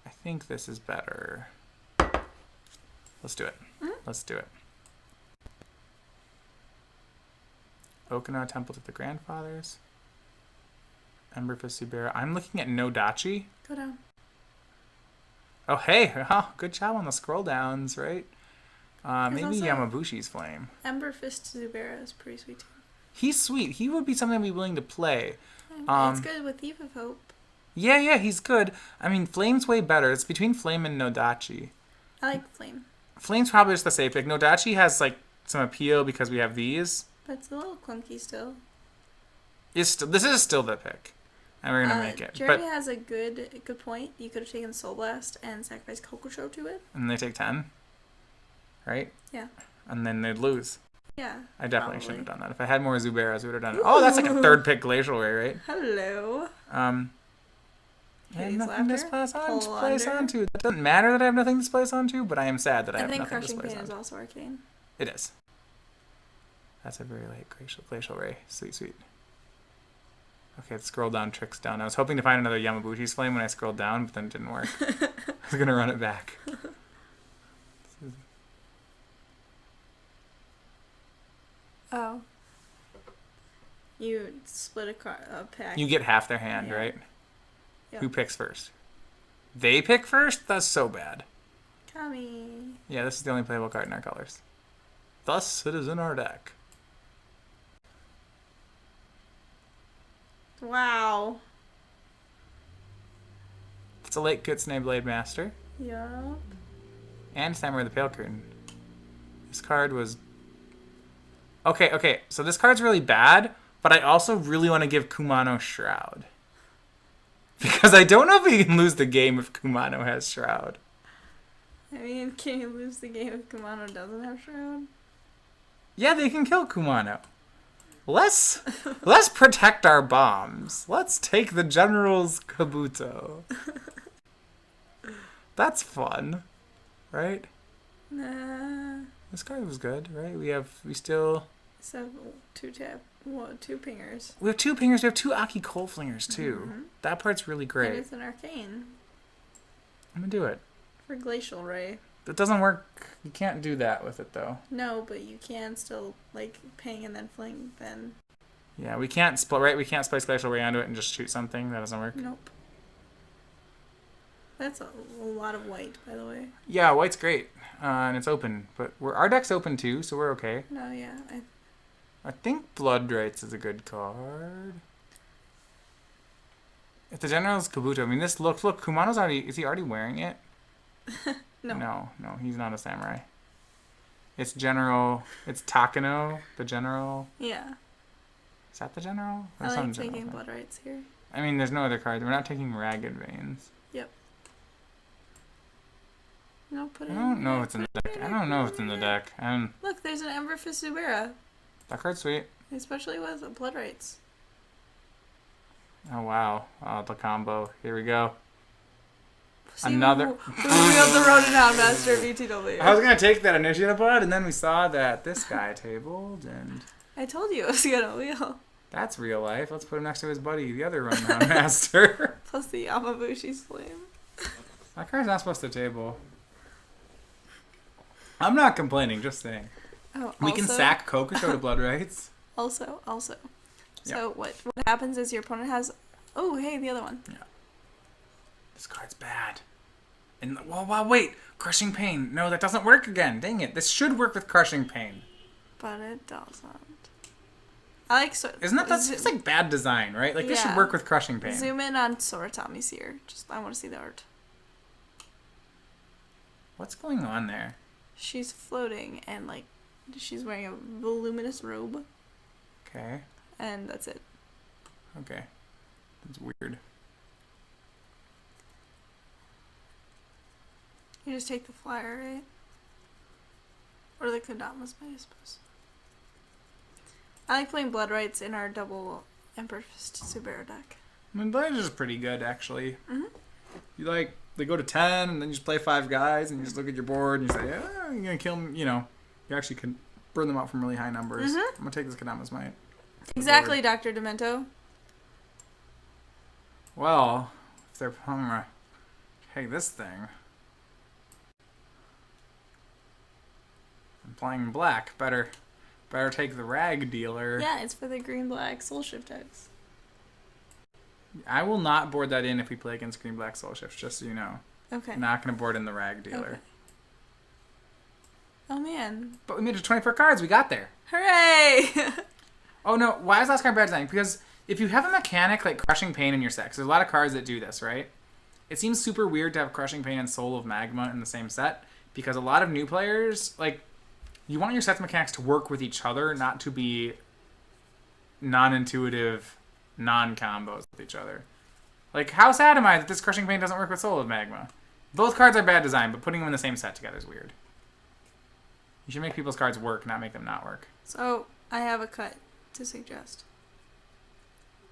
I think this is better. Let's do it. Let's do it. Okinawa Temple to the Grandfathers. Emberfist Subera. I'm looking at no Dachi. Go down. Oh, hey. Oh, good job on the scroll downs, right? Maybe also Yamabushi's Flame. Emberfist Zubera is pretty sweet too. He's sweet. He would be something I'd be willing to play. It's good with Thief of Hope. Yeah, he's good. I mean, Flame's way better. It's between Flame and Nodachi. I like Flame. Flame's probably just the safe pick. Nodachi has, like, some appeal because we have these. But it's a little clunky still. This is still the pick. And we're going to make it. Jeremy has a good point. You could have taken Soul Blast and sacrificed Kokusho to it. And they take 10. Right? Yeah. And then they'd lose. Yeah. I definitely shouldn't have done that. If I had more Zuberas, we would have done it. Oh, that's like a third pick Glacial Ray, right? Hello. I have nothing to place onto. It doesn't matter that I have nothing to place onto, but I am sad that I have nothing to place onto. I think Crushing Pain is also arcane. It is. That's a very light Glacial Ray. Sweet. Okay, let's scroll down, tricks down. I was hoping to find another Yamabuchi's Flame when I scrolled down, but then it didn't work. I was going to run it back. Oh. You split a pack. You get half their hand, right? Yep. Who picks first? They pick first? That's so bad. Kami. Yeah, this is the only playable card in our colors. Thus, it is in our deck. Wow. It's a late Kitsune Blade Master. Yup. And Samurai the Pale Curtain. This card was... Okay, so this card's really bad, but I also really want to give Kumano Shroud. Because I don't know if we can lose the game if Kumano has Shroud. I mean, can you lose the game if Kumano doesn't have Shroud? Yeah, they can kill Kumano. Let's protect our bombs. Let's take the General's Kabuto. That's fun, right? Nah. This card was good, right? We still... So, two pingers. We have two pingers. We have two Aki Coldflingers, too. Mm-hmm. That part's really great. And it's an arcane. I'm going to do it. For Glacial Ray. That doesn't work. You can't do that with it, though. No, but you can still, like, ping and then fling, then... Yeah, we can't split, right? We can't splice Glacial Ray onto it and just shoot something. That doesn't work. Nope. That's a lot of white, by the way. Yeah, white's great. And it's open. But our deck's open, too, so we're okay. No, yeah. I think Blood Rites is a good card. If the General's Kabuto, I mean, this look, Kumano's is he already wearing it? No, he's not a samurai. It's Takano, the General. Yeah. Is that the General? I like taking Blood Rites here. I mean, there's no other cards. We're not taking Ragged Veins. Yep. No, put it I don't know if it's in the deck. I don't know if it's in the deck. Look, there's an Ember for Subera. That card's sweet. Especially with Blood Rites. Oh, wow. Oh, the combo. Here we go. See Another. Who got the Ronin Master of ETW. I was going to take that initiative pod, and then we saw that this guy tabled, and... I told you it was going to wheel. That's real life. Let's put him next to his buddy, the other Ronin Master. Plus the Yamabushi's Flame. That card's not supposed to table. I'm not complaining, just saying. Oh, we can sack Kokusho to Blood Rites. Also. So yep. what happens is your opponent has... Oh, hey, the other one. Yeah. This card's bad. And well, wait. Crushing Pain. No, that doesn't work again. Dang it. This should work with Crushing Pain. But it doesn't. I like... Isn't that's just like bad design, right? Like, this should work with Crushing Pain. Zoom in on Soratami's here. I want to see the art. What's going on there? She's floating and, like, she's wearing a voluminous robe. Okay. And that's it. Okay. That's weird. You just take the flyer, right? Or the Kodamas, I suppose. I like playing Blood Rites in our double Emperor Subera deck. I mean, Blood Rites is pretty good, actually. Mm-hmm. They go to 10, and then you just play 5 guys, and you just look at your board, and you say, you're going to kill them, you actually can burn them out from really high numbers. Mm-hmm. I'm going to take this Kodama's Might. Exactly, Dr. Demento. Well, if they're hey, this thing. I'm playing black. Better take the Rag Dealer. Yeah, it's for the green-black Soul Shift decks. I will not board that in if we play against green-black Soul Shifts, just so you know. Okay. I'm not going to board in the Rag Dealer. Okay. Oh, man. But we made it to 24 cards. We got there. Hooray! Oh no, why is last card bad design? Because if you have a mechanic like Crushing Pain in your set, 'cause there's a lot of cards that do this, right? It seems super weird to have Crushing Pain and Soul of Magma in the same set, because a lot of new players, like, you want your set's mechanics to work with each other, not to be non-intuitive non-combos with each other. Like, how sad am I that this Crushing Pain doesn't work with Soul of Magma? Both cards are bad design, but putting them in the same set together is weird. You should make people's cards work, not make them not work. So, I have a cut to suggest.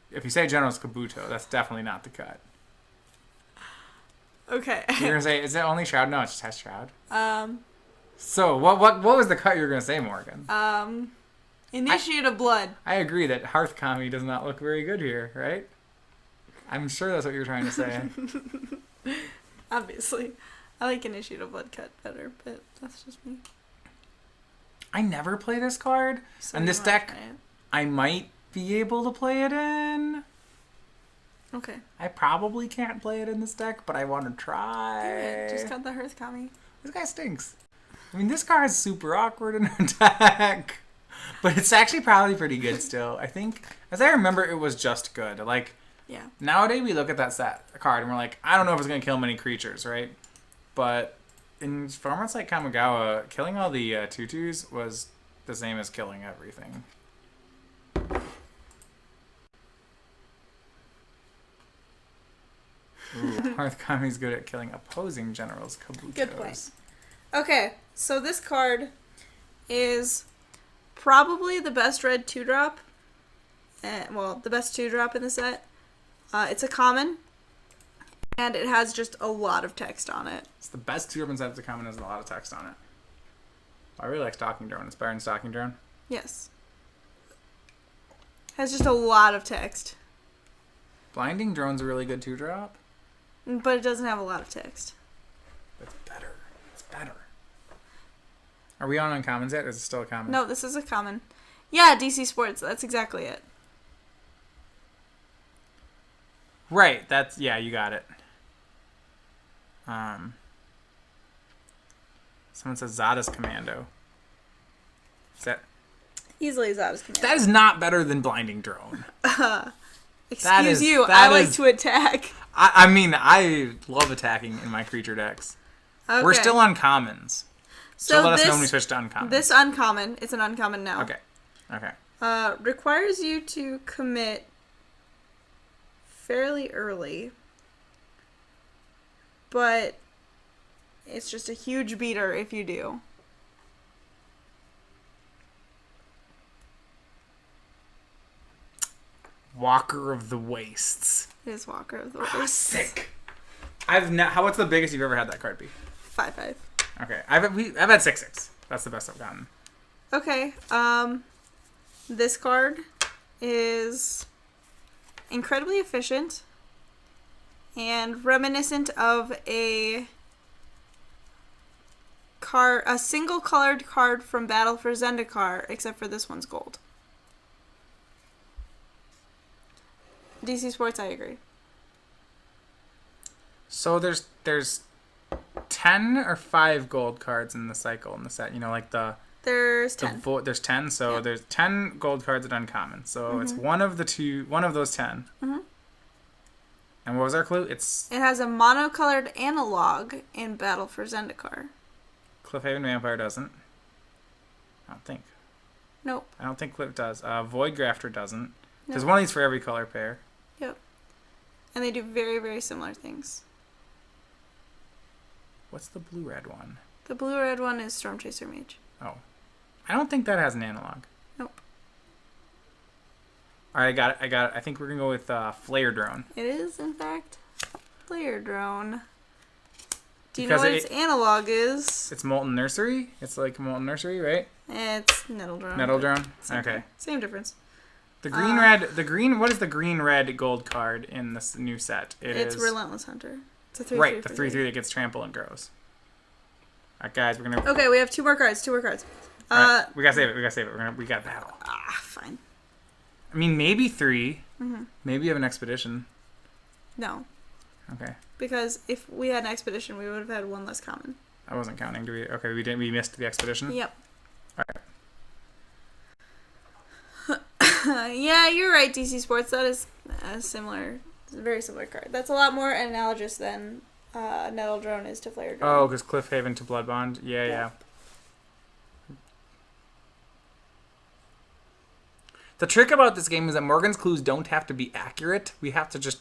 If you say General's Kabuto, that's definitely not the cut. Okay. You're gonna say, is it only Shroud? No, it just has Shroud. So, what was the cut you were gonna say, Morgan? Initiate of Blood. I agree that Hearth Kami does not look very good here, right? I'm sure that's what you're trying to say. Obviously. I like Initiate of Blood cut better, but that's just me. I never play this card. So and this deck, I might be able to play it in. Okay. I probably can't play it in this deck, but I want to try. Alright, just cut the Hearth Kami. This guy stinks. I mean, this card is super awkward in our deck. But it's actually probably pretty good still. I think, as I remember, it was just good. Like, yeah. Nowadays we look at that card and we're like, I don't know if it's going to kill many creatures, right? But in formats like Kamigawa, killing all the tutus was the same as killing everything. Ooh, Hearth Kami's good at killing opposing generals. Kabutos. Good point. Okay, so this card is probably the best red 2-drop. Well, the best 2-drop in the set. It's a common, and it has just a lot of text on it. It's the best 2-drop in set. It's a common, has a lot of text on it. I really like Stalking Drone. It's better than Stalking Drone. Yes. Has just a lot of text. Blinding Drone's a really good 2-drop. But it doesn't have a lot of text. It's better. It's better. Are we on uncommons yet? Or is it still a common? No, this is a common. Yeah, DC Sports. That's exactly it. Right. That's, yeah, you got it. Someone says Zada's Commando. Is that... Easily Zada's Commando. That is not better than Blinding Drone. Excuse you. I like to attack. I mean, I love attacking in my creature decks. Okay. We're still on commons. So let us know when we switch to uncommon. This uncommon, it's an uncommon now. Okay. Requires you to commit fairly early. But it's just a huge beater if you do. Walker of the Wastes. It is Walker of the Wastes. Sick. What's the biggest you've ever had that card be? 5/5. Okay, I've had 6/6. That's the best I've gotten. Okay. This card is incredibly efficient and reminiscent of a single colored card from Battle for Zendikar, except for this one's gold. DC Sports, I agree. So there's 10 or 5 gold cards in the cycle in the set. You know, like There's 10. There's 10, so yeah. There's 10 gold cards at uncommon. So it's one of those 10. Mm-hmm. And what was our clue? It has a monocolored analog in Battle for Zendikar. Cliffhaven Vampire doesn't. I don't think. Nope. I don't think Cliff does. Void Grafter doesn't. Nope. There's one of these for every color pair. Yep. And they do very, very similar things. What's the blue-red one? The blue-red one is Storm Chaser Mage. Oh. I don't think that has an analog. Nope. Alright, I got it. I think we're going to go with Flare Drone. It is, in fact, Flare Drone. Do you know what its analog is? It's Molten Nursery? It's like Molten Nursery, right? It's Nettle Drone. Nettle Drone? Okay. Same difference. What is the green-red gold card in this new set? It's Relentless Hunter. It's a 3/3. Right, the 3/3 that gets trample and grows. Alright, guys, we're going to... Okay, we have 2 more cards. Right, we gotta save it. We got battle. Fine. I mean, maybe 3. Mm-hmm. Maybe you have an expedition. No. Okay. Because if we had an expedition, we would have had 1 less common. I wasn't counting. Do we? Okay, we didn't. We missed the expedition. Yep. All right. Yeah, you're right, DC Sports. That is a similar, a very similar card. That's a lot more analogous than Nettle Drone is to Flare Drone. Oh, because Cliffhaven to Blood Bond. Yeah. The trick about this game is that Morgan's clues don't have to be accurate. We have to just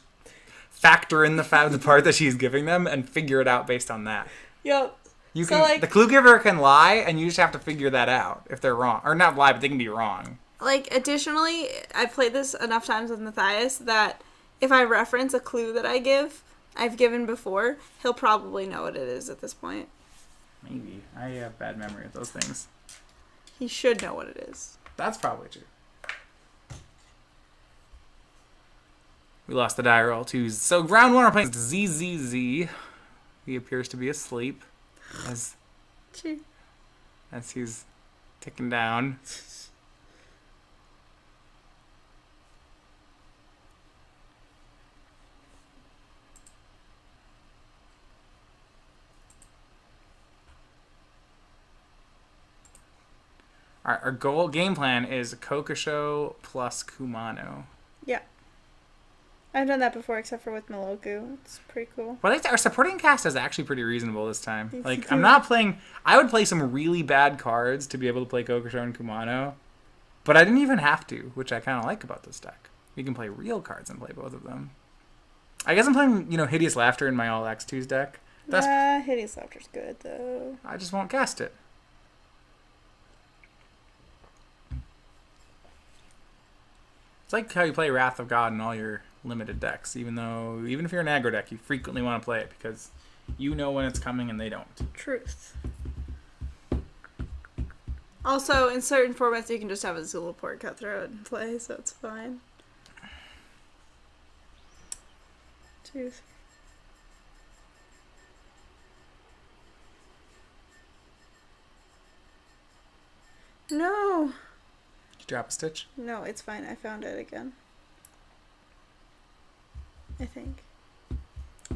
factor in the part that she's giving them and figure it out based on that. Yep. The clue giver can lie, and you just have to figure that out if they're wrong. Or not lie, but they can be wrong. Like, additionally, I've played this enough times with Matthias that if I reference a clue that I've given before, he'll probably know what it is at this point. Maybe. I have bad memory of those things. He should know what it is. That's probably true. We lost the die roll too. So round one, we're playing ZZZ. He appears to be asleep as he's ticking down. Our game plan is Kokosho plus Kumano. Yeah. I've done that before, except for with Maloku. It's pretty cool. Well, our supporting cast is actually pretty reasonable this time. Like, I'm not playing... I would play some really bad cards to be able to play Kokosho and Kumano, but I didn't even have to, which I kind of like about this deck. We can play real cards and play both of them. I guess I'm playing, Hideous Laughter in my All X2s deck. Hideous Laughter's good, though. I just won't cast it. It's like how you play Wrath of God in all your limited decks, even if you're an aggro deck, you frequently want to play it because you know when it's coming and they don't. Truth. Also, in certain formats, you can just have a Zulaport Cutthroat and play, so it's fine. Truth. No! Did you drop a stitch? No, it's fine. I found it again. I think.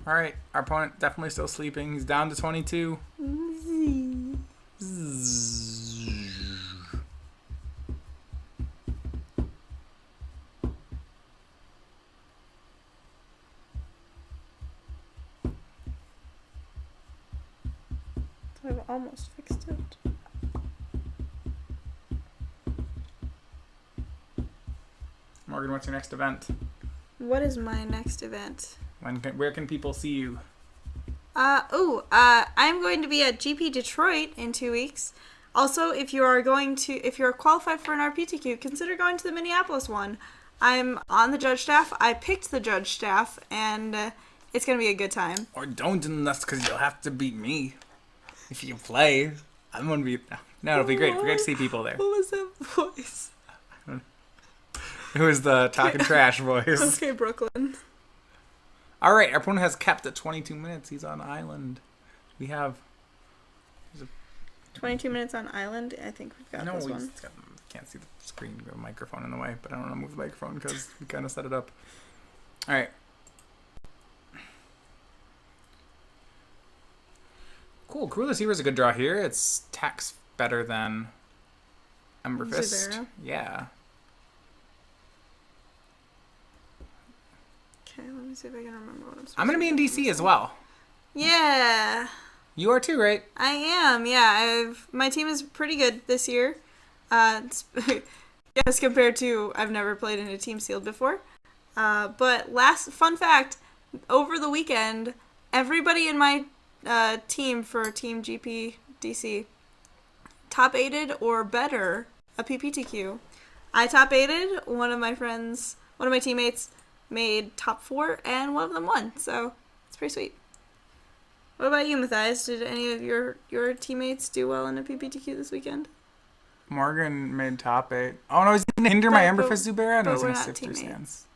Alright, our opponent definitely still sleeping. He's down to 22. I've almost fixed it. Morgan, what's your next event? What is my next event? Where can people see you? I'm going to be at GP Detroit in 2 weeks. Also, if you're qualified for an RPTQ, consider going to the Minneapolis one. I'm on the judge staff. I picked the judge staff, and it's going to be a good time. Or don't, and that's because you'll have to beat me. If you play, I'm going to be... No, it'll be great. We're great to see people there. What was that voice? It was the talking trash voice. Okay, Brooklyn. All right, our opponent has kept at 22 minutes. He's on island. We have... 22 minutes on island. I think we've got this one. Can't see the screen. We have a microphone in the way, but I don't want to move the microphone because we kind of set it up. All right. Cool. Cruel Deceiver is a good draw here. It's tax better than Emberfist. Zubera. Yeah. Okay, let me see if I can remember what I'm going to be in DC as well. Yeah. You are too, right? I am, yeah. My team is pretty good this year. Yes, compared to I've never played in a team sealed before. But fun fact, over the weekend, everybody in my team for Team GP DC top 8'd or better a PPTQ. I top 8'd, one of my teammates made top 4, and one of them won, so it's pretty sweet. What about you, Matthias? Did any of your teammates do well in a PPTQ this weekend? Morgan made top 8. Oh no, he's going to hinder my Emberfist Zubera, and I was going to sift through sands.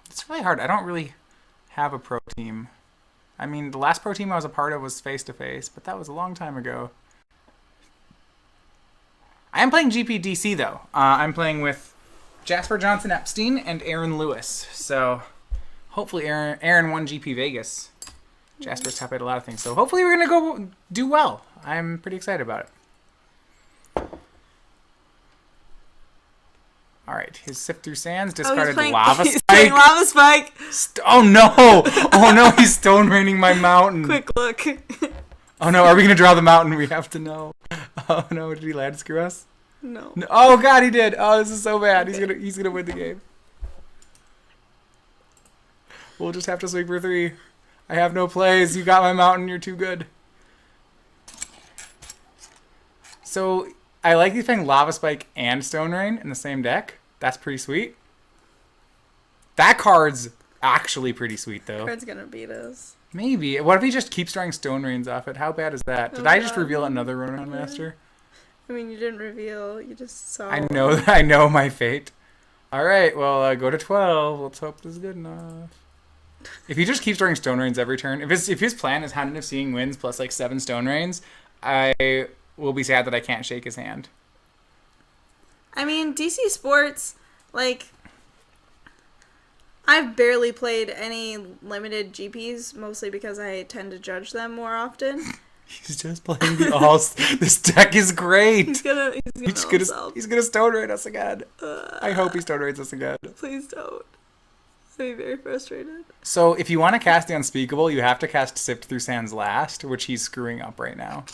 It's really hard. I don't really have a pro team. I mean, the last pro team I was a part of was face-to-face, but that was a long time ago. I am playing GPDC, though. I'm playing with Jasper Johnson Epstein and Aaron Lewis. So, hopefully Aaron won GP Vegas. Jasper's top 8 a lot of things. So, hopefully we're going to go do well. I'm pretty excited about it. All right, his Sift Through Sands he's discarded playing, Lava he's Spike. playing Lava Spike. Oh no! Oh no! He's stone raining my mountain. Quick look. Oh no! Are we gonna draw the mountain? We have to know. Oh no! Did he land screw us? No. Oh god, he did. Oh, this is so bad. He's gonna win the game. We'll just have to swing for 3. I have no plays. You got my mountain. You're too good. So I like he's playing Lava Spike and Stone Rain in the same deck. That's pretty sweet. That card's actually pretty sweet though. Card's gonna beat us. Maybe. What if he just keeps drawing Stone Rains off it? How bad is that? Did I just reveal another Ronin Master? I mean, you didn't reveal. You just saw. I know my fate. All right, well, go to 12. Let's hope this is good enough. If he just keeps drawing Stone Rains every turn, if his plan is Hand of Seeing wins plus like 7 Stone Rains, I will be sad that I can't shake his hand. I mean, DC Sports, like, I've barely played any limited GPs, mostly because I tend to judge them more often. He's just playing the alls. This deck is great. He's gonna Stone Rain us again. I hope he Stone Rains us again. Please don't. I'd be very frustrated. So if you want to cast the Unspeakable, you have to cast Sift Through Sands last, which he's screwing up right now.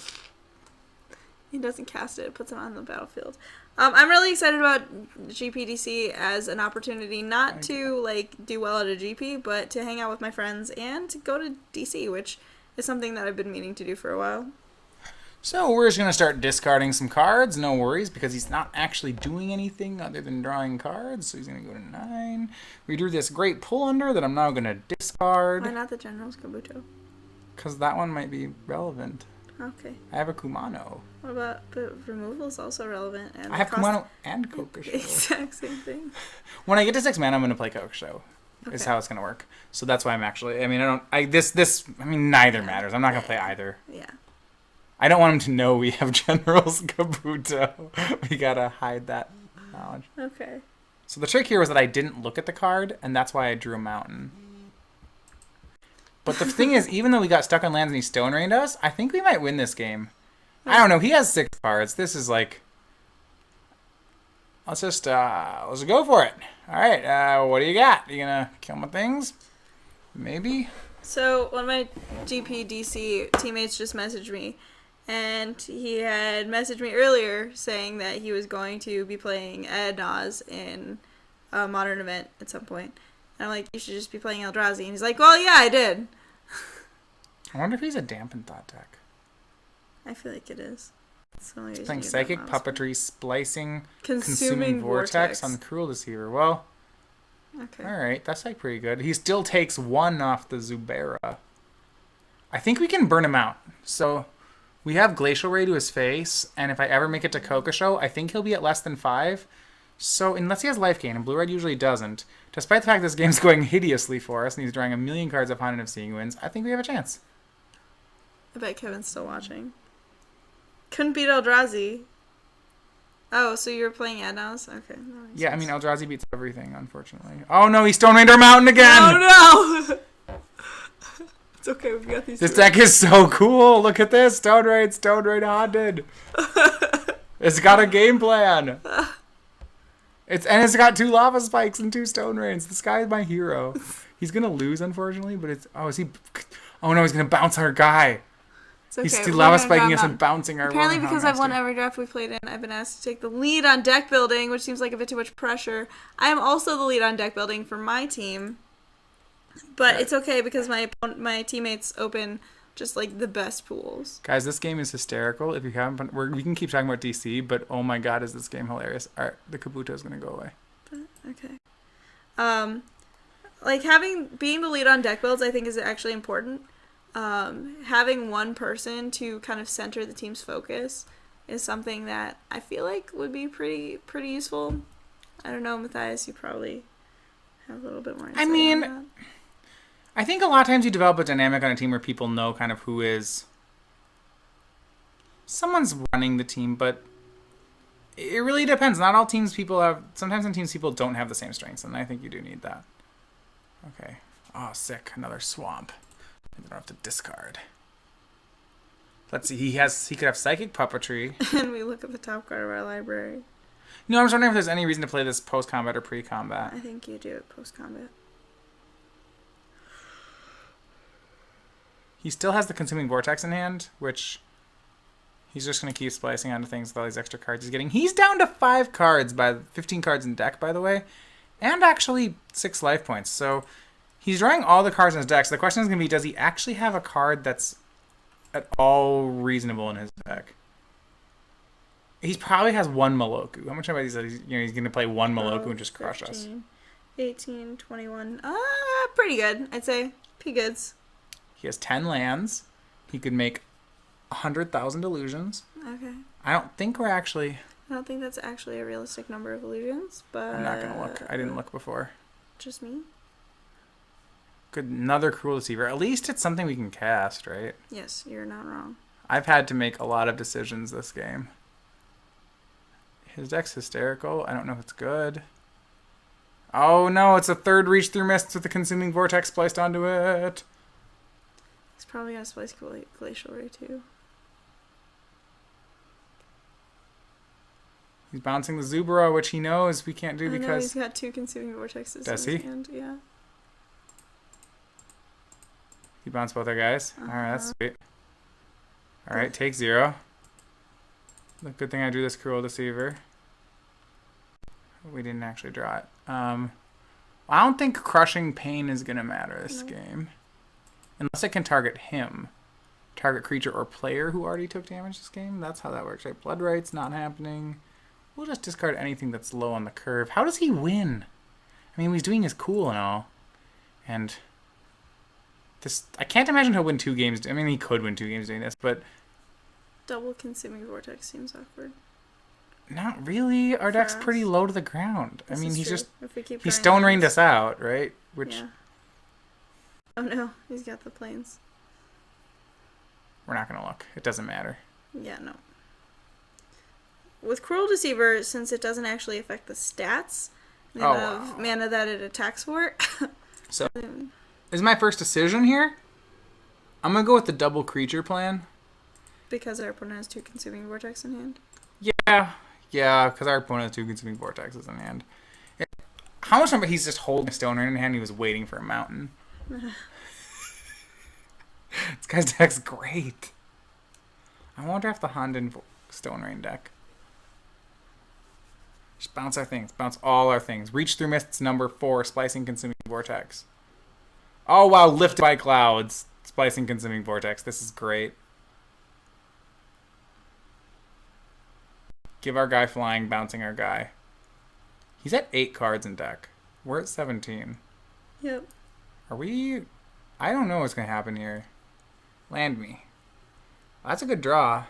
He doesn't cast it. It puts him on the battlefield. I'm really excited about GPDC as an opportunity not to like do well at a GP, but to hang out with my friends and to go to DC, which is something that I've been meaning to do for a while. So we're just going to start discarding some cards. No worries, because he's not actually doing anything other than drawing cards. So he's going to go to 9. We drew this great pull under that I'm now going to discard. Why not the General's Kabuto? Because that one might be relevant. Okay. I have a Kumano. What about, but removal is also relevant. And I have Kumano and Kokusho. Exact same thing. When I get to 6 mana, I'm going to play Kokusho. Okay. Is how it's going to work. So that's why I'm actually, neither matters. I'm not going to play either. Yeah. I don't want him to know we have General's Kabuto. We got to hide that knowledge. Okay. So the trick here was that I didn't look at the card, and that's why I drew a mountain. But the thing is, even though we got stuck on lands and he Stone Rained us, I think we might win this game. I don't know. He has 6 cards. This is like... let's go for it. All right. What do you got? You going to kill my things? Maybe? So one of my GPDC teammates just messaged me, and he had messaged me earlier saying that he was going to be playing Adnaz in a modern event at some point. And I'm like, you should just be playing Eldrazi. And he's like, well, yeah, I did. I wonder if he's a Dampened Thought deck. I feel like it is. It's the only reason Playing you Psychic don't Puppetry, Splicing, Consuming Vortex. on Cruel Deceiver. Well, Okay. all right, that's like pretty good. He still takes 1 off the Zubera. I think we can burn him out. So we have Glacial Ray to his face, and if I ever make it to Kokusho, I think he'll be at less than 5. So unless he has life gain, and Blue-Red usually doesn't, despite the fact this game's going hideously for us, and he's drawing a million cards upon it of Seeing Winds, I think we have a chance. I bet Kevin's still watching. Couldn't beat Eldrazi. Oh, so you're playing Adnaz? Okay. That makes Yeah, I sense. mean, Eldrazi beats everything, unfortunately. Oh no, he Stone Rained our mountain again! Oh no! It's okay, we've got these. This deck is so cool! Look at this! Stone Rain Haunted! It's got a game plan! It's got 2 Lava Spikes and 2 Stone Rains. This guy is my hero. He's gonna lose, unfortunately, but it's... oh, is he... oh no, he's gonna bounce our guy! It's okay. He's we're Lava gonna Spiking drop us out. and bouncing our Apparently, Ronin because I've won Master. every draft we've played in, I've been asked to take the lead on deck building, which seems like a bit too much pressure. I am also the lead on deck building for my team, but it's okay because my teammates open just like the best pools. Guys, this game is hysterical. If you haven't... we can keep talking about DC, but oh my god, is this game hilarious. Alright, the Kabuto is gonna go away. Okay. Like being the lead on deck builds, I think is actually important. Having one person to kind of center the team's focus is something that I feel like would be pretty useful. I don't know, Matthias, you probably have a little bit more insight on that. I think a lot of times you develop a dynamic on a team where people know kind of who is... someone's running the team, but it really depends. Not all teams people have... sometimes in teams people don't have the same strengths, and I think you do need that. Okay. Oh, sick. Another swamp. I don't have to discard. Let's see. He could have Psychic Puppetry. And we look at the top card of our library. No, I'm just wondering if there's any reason to play this post-combat or pre-combat. I think you do it post-combat. He still has the Consuming Vortex in hand, which he's just going to keep splicing onto things with all these extra cards he's getting. He's down to 5 cards, 15 cards in deck, by the way, and actually 6 life points. So he's drawing all the cards in his deck. So the question is going to be, does he actually have a card that's at all reasonable in his deck? He probably has 1 Moloku. How much about he's going to play 1 Moloku and just crush 15, us? 18, 21. Pretty good, I'd say. Pretty goods. He has 10 lands. He could make 100,000 illusions. Okay. I don't think that's actually a realistic number of illusions, but... I'm not going to look. I didn't look before. Just me? Good. Another Cruel Deceiver. At least it's something we can cast, right? Yes, you're not wrong. I've had to make a lot of decisions this game. His deck's hysterical. I don't know if it's good. Oh no, it's a 3rd Reach Through Mists with the Consuming Vortex spliced onto it. He's probably going to splice Glacial Ray too. He's bouncing the Zubara, which he knows we can't do I know, because... he's got 2 Consuming Vortexes Does in his he? hand. Yeah. He bounced both our guys. Alright, that's sweet. Alright, take 0. The good thing I drew this Cruel Deceiver. We didn't actually draw it. I don't think Crushing Pain is going to matter this game. Unless it can target him. Target creature or player who already took damage this game. That's how that works, right? Blood Right's not happening. We'll just discard anything that's low on the curve. How does he win? I mean, he's doing his cool and all. And this, I can't imagine he'll win 2 games. I mean, he could win 2 games doing this, but... Double Consuming Vortex seems awkward. Not really. Our deck's pretty low to the ground. I mean, he's true. just... He Stone Rained us out, right? Which... Yeah. Oh no, he's got the planes. We're not going to look. It doesn't matter. Yeah, no. With Cruel Deceiver, since it doesn't actually affect the stats, the amount of mana that it attacks for. So, this is my first decision here. I'm going to go with the double creature plan. Because our opponent has 2 Consuming Vortex in hand. Yeah, because our opponent has 2 Consuming Vortexes in hand. How much number he's just holding a Stone Rain in hand, he was waiting for a mountain. This guy's deck's great. I won't draft the Honden Stone Rain deck. Just bounce our things. Bounce all our things. Reach Through Mists number 4. Splicing Consuming Vortex. Oh wow, Lifted by Clouds. Splicing Consuming Vortex. This is great. Give our guy flying, bouncing our guy. He's at 8 cards in deck. We're at 17. Yep. Are we... I don't know what's going to happen here. Land me. That's a good draw.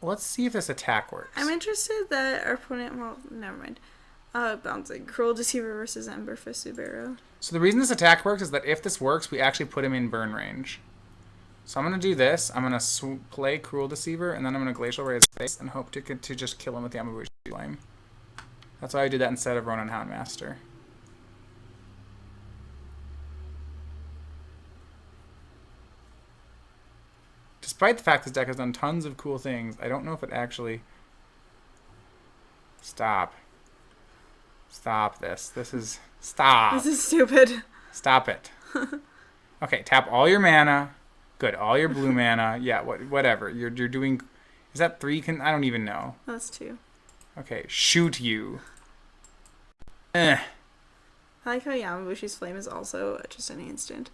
Let's see if this attack works. I'm interested that our opponent... Well, never mind. Bouncing. Cruel Deceiver versus Emberfist Subaru. So the reason this attack works is that if this works, we actually put him in burn range. So I'm going to do this. I'm going to play Cruel Deceiver, and then I'm going to Glacial Ray his face and hope to just kill him with the Yamabushi Flame. That's why I did that instead of Ronin Houndmaster. Despite the fact this deck has done tons of cool things, I don't know if it actually... Stop. Stop this. This is... Stop. This is stupid. Stop it. Okay, tap all your mana. Good, all your blue mana. Yeah, whatever. You're doing... Is that 3? I don't even know. That's 2. Okay, shoot you. Eh. I like how Yamabushi's Flame is also just an instant.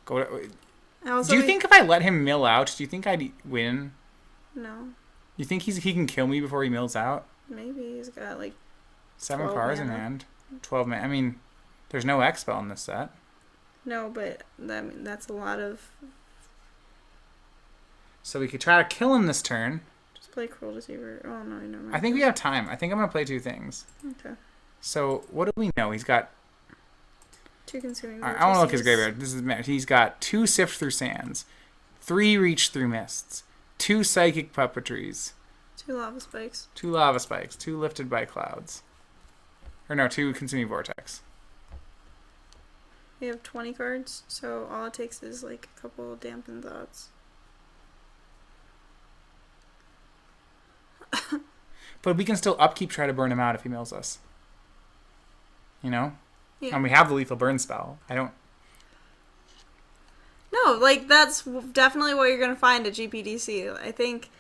Go to, Also, do you think if I let him mill out, do you think I'd win? No. You think he can kill me before he mills out? Maybe he's got like 7 cards in hand. 12 mana. I mean, there's no X spell in this set. No, but that's a lot of... So we could try to kill him this turn. Just play Cruel Deceiver. Oh, no, I know. I think we have time. I think I'm going to play 2 things. Okay. So what do we know? He's got... 2 Consuming I want to look his graveyard. He's got 2 Sift Through Sands, 3 Reach Through Mists, 2 Psychic Puppetries, 2 Lava Spikes, 2 Lava Spikes, 2 Lifted by Clouds. Or no, 2 Consuming Vortex. We have 20 cards, so all it takes is like a couple Dampened Thoughts. But we can still upkeep try to burn him out if he mills us. You know? Yeah. And we have the lethal burn spell. I don't... No, like, that's definitely what you're going to find at GPDC. I think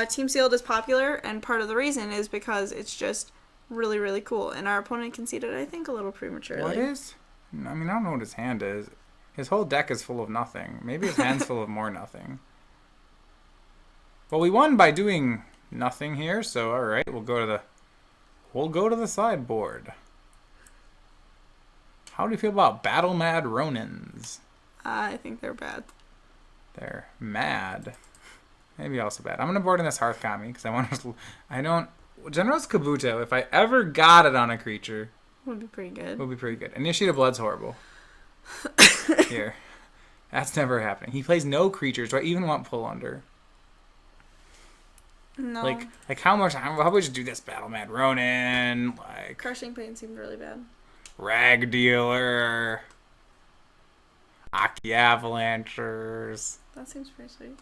Team Sealed is popular, and part of the reason is because it's just really, really cool. And our opponent conceded, I think, a little prematurely. What is? I mean, I don't know what his hand is. His whole deck is full of nothing. Maybe his hand's full of more nothing. Well, we won by doing nothing here, so alright, we'll go to the sideboard. How do you feel about Battle Mad Ronins? I think they're bad. They're mad. Maybe also bad. I'm gonna board in this Hearth Kami because I don't. General's Kabuto. If I ever got it on a creature, Would be pretty good. Initiate of Blood's horrible. Here, that's never happening. He plays no creatures. Do I even want pull under? No. Like how much? How about we just do this Battle Mad Ronin? Like Crushing Pain seemed really bad. Rag Dealer. Aki Avalanchers. That seems pretty sweet.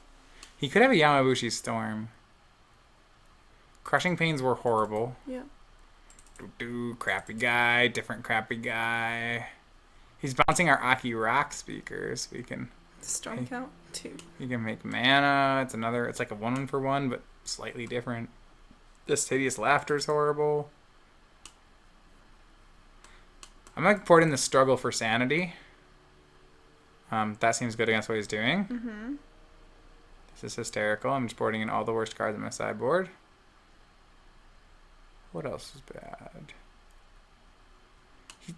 He could have a Yamabushi Storm. Crushing Pains were horrible. Yeah. Crappy guy, different crappy guy. He's bouncing our Aki Rock speakers. We can Storm count 2. You can make mana. It's like a 1-for-1, but slightly different. This Hideous Laughter's horrible. I'm gonna port in the Struggle for Sanity. That seems good against what he's doing. Mm-hmm. This is hysterical. I'm just porting in all the worst cards on my sideboard. What else is bad?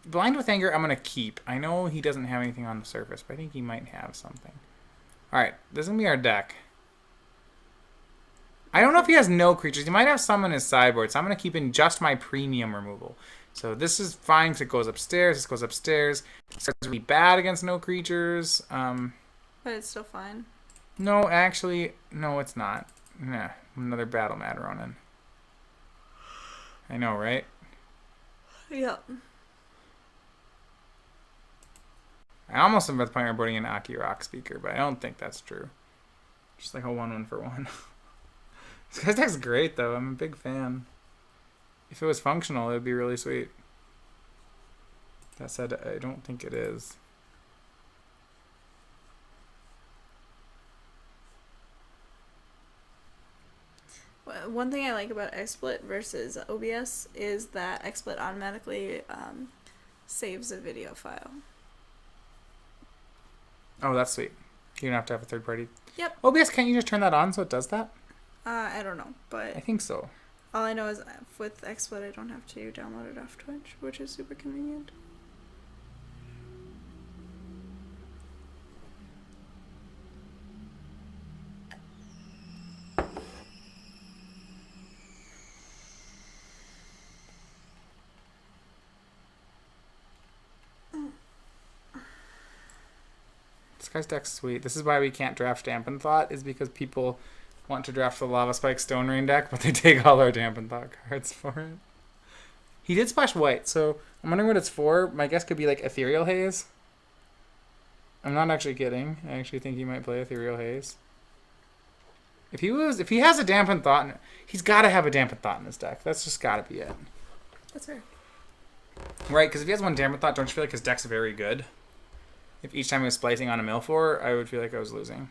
Blind with Anger, I'm going to keep. I know he doesn't have anything on the surface, but I think he might have something. Alright, this is going to be our deck. I don't know if he has no creatures. He might have some in his sideboard, so I'm going to keep in just my premium removal. So this is fine because it goes upstairs. This goes upstairs. It starts really bad against no creatures. But it's still fine. No, actually, no, it's not. Nah, another Battle Mad Ronin. I know, right? Yeah. I almost am at the point where I'm putting an Aki Rock speaker, but I don't think that's true. Just like a 1-1-for-1. This guy's deck's great, though. I'm a big fan. If it was functional, it would be really sweet. That said, I don't think it is. One thing I like about XSplit versus OBS is that XSplit automatically saves a video file. Oh, that's sweet. You don't have to have a third party. Yep. OBS, can't you just turn that on so it does that? I don't know, but I think so. all I know is with XSplit I don't have to download it off Twitch, which is super convenient. This guy's deck's sweet. This is why we can't draft Dampen Thought, is because people want to draft the Lava Spike Stone Rain deck, but they take all our Dampen Thought cards for it. He did splash white, so I'm wondering what it's for. My guess could be like Ethereal Haze. I'm not actually kidding. I actually think he might play Ethereal Haze. If he has a Dampen Thought, he's got to have a Dampen Thought in his deck. That's just got to be it. That's fair. Right, because if he has one Dampen Thought, don't you feel like his deck's very good? If each time he was splicing on a Milfour, I would feel like I was losing.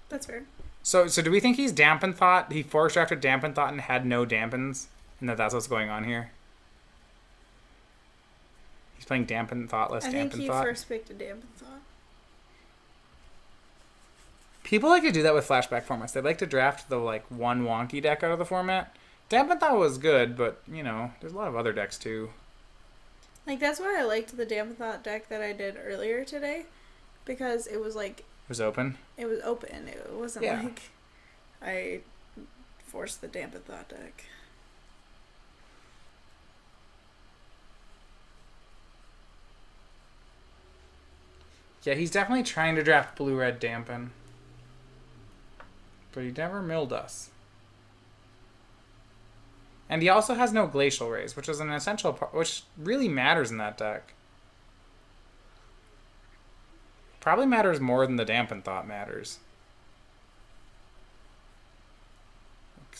That's fair. So do we think he's Dampen Thought? He force drafted Dampen Thought and had no dampens? And that's what's going on here? He's playing Dampen Thoughtless Dampen Thought? I think he first picked a Dampen Thought. People like to do that with flashback formats. They like to draft the one wonky deck out of the format. Dampen Thought was good, but, there's a lot of other decks too. That's why I liked the Dampen Thought deck that I did earlier today. Because it was It was open? It was open. It wasn't Yeah. like I forced the Dampen Thought deck. Yeah, he's definitely trying to draft blue-red Dampen. But he never milled us. And he also has no Glacial Rays, which is an essential part, which really matters in that deck. Probably matters more than the Dampen Thought matters.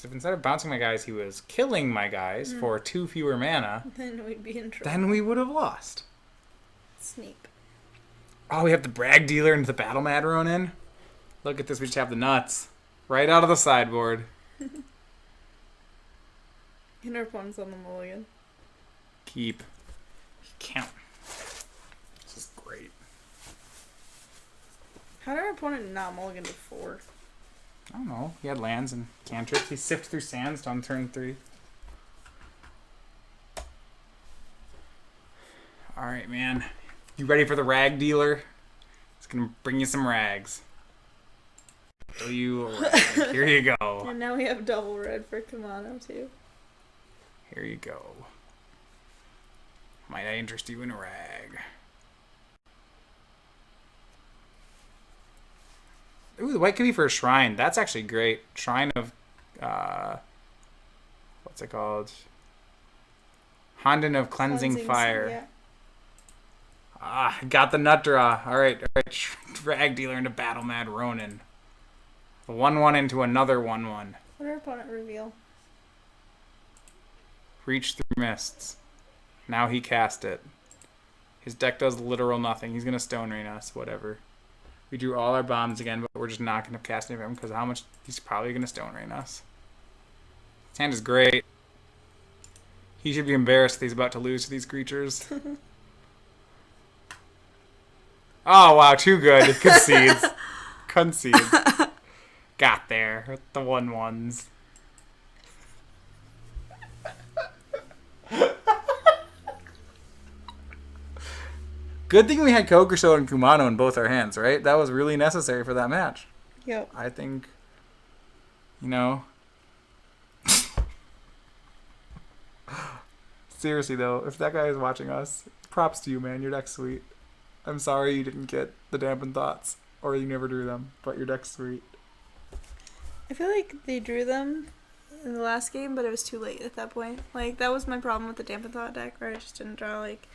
Because if instead of bouncing my guys, he was killing my guys for 2 fewer mana, Then we'd be in trouble. then we would have lost. Sneak. Oh, we have the Brag Dealer into the Battle Mad Ronin. Look at this, we just have the nuts. Right out of the sideboard. And our opponent's on the mulligan. Keep. Count. This is great. How did our opponent not mulligan before? I don't know. He had lands and cantrips. He sifted through sands on turn 3. Alright, man. You ready for the Rag Dealer? It's gonna bring you some rags. Show you a rag. Here you go. And now we have double red for Kamano, too. Here you go. Might I interest you in a rag? Ooh, the white could be for a shrine. That's actually great. Shrine of, what's it called? Honden of Cleansing Fire. Yeah. Ah, got the nut draw. All right. Rag Dealer into Battle Mad Ronin. 1/1 into another 1/1. What did our opponent reveal? Reach through mists. Now he cast it. His deck does literal nothing. He's gonna Stone Rain us, whatever. We drew all our bombs again, but we're just not gonna cast any of him because how much he's probably gonna Stone Rain us. His hand is great. He should be embarrassed that he's about to lose to these creatures. Oh wow, too good. Concedes. Concedes. Got there with the 1/1s. Good thing we had Kokusho and Kumano in both our hands, right? That was really necessary for that match. Yep. I think, you know. Seriously, though, if that guy is watching us, props to you, man. Your deck's sweet. I'm sorry you didn't get the Dampened Thoughts, or you never drew them, but your deck's sweet. I feel like they drew them in the last game, but it was too late at that point. Like, that was my problem with the Dampened Thought deck, where I just didn't draw, like,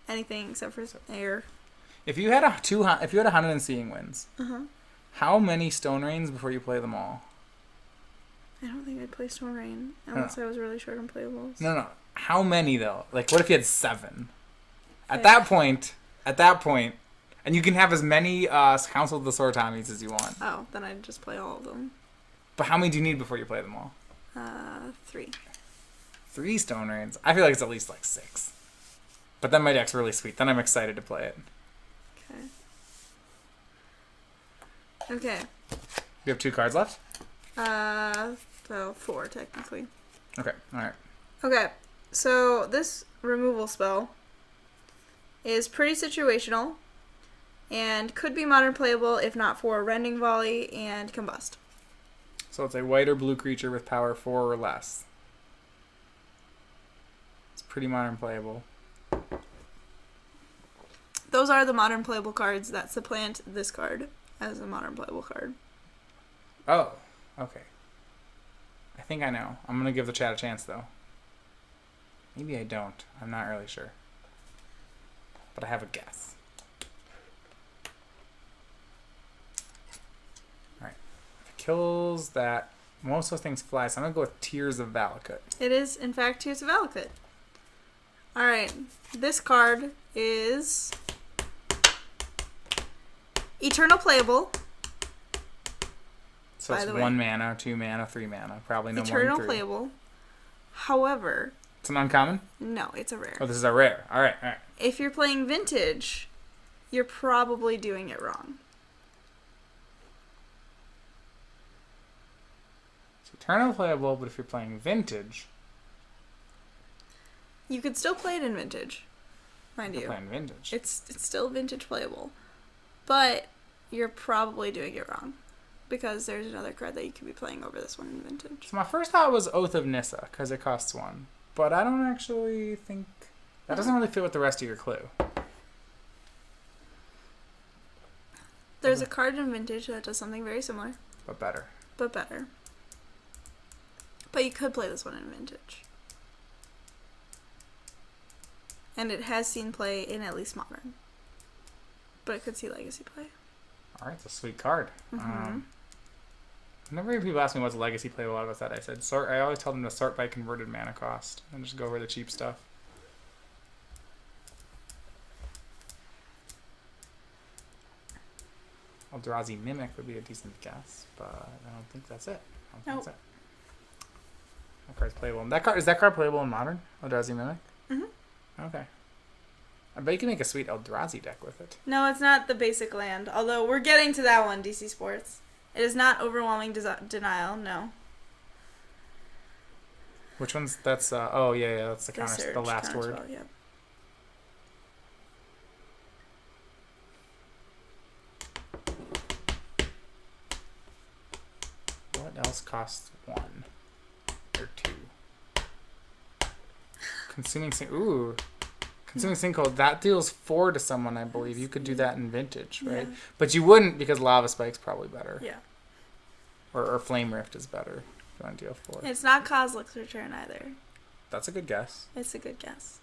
anything except for air. If you had a 100 and Seeing Winds, how many Stone Rains before you play them all? I don't think I'd play Stone Rain unless I was really short on playables. No. How many though? Like, what if you had 7? At that point, and you can have as many Council of the Soratamis as you want. Oh, then I'd just play all of them. But how many do you need before you play them all? 3. 3 Stone Rains. I feel like it's at least like 6. But then my deck's really sweet. Then I'm excited to play it. Okay. You have 2 cards left? So 4 technically. Okay, alright. Okay, so this removal spell is pretty situational and could be modern playable if not for Rending Volley and Combust. So it's a white or blue creature with power 4 or less. It's pretty modern playable. Those are the modern playable cards that supplant this card as a modern playable card. Oh, okay. I think I know. I'm going to give the chat a chance, though. Maybe I don't. I'm not really sure. But I have a guess. Alright. If it kills that, most of those things fly, so I'm going to go with Tears of Valakut. It is, in fact, Tears of Valakut. Alright. This card is Eternal playable. So by it's the way. 1 mana, 2 mana, 3 mana. Probably no Eternal more than 3. playable. However, It's an uncommon? no, it's a rare. Oh, this is a rare. Alright. If you're playing Vintage, you're probably doing it wrong. It's eternal playable, but if you're playing Vintage... You could still play it in Vintage, mind You're you. playing Vintage. It's still Vintage playable. But you're probably doing it wrong. Because there's another card that you could be playing over this one in Vintage. So my first thought was Oath of Nissa, because it costs 1. But I don't actually think... That doesn't really fit with the rest of your clue. There's a card in Vintage that does something very similar. But better. But better. But you could play this one in Vintage. And it has seen play in at least Modern. But it could see Legacy play. Alright, it's a sweet card. Mm-hmm. Whenever people ask me what's legacy playable out of that, I said sort. I always tell them to sort by converted mana cost and just go over the cheap stuff. Eldrazi Mimic would be a decent guess, but I don't think that's it. I don't think that's it. That card's playable. Is that card playable in Modern? Eldrazi Mimic? Mm-hmm. Okay. I bet you can make a sweet Eldrazi deck with it. No, it's not the basic land. Although we're getting to that one, DC Sports. It is not overwhelming denial. No. Which one's that's? Oh yeah, that's the The counter. surge, The last counter word. spell, yep. What else costs 1 or 2? Consuming Ooh. Consuming Sinkhole, that deals 4 to someone, I believe. You could do that in Vintage, right? Yeah. But you wouldn't because Lava Spike's probably better. Yeah. Or Flame Rift is better if you want to deal 4. It's not Kozilek's Return either. That's a good guess. It's a good guess.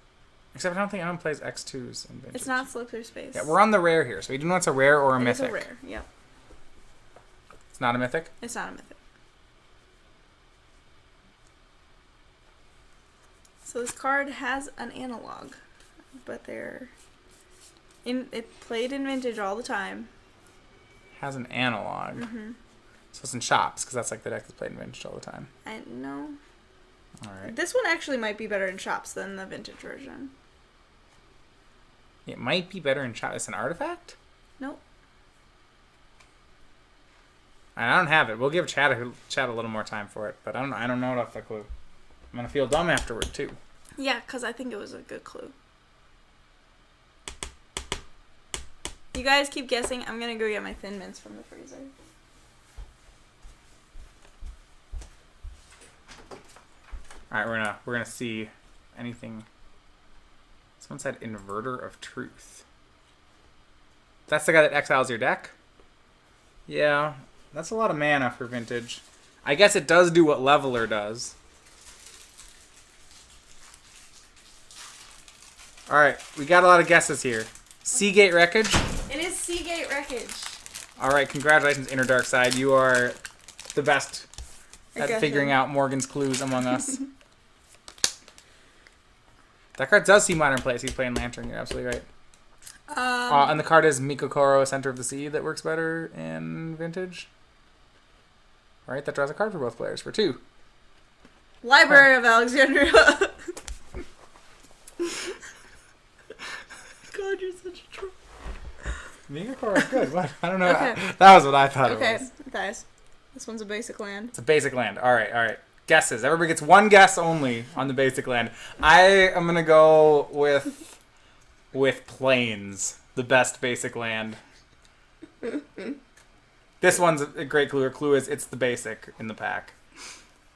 Except I don't think anyone plays X2s in Vintage. It's not Slip Through Space. Yeah, we're on the rare here, so we do know it's a rare or a mythic. It's a rare, yep. It's not a mythic? It's not a mythic. So this card has an analog, but it played in Vintage all the time. Has an analog. Mm-hmm. So it's in shops, because that's like the deck that's played in Vintage all the time. I know. Alright. This one actually might be better in shops than the Vintage version. It might be better in shops. It's an artifact? Nope. I don't have it. We'll give Chad a little more time for it, but I don't know off the clue. I'm gonna feel dumb afterward too. Yeah, because I think it was a good clue. You guys keep guessing. I'm gonna go get my Thin Mints from the freezer. All right, we're gonna see anything. Someone said Inverter of Truth. That's the guy that exiles your deck? Yeah, that's a lot of mana for Vintage. I guess it does do what Leveler does. Alright, we got a lot of guesses here. Seagate Wreckage? It is Seagate Wreckage. Alright, congratulations, Inner Dark Side. You are the best at figuring out Morgan's clues among us. That card does see Modern plays. He's playing Lantern. You're absolutely right. And the card is Mikokoro, Center of the Sea, that works better in Vintage. Alright, that draws a card for both players for 2. Library of Alexandria. God, you're such a troll. Mikokoro is good. What? I don't know. Okay. That was what I thought it was. Okay, guys. This one's a basic land. It's a basic land. Alright. Guesses. Everybody gets one guess only on the basic land. I am going to go with Plains, the best basic land. This one's a great clue. Her clue is it's the basic in the pack.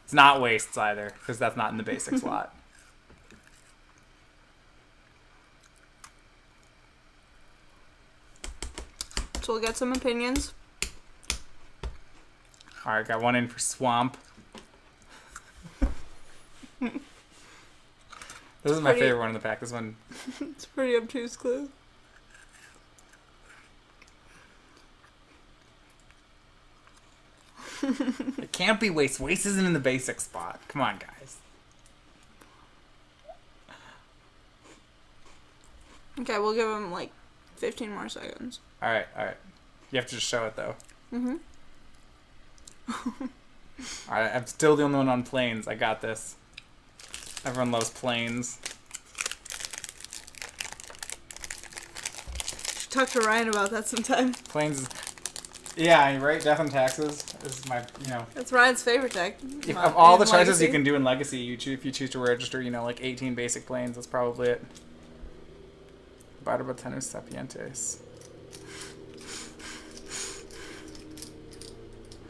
It's not Wastes either, because that's not in the basic slot. So we'll get some opinions. Alright, got one in for Swamp. This is my favorite one in the pack. This one. It's a pretty obtuse clue. It can't be Waste. Waste isn't in the basic spot. Come on, guys. Okay, we'll give him like 15 more seconds. Alright. You have to just show it, though. Mm-hmm. Alright, I'm still the only one on Plains. I got this. Everyone loves Plains. Should talk to Ryan about that sometime. Plains is... Yeah, right? Death and Taxes is my, That's Ryan's favorite deck. Of all the choices you can do in Legacy, if you choose to register, like 18 basic Plains, that's probably it. Barbatenus Sapientes.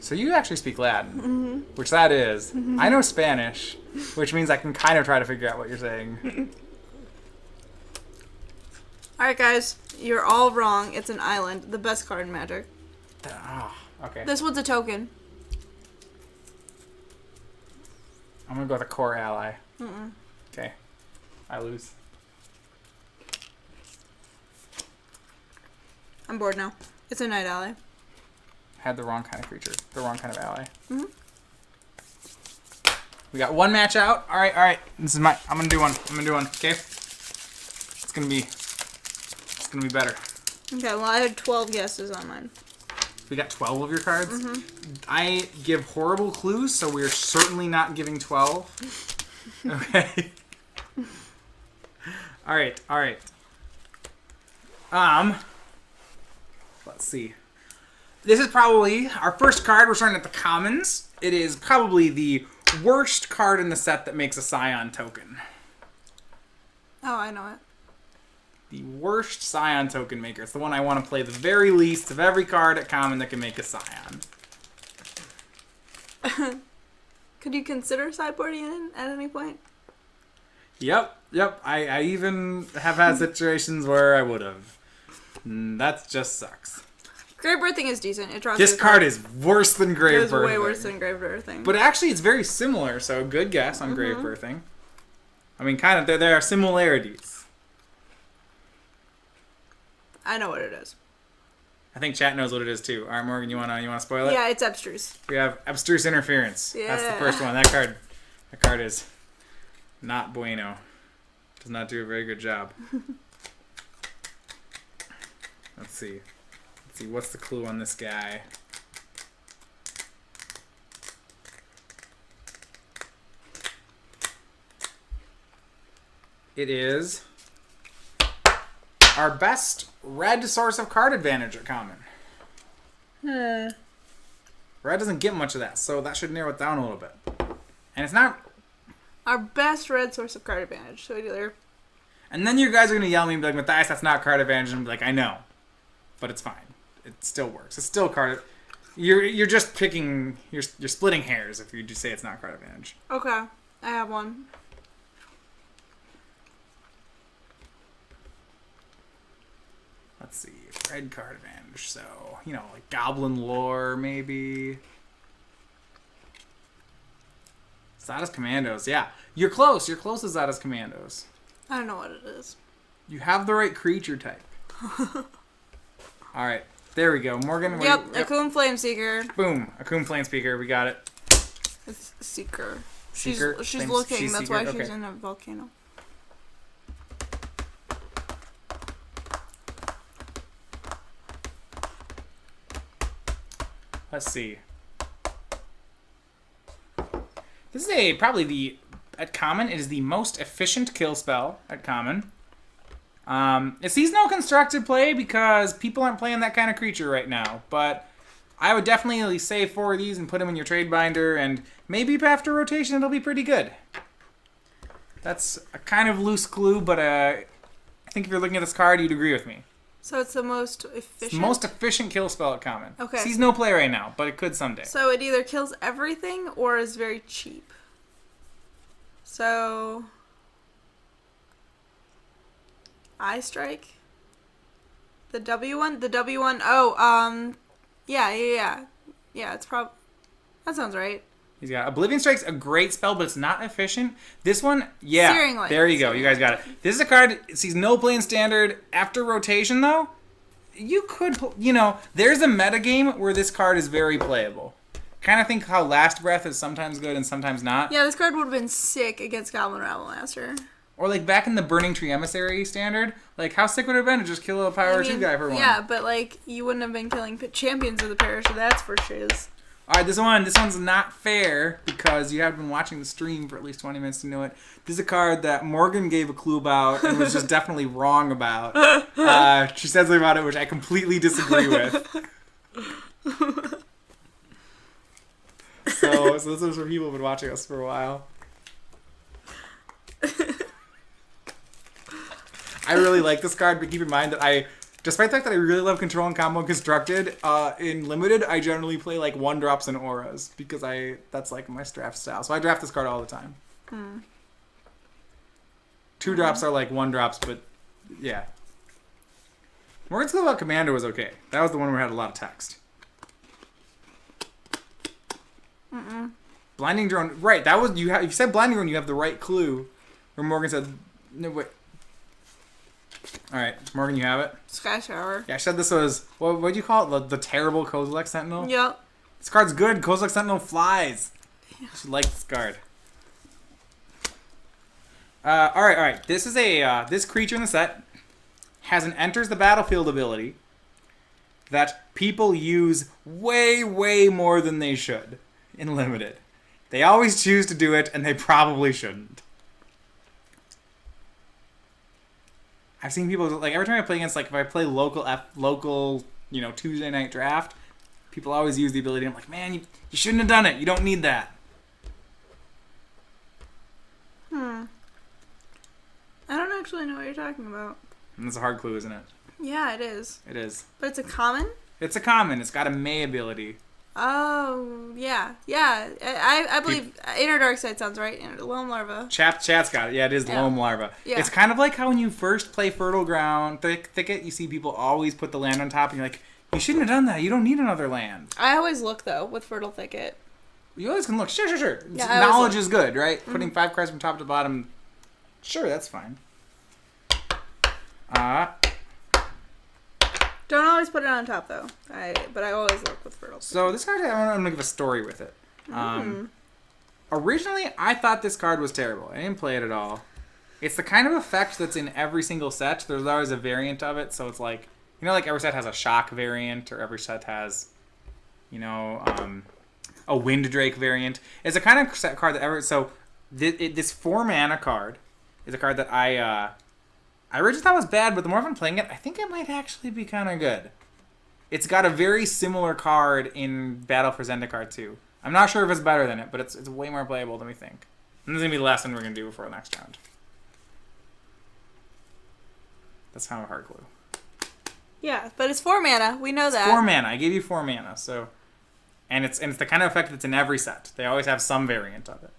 So you actually speak Latin, which that is. I know Spanish, which means I can kind of try to figure out what you're saying. Alright, guys. You're all wrong. It's an island. The best card in Magic. Okay. This one's a token. I'm going to go with a core ally. Okay. I lose. I'm bored now. It's a Night Ally. Had the wrong kind of creature. The wrong kind of ally. Mm-hmm. We got one match out. All right. This is my. I'm gonna do one. Okay. It's gonna be better. Okay. Well, I had 12 guesses on mine. We got 12 of your cards. Mm-hmm. I give horrible clues, so we're certainly not giving 12. Okay. All right. Let's see. This is probably our first card. We're starting at the commons. It is probably the worst card in the set that makes a Scion token. Oh, I know it. The worst Scion token maker. It's the one I want to play the very least of every card at common that can make a Scion. Could you consider sideboarding it at any point? Yep. I even have had situations where I would have. That just sucks. Grave Birthing is decent. It draws. This card is worse than Grave Birthing. It was way worse than Grave Birthing. But actually, it's very similar, so good guess on Grave Birthing. I mean, kind of, there are similarities. I know what it is. I think chat knows what it is, too. All right, Morgan, you wanna spoil it? Yeah, it's Abstruse. We have Abstruse Interference. Yeah. That's the first one. That card is not bueno. Does not do a very good job. Let's see, what's the clue on this guy? It is our best red source of card advantage at common. Red doesn't get much of that, so that should narrow it down a little bit. And it's not... Our best red source of card advantage. So either... And then you guys are going to yell at me and be like, Matthias, that's not card advantage. And I'm like, I know. But it's fine. It still works. It's still card... You're just picking... You're splitting hairs if you just say it's not card advantage. Okay. I have one. Let's see. Red card advantage. So, like Goblin Lore, maybe. Zada's Commandos. Yeah. You're close. You're close to Zada's Commandos. I don't know what it is. You have the right creature type. All right. There we go. Morgan. Yep. Akoum Flameseeker. Boom. Akoum Flameseeker. We got it. It's Seeker. Seeker? She's looking. She's That's Seeker? why she's Okay. in a volcano. Let's see. This is probably at common, it is the most efficient kill spell at common. It sees no constructed play because people aren't playing that kind of creature right now, but I would definitely save 4 of these and put them in your trade binder, and maybe after rotation it'll be pretty good. That's a kind of loose clue, but I think if you're looking at this card, you'd agree with me. So it's the most efficient? It's the most efficient kill spell at common. Okay. Sees no play right now, but it could someday. So it either kills everything or is very cheap. So... Eye Strike? The W one? The W one? Oh, yeah. Yeah, it's probably... That sounds right. He's got Oblivion Strike's a great spell, but it's not efficient. This one, yeah. Searing Light. There you go. You guys got it. This is a card, it sees no play in standard. After rotation, though, you could, there's a metagame where this card is very playable. Kind of think how Last Breath is sometimes good and sometimes not. Yeah, this card would have been sick against Goblin Rabblemaster. Or like back in the Burning Tree Emissary standard, like how sick would it have been to just kill a Power 2 guy for one? Yeah, but like you wouldn't have been killing champions of the parish, that's for shiz. Alright, this one's not fair because you have been watching the stream for at least 20 minutes to know it. This is a card that Morgan gave a clue about and was just definitely wrong about. She said something about it which I completely disagree with. So this is for people who've been watching us for a while. I really like this card, but keep in mind that despite the fact that I really love Control and Combo Constructed, in Limited, I generally play like 1-drops and auras because that's like my draft style. So I draft this card all the time. 2-drops are like 1-drops, but yeah. Morgan's clue about Commander was okay. That was the one where I had a lot of text. Blinding Drone, right? That was you said Blinding Drone. You have the right clue. Where Morgan said, no wait. All right, Morgan, you have it. Sky Shower. Yeah, I said this was what do you call it? The terrible Kozilek Sentinel. Yep. This card's good. Kozilek Sentinel flies. Yeah. I should like this card. All right. This is this creature in the set has an enters the battlefield ability that people use way, way more than they should in Limited. They always choose to do it, and they probably shouldn't. I've seen people, like, every time I play against, like, if I play local, Tuesday night draft, people always use the ability. I'm like, man, you shouldn't have done it. You don't need that. I don't actually know what you're talking about. And that's a hard clue, isn't it? Yeah, it is. It is. But it's a common? It's a common. It's got a May ability. Oh, yeah. Yeah. I believe Inner Dark Side sounds right. Loam Larva. Chat's got it. Yeah, it is Loam Larva. Yeah. It's kind of like how when you first play Fertile Ground Thicket, you see people always put the land on top, and you're like, you shouldn't have done that. You don't need another land. I always look, though, with Fertile Thicket. You always can look. Sure. Yeah, knowledge is good, right? Mm-hmm. Putting 5 cards from top to bottom, sure, that's fine. Don't always put it on top, though. But I always look with Fertile Thicket. So this card, I'm going to give a story with it. Originally, I thought this card was terrible. I didn't play it at all. It's the kind of effect that's in every single set. There's always a variant of it, so it's like, like every set has a shock variant, or every set has, a Wind Drake variant. It's a kind of set card that so this 4-mana card is a card that I originally thought was bad, but the more I've been playing it, I think it might actually be kind of good. It's got a very similar card in Battle for Zendikar 2. I'm not sure if it's better than it, but it's way more playable than we think. And this is going to be the last one we're going to do before the next round. That's kind of a hard clue. Yeah, but it's 4 mana. We know that. 4 mana. I gave you 4 mana, so... And it's the kind of effect that's in every set. They always have some variant of it.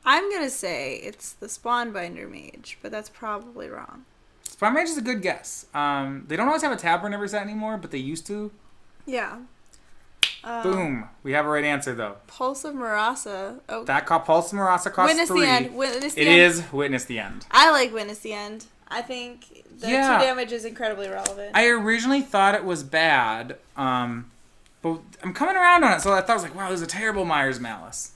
I'm going to say it's the Spawnbinder Mage, but that's probably wrong. Spawn Mage is a good guess. They don't always have a tapper in every set anymore, but they used to. Yeah. Boom. We have a right answer, though. Pulse of Marasa. Oh. That Pulse of Marasa costs Witness 3. the End. Witness the End. It is Witness the End. I like Witness the End. I think the 2 damage is incredibly relevant. I originally thought it was bad, but I'm coming around on it, so I thought I was like, wow, this is a terrible Myers Malice.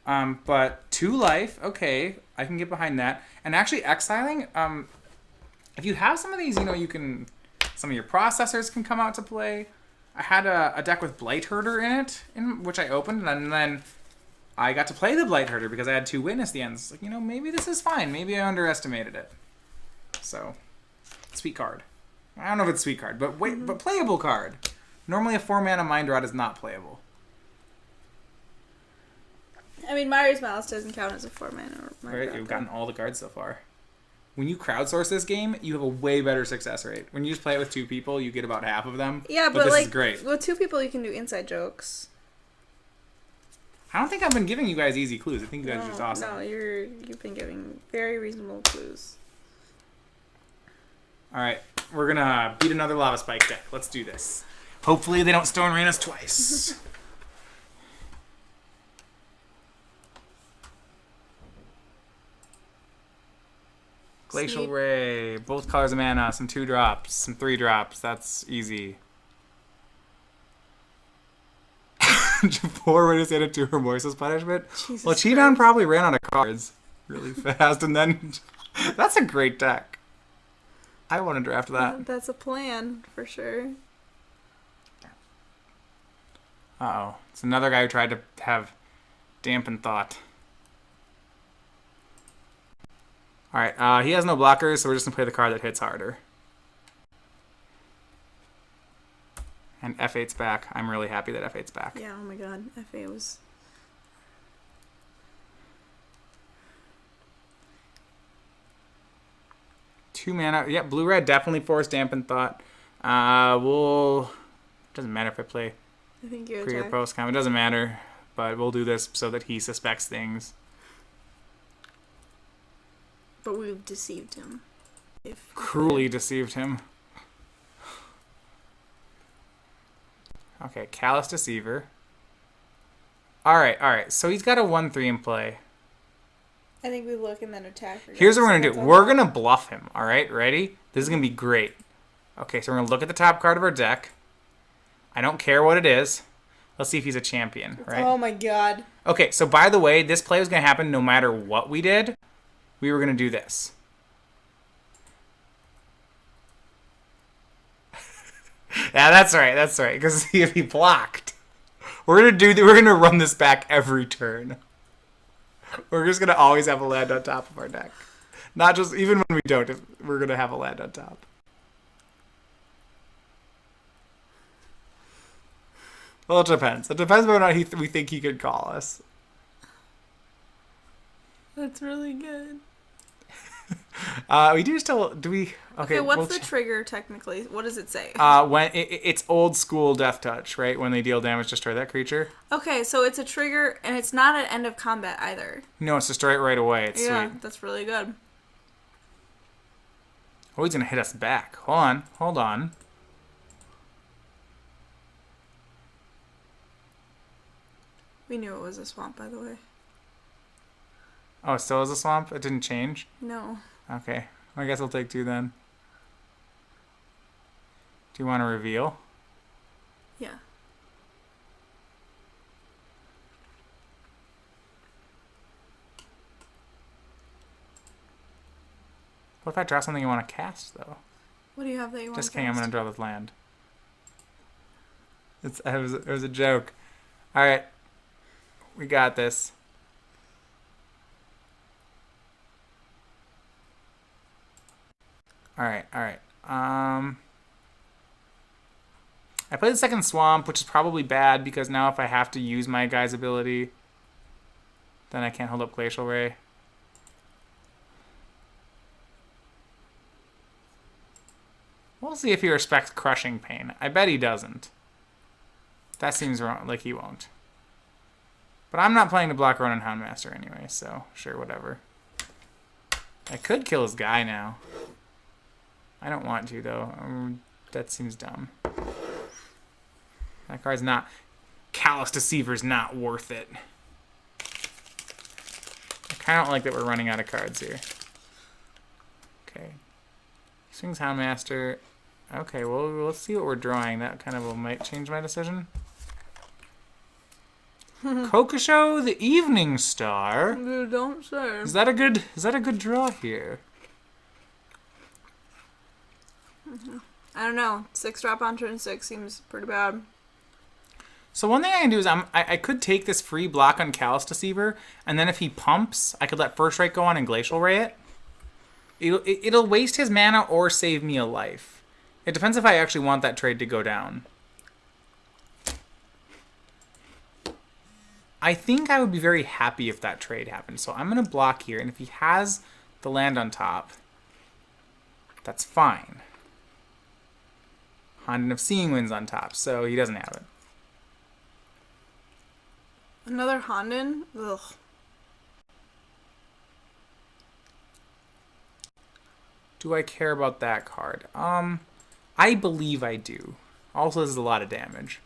But 2 life, okay, I can get behind that. And actually exiling, if you have some of these, some of your processors can come out to play. I had a deck with Blightherder in it, which I opened, and then I got to play the Blightherder because I had 2 Witness the Ends. Like, maybe this is fine. Maybe I underestimated it. So, sweet card. I don't know if it's sweet card, but but playable card. Normally a 4-mana Mind Rot is not playable. I mean, Myers Malice doesn't count as a 4-mana. Right, you've gotten all the cards so far. When you crowdsource this game, you have a way better success rate. When you just play it with 2 people, you get about half of them. Yeah, but this is great. With 2 people, you can do inside jokes. I don't think I've been giving you guys easy clues. I think you guys are just awesome. No, you've been giving very reasonable clues. All right, we're gonna beat another Lava Spike deck. Let's do this. Hopefully they don't Stone Rain us twice. Glacial Ray, both colors of mana, some 2-drops, some 3-drops. That's easy. 4 Witness and a 2 Remorseless Punishment. Well, Cheaton probably ran out of cards really fast, and then that's a great deck. I want to draft that. That's a plan, for sure. Uh-oh. It's another guy who tried to have dampened thought. Alright, he has no blockers, so we're just going to play the card that hits harder. And F8's back. I'm really happy that F8's back. Yeah, oh my god. F8 was... 2 mana. Yeah, blue-red definitely forced dampened thought. Doesn't matter if I play pre or post com. It doesn't matter, but we'll do this so that he suspects things. But we've deceived him. Cruelly deceived him. Okay, Callous Deceiver. Alright. So he's got a 1-3 in play. I think we look and then attack. Here's what we're regardless gonna of do. what's We're on gonna bluff him. All right, ready? This is gonna be great. Okay, so we're gonna look at the top card of our deck. I don't care what it is. Let's see if he's a champion, top. right? Oh my god. Okay, so by the way, this play was gonna happen no matter what we did. We were gonna do this. Yeah, that's right. That's right. Because if he blocked, we're gonna run this back every turn. We're just gonna always have a land on top of our deck. Not just even when we don't. We're gonna have a land on top. Well, it depends. It depends whether or not we think he could call us. That's really good. We do still do we? Okay, what's the trigger technically? What does it say? When it's old school death touch, right? When they deal damage, destroy that creature. Okay, so it's a trigger, and it's not at end of combat either. No, it's destroy it right away. It's sweet. That's really good. Oh, he's gonna hit us back. Hold on. We knew it was a swamp, by the way. Oh, it still is a swamp? It didn't change? No. Okay. I guess I'll take 2 then. Do you want to reveal? Yeah. What if I draw something you want to cast, though? What do you have that you want to Just kidding, I'm cast? going to draw this land. It was a joke. Alright. We got this. Alright. I played the second swamp, which is probably bad because now if I have to use my guy's ability, then I can't hold up Glacial Ray. We'll see if he respects Crushing Pain. I bet he doesn't. That seems wrong, like he won't. But I'm not playing to block Ronin Houndmaster anyway, so sure, whatever. I could kill his guy now. I don't want to, though. That seems dumb. That card's not... Callous Deceiver's not worth it. I kind of don't like that we're running out of cards here. Okay. Swings Houndmaster. Okay, well, let's see what we're drawing. That kind of might change my decision. Kokusho, the Evening Star. You don't say. Is that a good draw here? I don't know. 6-drop on turn 6 seems pretty bad. So one thing I can do is I could take this free block on Callous Deceiver, and then if he pumps, I could let First Strike go on and Glacial Ray it. It'll waste his mana or save me a life. It depends if I actually want that trade to go down. I think I would be very happy if that trade happened. So I'm going to block here, and if he has the land on top, that's fine. Honden of Seeing Winds on top, so he doesn't have it. Another Honden? Ugh. Do I care about that card? I believe I do. Also, this is a lot of damage.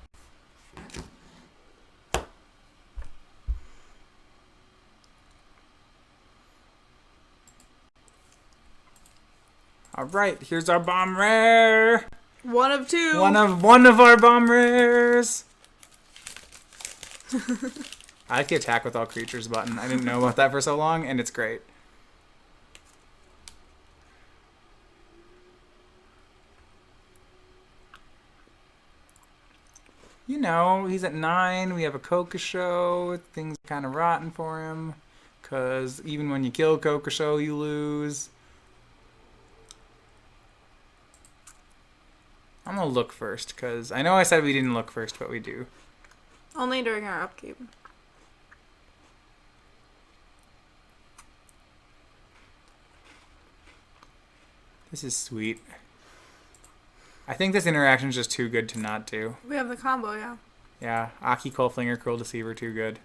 All right, here's our bomb rare. One of 2. One of our bomb rares. I like the attack with all creatures button. I didn't know about that for so long, and it's great. You know, he's at 9. We have a Kokusho. Things are kind of rotten for him. Because even when you kill Kokusho, you lose. I'm going to look first, because I know I said we didn't look first, but we do. Only during our upkeep. This is sweet. I think this interaction is just too good to not do. We have the combo, yeah. Yeah, Aki, Coldflinger, Cruel Deceiver, too good.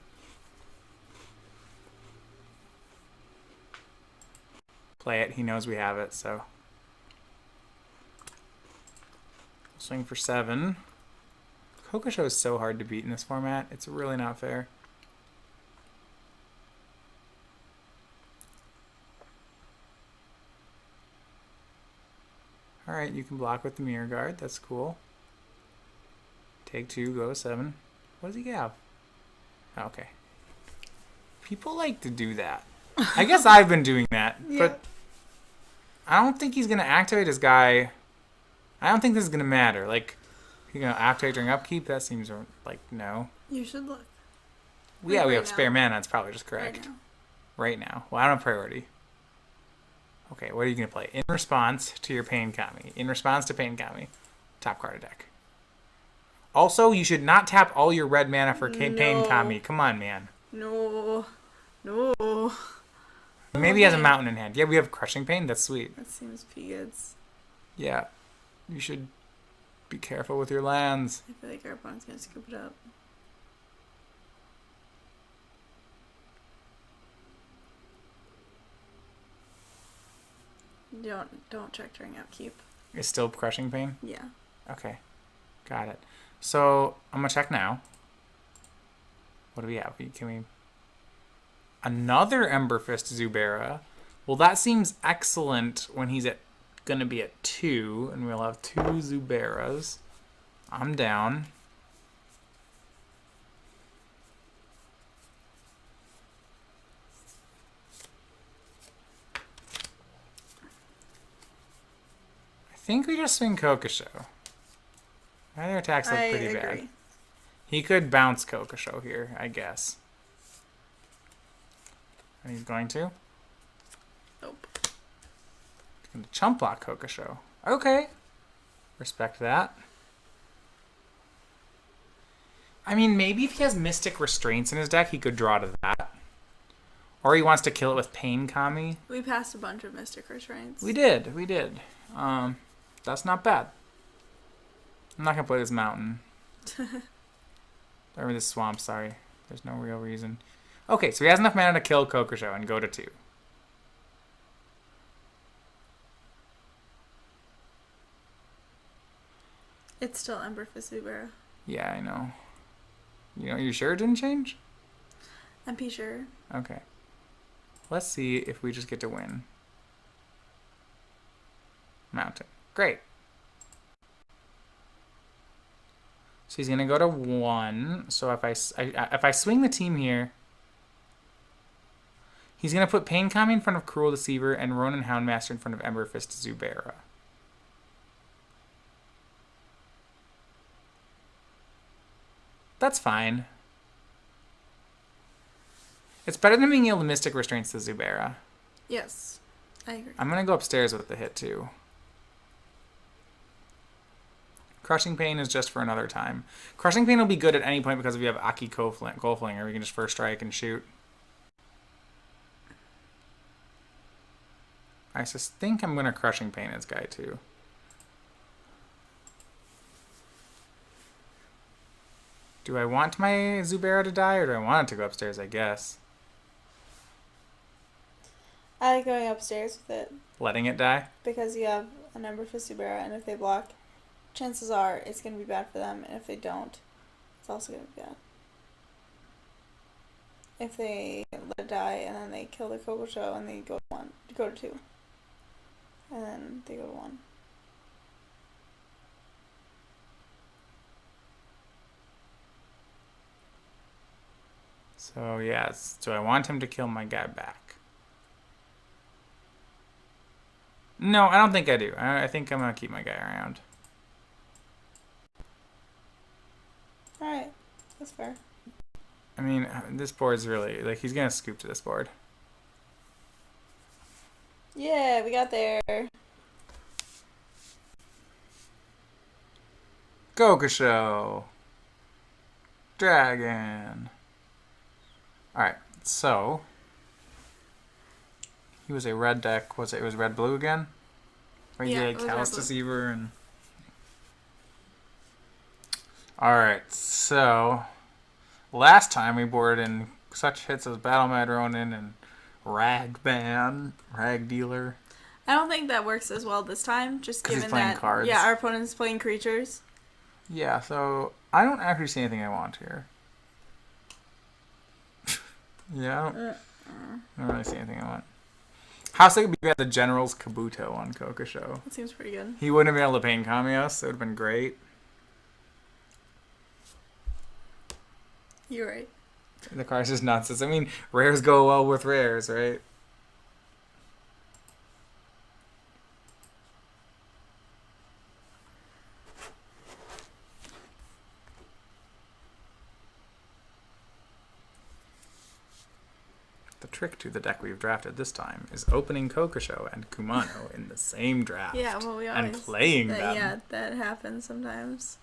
Play it. He knows we have it, so. Swing for 7. Kokusho is so hard to beat in this format. It's really not fair. Alright, you can block with the mirror guard. That's cool. Take 2, go to 7. What does he have? Okay. People like to do that. I guess I've been doing that. Yeah. But I don't think he's going to activate his guy. I don't think this is going to matter. Like, he's going to activate during upkeep? That seems like no. You should look. Yeah, we right have now. spare mana. That's probably just Right correct. now. Right now. Well, I don't have priority. Okay, what are you going to play? In response to your Pain Kami. In response to Pain Kami. Top card of deck. Also, you should not tap all your red mana for Pain Kami. Come on, man. No. Maybe he has a mountain in hand. Yeah, we have Crushing Pain. That's sweet. That seems p-goods. Yeah. You should be careful with your lands. I feel like our opponent's gonna scoop it up. Don't check during upkeep. It's still Crushing Pain? Yeah. Okay. Got it. So, I'm going to check now. What do we have? Can we... Another Ember Fist Zubera. Well, that seems excellent when he's going to be at 2, and we'll have 2 Zuberas. I'm down. I think we just swing Kokosho. Other attacks look pretty bad. He could bounce Kokosho here, I guess. And he's going to? Nope. He's going to chump block Kokosho. Okay. Respect that. I mean, maybe if he has Mystic Restraints in his deck, he could draw to that. Or he wants to kill it with Pain Kami. We passed a bunch of Mystic Restraints. We did. That's not bad. I'm not going to play this mountain. Or this swamp, sorry. There's no real reason. Okay, so he has enough mana to kill Kokosho and go to 2. It's still Ember Fist Zubera. Yeah, I know. You sure it didn't change? I'm pretty sure. Okay. Let's see if we just get to win. Mountain. Great. So he's going to go to 1. So if I swing the team here, he's going to put Pain Kami in front of Cruel Deceiver and Ronin Houndmaster in front of Ember Fist Zubera. That's fine. It's better than being able to Mystic Restraints the Zubera. Yes, I agree. I'm going to go upstairs with the hit, too. Crushing Pain is just for another time. Crushing Pain will be good at any point because if you have Aki Kohlflinger, we can just first strike and shoot. I just think I'm going to Crushing Pain this guy, too. Do I want my Zubera to die, or do I want it to go upstairs, I guess? I like going upstairs with it. Letting it die? Because you have a number for Zubera, and if they block, chances are it's going to be bad for them, and if they don't, it's also going to be bad. If they let it die, and then they kill the Kokosho, and they go to 2. And then they go to 1. So, yes. Do I want him to kill my guy back? No, I don't think I do. I think I'm going to keep my guy around. Alright, that's fair. I mean, this board's really... Like, he's going to scoop to this board. Yeah, we got there. Kokosho. Dragon. Alright, so... He was a red deck. It was red-blue again? Or he did Callous Deceiver and... Alright, so... Last time we boarded in such hits as Battle Mad Ronin and Rag Dealer. I don't think that works as well this time, just given he's playing that cards. Yeah, our opponent's playing creatures. Yeah, so I don't actually see anything I want here. Yeah, I don't really see anything I want. How sick would it be if we had the General's Kabuto on Kokusho? That seems pretty good. He wouldn't have been able to paint Kamios. It would have been great. You're right. The card's just nuts. I mean, rares go well with rares, right? The trick to the deck we've drafted this time is opening Kokusho and Kumano in the same draft. Yeah, well, we always... And playing them. Yeah, that happens sometimes.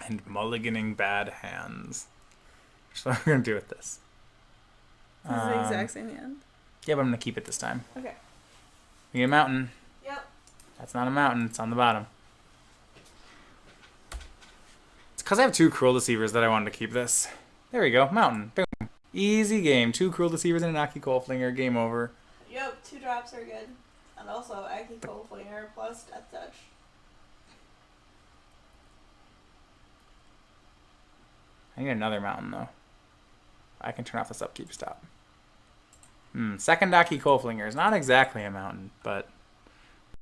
And mulliganing bad hands. That's what I'm going to do with this. This is the exact same hand. Yeah, but I'm going to keep it this time. Okay. We get a mountain. Yep. That's not a mountain. It's on the bottom. It's because I have 2 Cruel Deceivers that I wanted to keep this. There we go. Mountain. Boom. Easy game. 2 Cruel Deceivers and an Aki Coalflinger. Game over. Yep, 2 drops are good. And also Aki Coalflinger plus Death Touch. I need another mountain, though. I can turn off this upkeep stop. Second Aki Coalflinger is not exactly a mountain, but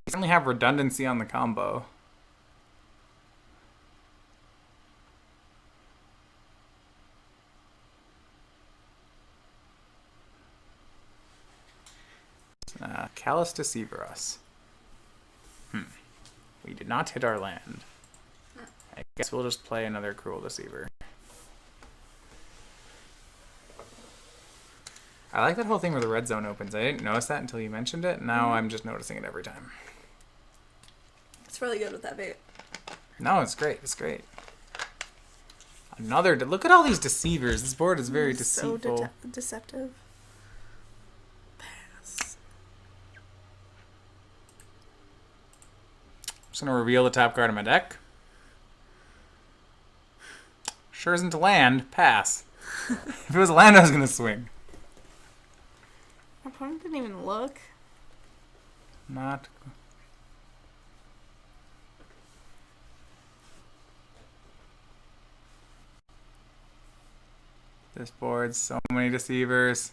we certainly have redundancy on the combo. Callous Deceiver us. We did not hit our land. I guess we'll just play another Cruel Deceiver. I like that whole thing where the red zone opens. I didn't notice that until you mentioned it. Now I'm just noticing it every time. It's really good with that bait. No, it's great. It's great. Another... Look at all these deceivers. This board is very deceitful. So deceptive. Pass. Just going to reveal the top card of my deck. Sure isn't a land. Pass. If it was a land, I was going to swing. My opponent didn't even look. Not... This board's so many deceivers.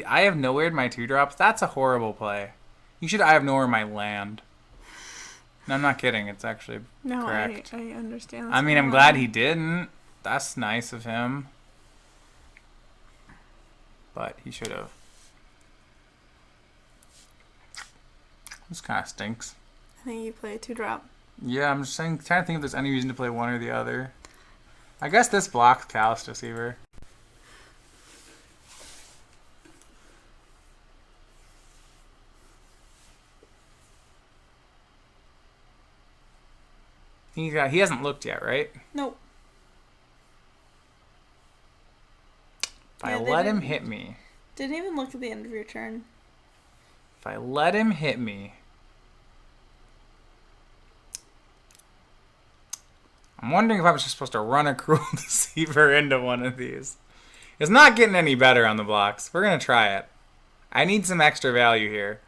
I have nowhere in my 2-drops. That's a horrible play. You should I have nowhere in my land. No, I'm not kidding. It's actually correct. I understand. I mean, I'm glad he didn't. That's nice of him. But he should have. This kind of stinks. I think you play a 2-drop. Yeah, I'm just trying to think if there's any reason to play one or the other. I guess this blocks Callous Deceiver. He hasn't looked yet, right? Nope. If I let him hit me. Didn't even look at the end of your turn. If I let him hit me. I'm wondering if I was just supposed to run a Cruel Deceiver into one of these. It's not getting any better on the blocks. We're going to try it. I need some extra value here.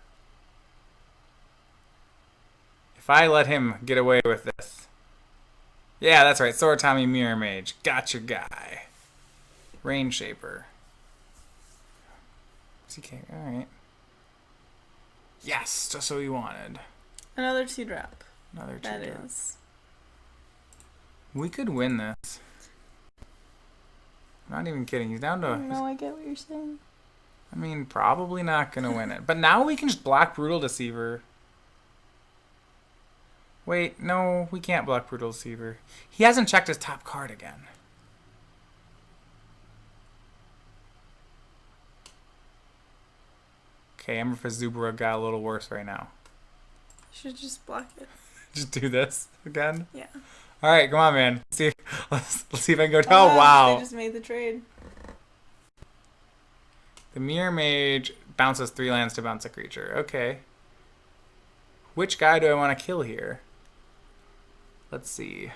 If I let him get away with this. Yeah, that's right. Sword Tommy Mirror Mage. Got your guy. Rain Shaper. CK. Alright. Yes, just what we wanted. Another 2-drop. Another 2-drop. That is. We could win this. I'm not even kidding. He's down to... No, I get what you're saying. I mean, probably not going to win it. But now we can just block Brutal Deceiver. Wait, no, we can't block Brutal Deceiver. He hasn't checked his top card again. Okay, Emberfist Zubara got a little worse right now. You should just block it. Just do this again? Yeah. All right, come on, man. Let's see if I can go. Oh, wow. They just made the trade. The Mirror Mage bounces 3 lands to bounce a creature. Okay. Which guy do I want to kill here? Let's see.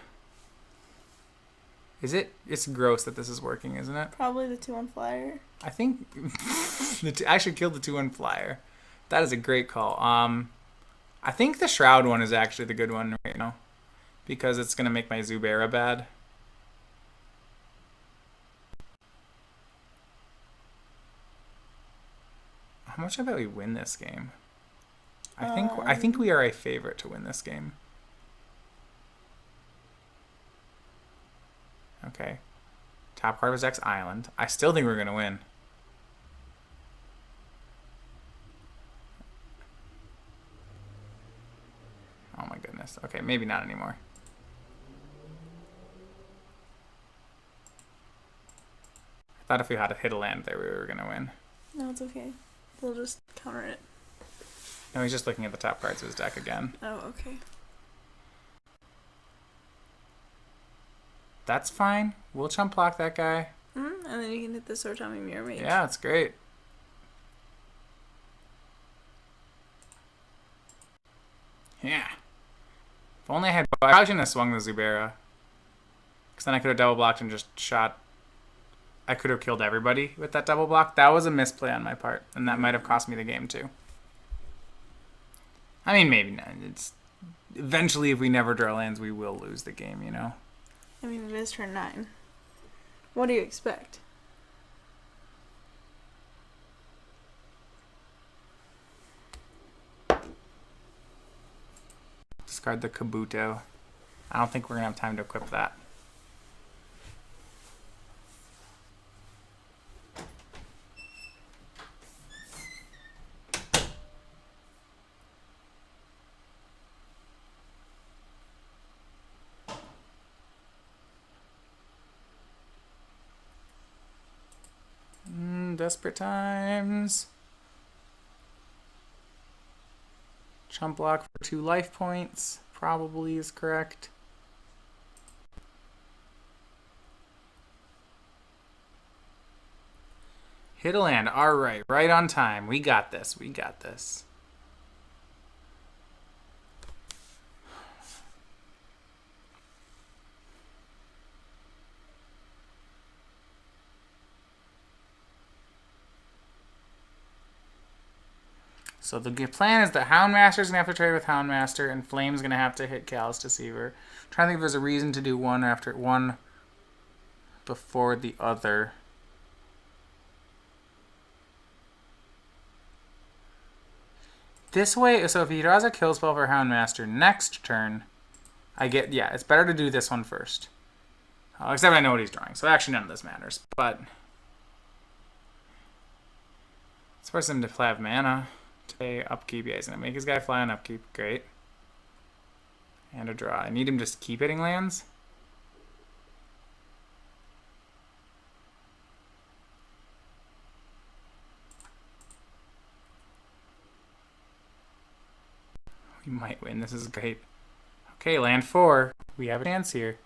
It's gross that this is working, isn't it? Probably the 2-1 flyer. I think I should kill the 2-1 flyer. That is a great call. I think the Shroud one is actually the good one right now. Because it's going to make my Zubara bad. How much I bet we win this game? I think we are a favorite to win this game. Okay. Top card was X Island. I still think we're going to win. Oh my goodness. Okay, maybe not anymore. I thought if we had hit a land there, we were going to win. No, it's okay. We'll just counter it. No, he's just looking at the top cards of his deck again. Oh, okay. That's fine. We'll chump block that guy. Mm-hmm. And then you can hit the Sortami Mirror Mage. Yeah, that's great. Yeah. If only I had... I probably shouldn't have swung the Zubera. Because then I could have double blocked and just shot... I could have killed everybody with that double block. That was a misplay on my part. And that might have cost me the game too. I mean, maybe not. It's... Eventually, if we never draw lands, we will lose the game, you know? I mean, it is turn 9. What do you expect? Discard the Kabuto. I don't think we're going to have time to equip that. Desperate times. Chump block for 2 life points probably is correct. Hit a land. All right, right on time. We got this. We got this. So the plan is that Houndmaster's gonna have to trade with Houndmaster, and Flame's gonna have to hit Callous Deceiver. I'm trying to think if there's a reason to do one after one before the other. This way, so if he draws a kill spell for Houndmaster next turn, I get, yeah, it's better to do this one first. Except I know what he's drawing, so actually none of this matters. But let's force him to have mana. Today, upkeep. Yeah, he's going to make his guy fly on upkeep. Great. And a draw. I need him to just keep hitting lands. We might win. This is great. Okay, land 4. We have a chance here.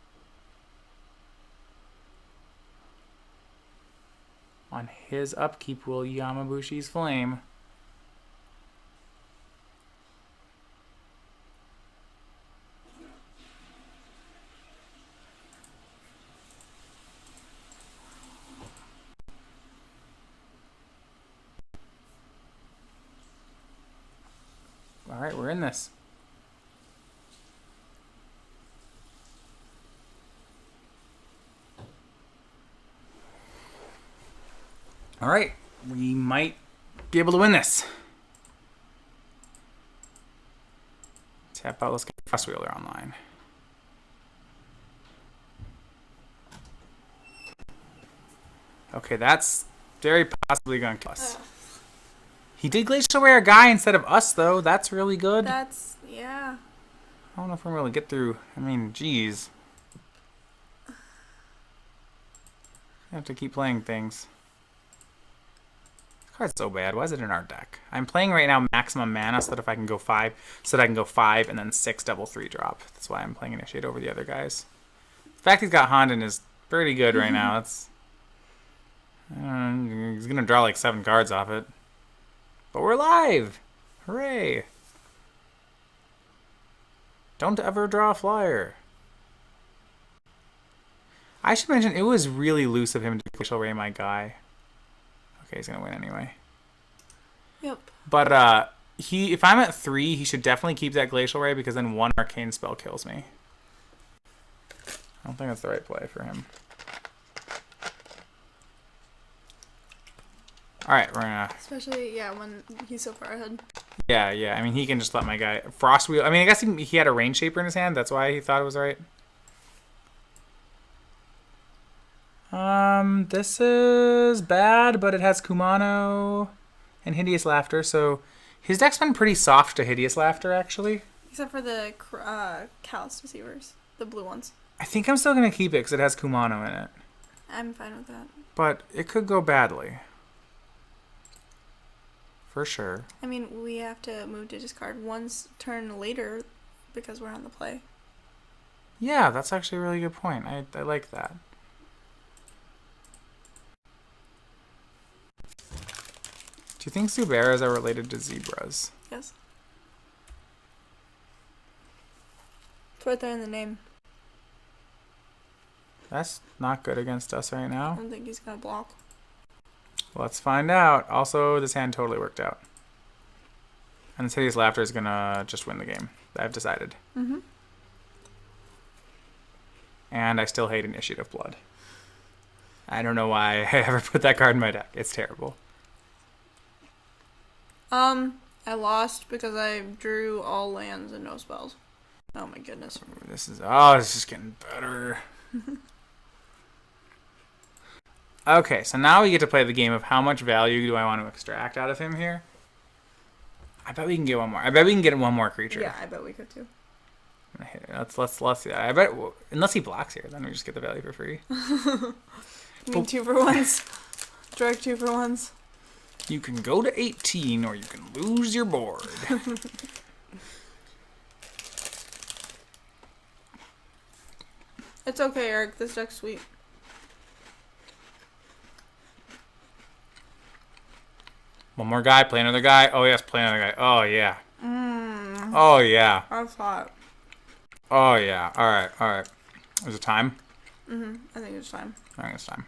On his upkeep will Yamabushi's Flame. Alright, we're in this. Alright, we might be able to win this. Tap out, let's get Frost Wheeler online. Okay, that's very possibly going to kill us. He did Glacial Rare a guy instead of us, though. That's really good. That's, yeah. I don't know if we're going to get through. I mean, geez. I have to keep playing things. This card's so bad. Why is it in our deck? I'm playing right now maximum mana so that if I can go 5, so that I can go 5 and then 6 double 3 drop. That's why I'm playing Initiate over the other guys. The fact he's got Honden is pretty good right now. It's he's going to draw like 7 cards off it. But we're live! Hooray! Don't ever draw a flyer. I should mention, it was really loose of him to Glacial Ray my guy. Okay, he's gonna win anyway. Yep. But if I'm at 3, he should definitely keep that Glacial Ray because then 1 Arcane spell kills me. I don't think that's the right play for him. All right, we're gonna. Especially, yeah, when he's so far ahead. Yeah, yeah. I mean, he can just let my guy frost wheel. I mean, I guess he had a rain shaper in his hand. That's why he thought it was right. This is bad, but it has Kumano and Hideous Laughter, so his deck's been pretty soft to Hideous Laughter, actually. Except for the Callous Deceivers, the blue ones. I think I'm still gonna keep it because it has Kumano in it. I'm fine with that. But it could go badly. For sure. I mean, we have to move to discard one's turn later because we're on the play. Yeah, that's actually a really good point. I like that. Do you think Zuberas are related to zebras? Yes. It's right there in the name. That's not good against us right now. I don't think he's gonna block. Let's find out. Also, this hand totally worked out. And this Hideous Laughter is gonna just win the game. I've decided. Mm-hmm. And I still hate Initiative Blood. I don't know why I ever put that card in my deck. It's terrible. I lost because I drew all lands and no spells. Oh my goodness. This is getting better. Okay, so now we get to play the game of how much value do I want to extract out of him here. I bet we can get one more. I bet we can get one more creature. Yeah, I bet we could too. I'm gonna hit it. Let's see that. I bet unless he blocks here, then we just get the value for free. I mean, 2 for 1s. Direct 2 for 1s. You can go to 18 or you can lose your board. It's okay, Eric. This deck's sweet. One more guy, play another guy. Oh yes, play another guy. Oh yeah. Oh yeah. That's hot. Oh yeah. All right. Is it time? I think it's time. I think it's time.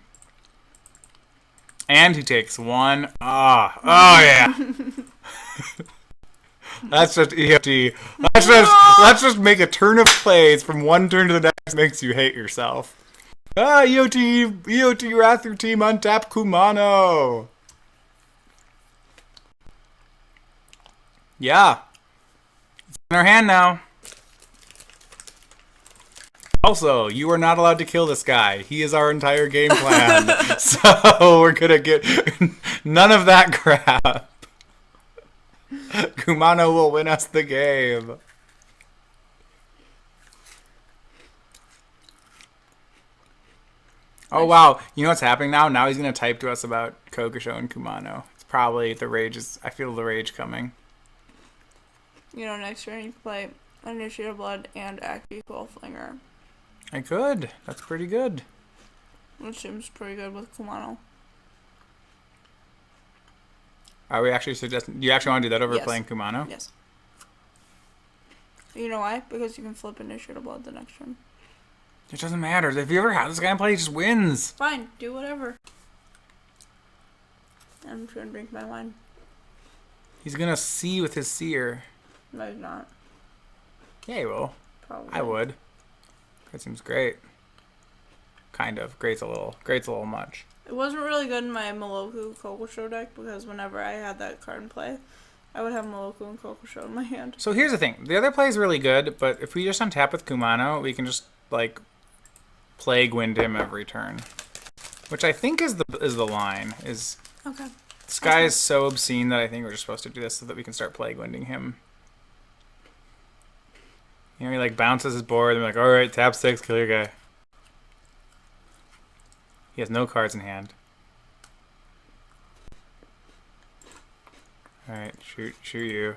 And he takes one. Oh yeah. That's just EFT. Let's just make a turn of plays from one turn to the next makes you hate yourself. EOT Wrath your team untap Kumano. Yeah. It's in our hand now. Also, you are not allowed to kill this guy. He is our entire game plan. So we're gonna get none of that crap. Kumano will win us the game. Oh wow, you know what's happening now? Now he's gonna type to us about Kokusho and Kumano. It's probably the rage is. I feel the rage coming. You know, next turn you can play Initiative Blood and Active Flinger. I could. That's pretty good. Which seems pretty good with Kumano. Are we actually suggesting? Do you actually want to do that over Yes. playing Kumano? Yes. You know why? Because you can flip Initiative Blood the next turn. It doesn't matter. If you ever have this guy in play, he just wins. Fine, do whatever. I'm just gonna drink my wine. He's gonna see with his seer. No, he's not. Yeah, he will. Probably. I would. That seems great. Kind of. Great's a little much. It wasn't really good in my Moloku Kokusho deck because whenever I had that card in play, I would have Moloku and Kokusho in my hand. So here's the thing. The other play is really good, but if we just untap with Kumano, we can just, like, Plague Wind him every turn. Which I think is the line. Okay. This guy is so obscene that I think we're just supposed to do this so that we can start Plague Winding him. You know, he, like, bounces his board, and we're like, alright, tap 6, kill your guy. He has no cards in hand. Alright, shoot you.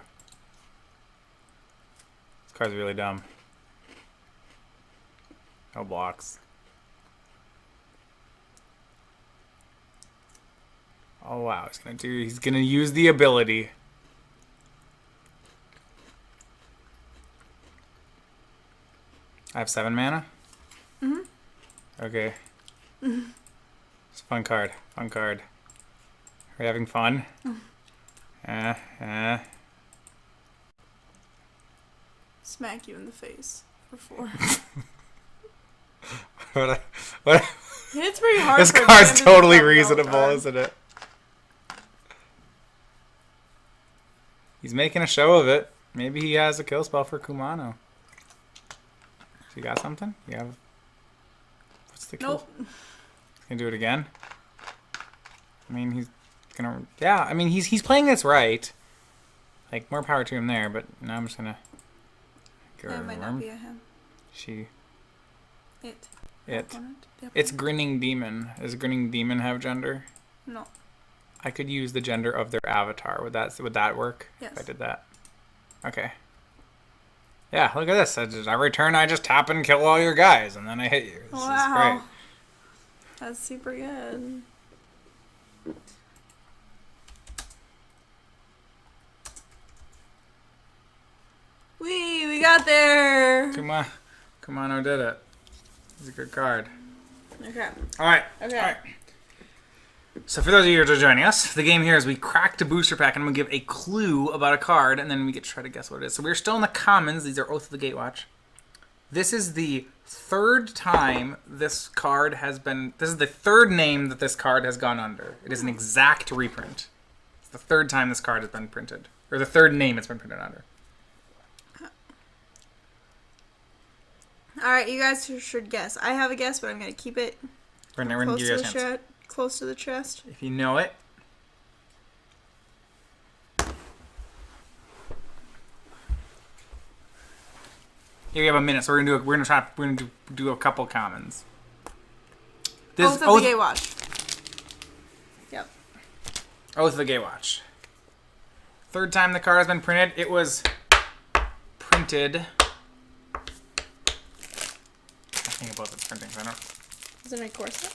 This card's really dumb. No blocks. Oh wow, he's gonna use the ability. I have 7 mana? Okay. It's a fun card. Are we having fun? Smack you in the face for 4. What? It's pretty hard. This for card's him to totally become reasonable, Meltar. isn't it? He's making a show of it. Maybe he has a kill spell for Kumano. So you got something? You have... What's the kill? Nope. Gonna do it again? I mean, he's gonna... Yeah, I mean, he's playing this right. Like, more power to him there, but now I'm just gonna... Get rid It of might the worm. not be a him. She... It. It. The It's Grinning Demon. Does Grinning Demon have gender? No. I could use the gender of their avatar. Would that work? Yes. If I did that. Okay. Yeah, look at this. Every turn I just tap and kill all your guys, and then I hit you. This is great. That's super good. We got there. Kumano did it. It's a good card. Okay. Alright. Okay. Alright. So for those of you who are just joining us, the game here is we cracked a booster pack and I'm going to give a clue about a card and then we get to try to guess what it is. So we're still in the commons. These are Oath of the Gatewatch. This is the third time this card has been... This is the third name that this card has gone under. It is an exact reprint. It's the third time this card has been printed. Or the third name it's been printed under. Alright, you guys should guess. I have a guess, but I'm going to keep it We're going to give you a chance. Close to the chest. If you know it. Here we have a minute, so we're gonna do a couple commons. Oath of the Gatewatch. Yep. Oath of the Gatewatch. Third time the card has been printed. It was printed. I think about the printing. So I don't. Is it a corset?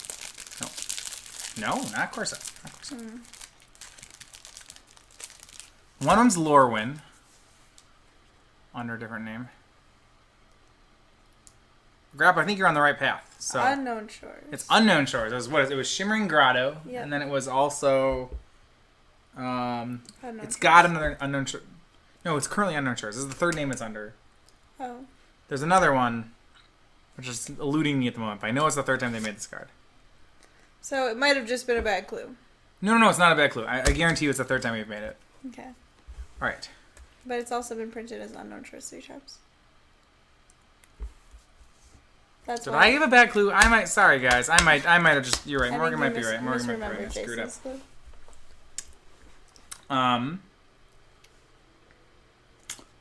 No, not Corsa. One one's Lorwyn. Under a different name. Grappa, I think you're on the right path. So Unknown Shores. It's Unknown Shores. It was Shimmering Grotto, yep. And then it was also Unknown got another Unknown Shores. No, it's currently Unknown Shores. This is the third name it's under. Oh. There's another one, which is eluding me at the moment, but I know it's the third time they made this card. So it might have just been a bad clue. No, it's not a bad clue. I guarantee you it's the third time we've made it. Okay. All right. But it's also been printed as Unknown Shores 3 times. That's Did why. I give a bad clue? Sorry guys. I might have just, you're right. I Morgan think might be right. Morgan might be right. I misremembered screwed up. Jason's clue.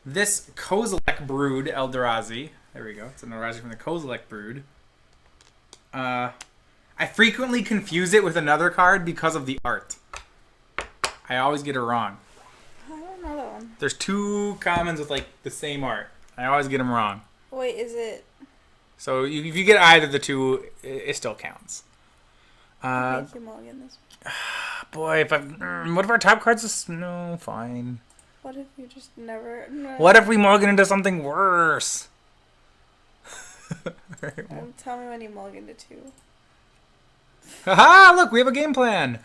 This Kozilek Brood Eldrazi. There we go. It's an Eldrazi from the Kozilek Brood. I frequently confuse it with another card because of the art. I always get it wrong. I don't know that one. There's two commons with like the same art. I always get them wrong. Wait, is it... So if you get either of the two, it still counts. Thank you, Mulligan, this one. Boy, what if our top cards is... No, fine. What if you just never... No. What if we mulligan into something worse? Right, well. Tell me when you mulligan to 2. Haha, look, we have a game plan.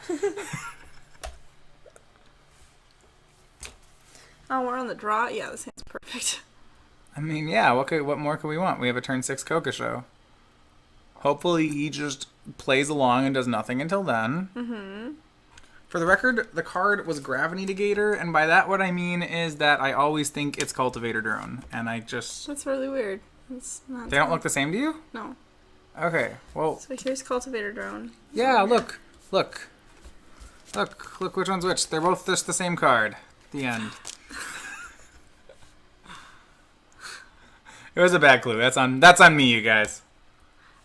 Oh, we're on the draw? Yeah, this hand's perfect. I mean, yeah, what more could we want? We have a turn 6 Coca show. Hopefully he just plays along and does nothing until then. Mm-hmm. For the record, the card was Gravity Negator, and by that what I mean is that I always think it's Cultivator Drone, and I just... That's really weird. It's not They don't look the same to you? No. Okay, well... So here's Cultivator Drone. Yeah, look, which one's which. They're both just the same card. The end. It was a bad clue. That's on me, you guys.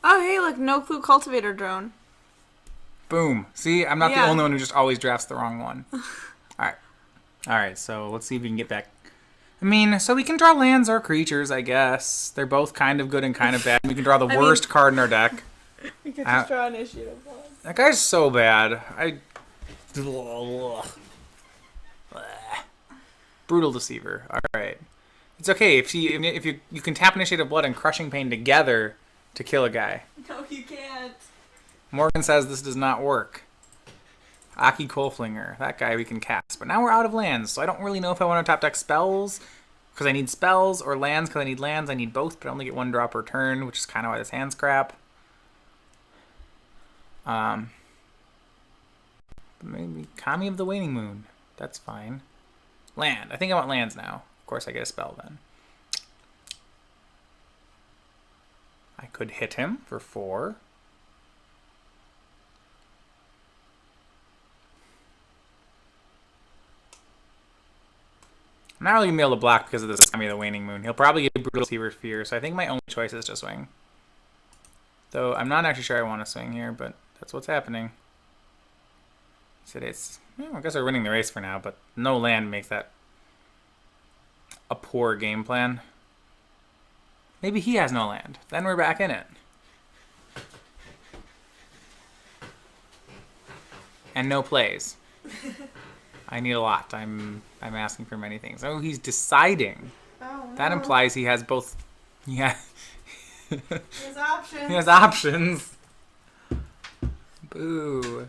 Oh, hey, look, no clue Cultivator Drone. Boom. See, I'm not the Yeah. only one who just always drafts the wrong one. Alright, so let's see if we can get back. I mean, so we can draw lands or creatures, I guess. They're both kind of good and kind of bad. We can draw the worst card in our deck. We could just draw an issue of one. That guy's so bad. Brutal Deceiver. Alright. It's okay if you can tap Initiate of Blood and Crushing Pain together to kill a guy. No, you can't. Morgan says this does not work. Aki Coalflinger. That guy we can cast. But now we're out of lands, so I don't really know if I want to top deck spells because I need spells or lands because I need lands. I need both, but I only get 1 draw per turn, which is kind of why this hand's crap. Maybe Kami of the Waning Moon. That's fine. Land. I think I want lands now. Of course, I get a spell then. I could hit him for 4. I'm not really going to be able to block because of this Kami of the Waning Moon. He'll probably get Brutal Receiver Fear, so I think my only choice is to swing. Though I'm not actually sure I want to swing here, but that's what's happening. I guess we're winning the race for now, but no land makes that a poor game plan. Maybe he has no land. Then we're back in it. And no plays. I need a lot. I'm asking for many things. Oh, he's deciding. Oh, no. That implies he has both. Yeah. He has options. He has options. Boo.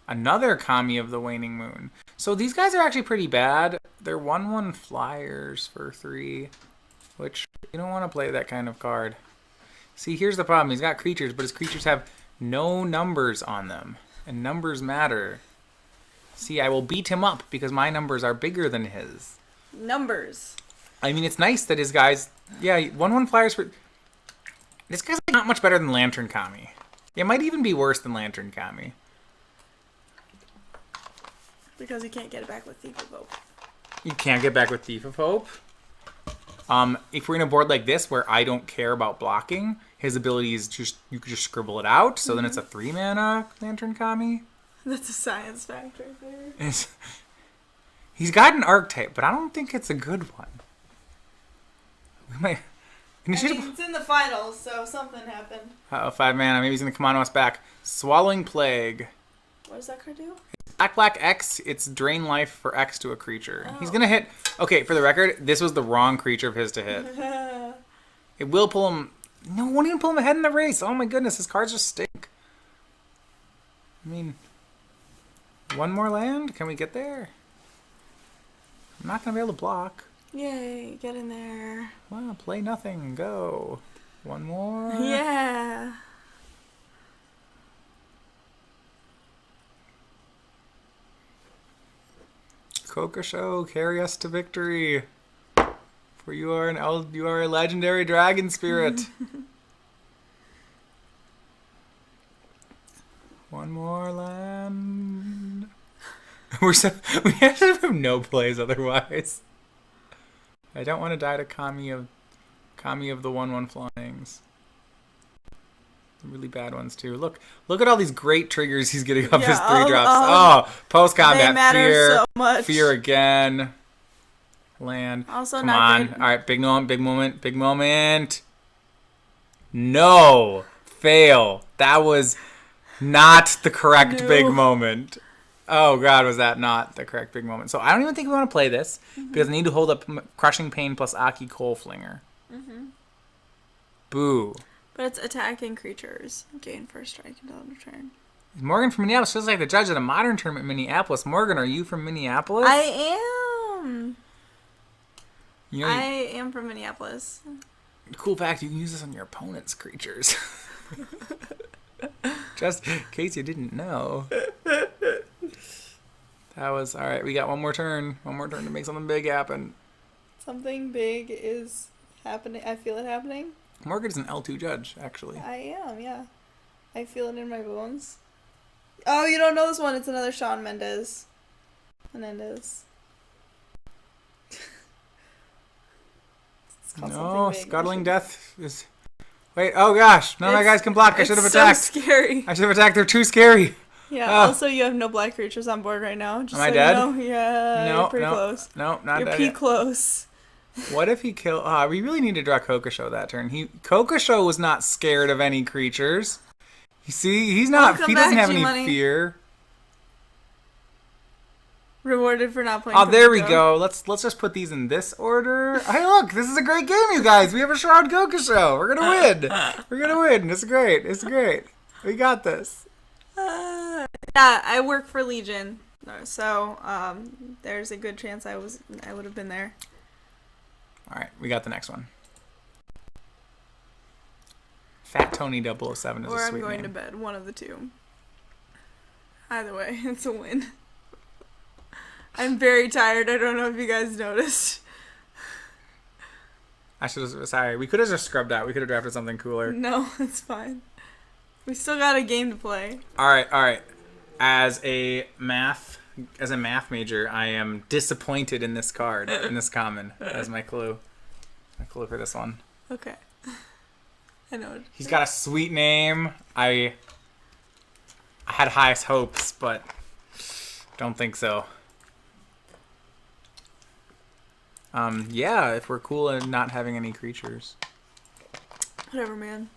Another Kami of the Waning Moon. So these guys are actually pretty bad. They're 1/1 flyers for 3, which you don't want to play that kind of card. See, here's the problem. He's got creatures, but his creatures have no numbers on them, and numbers matter. See, I will beat him up because my numbers are bigger than his. Numbers. I mean, it's nice that his guys... Yeah, 1/1 flyers for... This guy's not much better than Lantern Kami. It might even be worse than Lantern Kami. Because he can't get it back with Thief of Hope. You can't get back with Thief of Hope. If we're in a board like this where I don't care about blocking, his ability is just... You could just scribble it out, so then it's a 3-mana Lantern Kami. That's a science factor there. He's got an archetype, but I don't think it's a good one. We might... It's in the finals, so something happened. 5 mana. Maybe he's going to come on us back. Swallowing Plague. What does that card do? Black X, it's drain life for X to a creature. Oh. He's going to hit... Okay, for the record, this was the wrong creature of his to hit. It will pull him... No, it won't even pull him ahead in the race. Oh my goodness, his cards just stink. I mean... One more land? Can we get there? I'm not going to be able to block. Yay, get in there. Well, play nothing. Go. One more. Yeah. Kokosho, carry us to victory. For you are a legendary dragon spirit. One more land. We actually have no plays otherwise. I don't want to die to Kami of the 1/1 flyings. Really bad ones too. Look at all these great triggers he's getting off his 3-drops. Post combat fear, so much. Fear again. Land. Also Come not on. good. All right, big moment. No, fail. That was not the correct big moment. Oh god, was that not the correct big moment? So I don't even think we want to play this because I need to hold up Crushing Pain plus Aki Coalflinger. Boo. But it's attacking creatures. Gain first strike until end of turn. Morgan from Minneapolis feels like the judge at a modern tournament in Minneapolis. Morgan, are you from Minneapolis? I am. I am from Minneapolis. Cool fact, you can use this on your opponent's creatures. Just in case you didn't know. That was... Alright, we got one more turn. One more turn to make something big happen. Something big is happening. I feel it happening. Morgan is an L2 judge, actually. I am, yeah. I feel it in my bones. Oh, you don't know this one. It's another Shawn Mendes. Menendez. No, Scuttling Death is... Wait, oh gosh. None of my guys can block. I should have attacked. It's so scary. I should have attacked. They're too scary. Yeah, also you have no black creatures on board right now. Just Am I dead? You know. Yeah, No, you're pretty close. No, not you're dead. You're close. What if he killed... we really need to draw Kokosho that turn. Kokosho was not scared of any creatures. You see, he's not... He doesn't have any fear. Rewarded for not playing. Oh, there we go. Let's just put these in this order. Hey, look, this is a great game, you guys. We have a Shroud Kokosho. We're gonna win. We're gonna win. It's great. It's great. We got this. Yeah, I work for Legion, so there's a good chance I would have been there. All right, we got the next one. Fat Tony 007 is or a I'm sweet going to name. bed. One of the two. Either way, it's a win. I'm very tired. I don't know if you guys noticed. Sorry, we could have just scrubbed out. We could have drafted something cooler. No, it's fine. We still got a game to play. All right. As a math major, I am disappointed in this card, in this common. As my clue. My clue for this one. Okay. I know. He's got a sweet name. I had highest hopes, but don't think so. Yeah, if we're cool and not having any creatures. Whatever, man.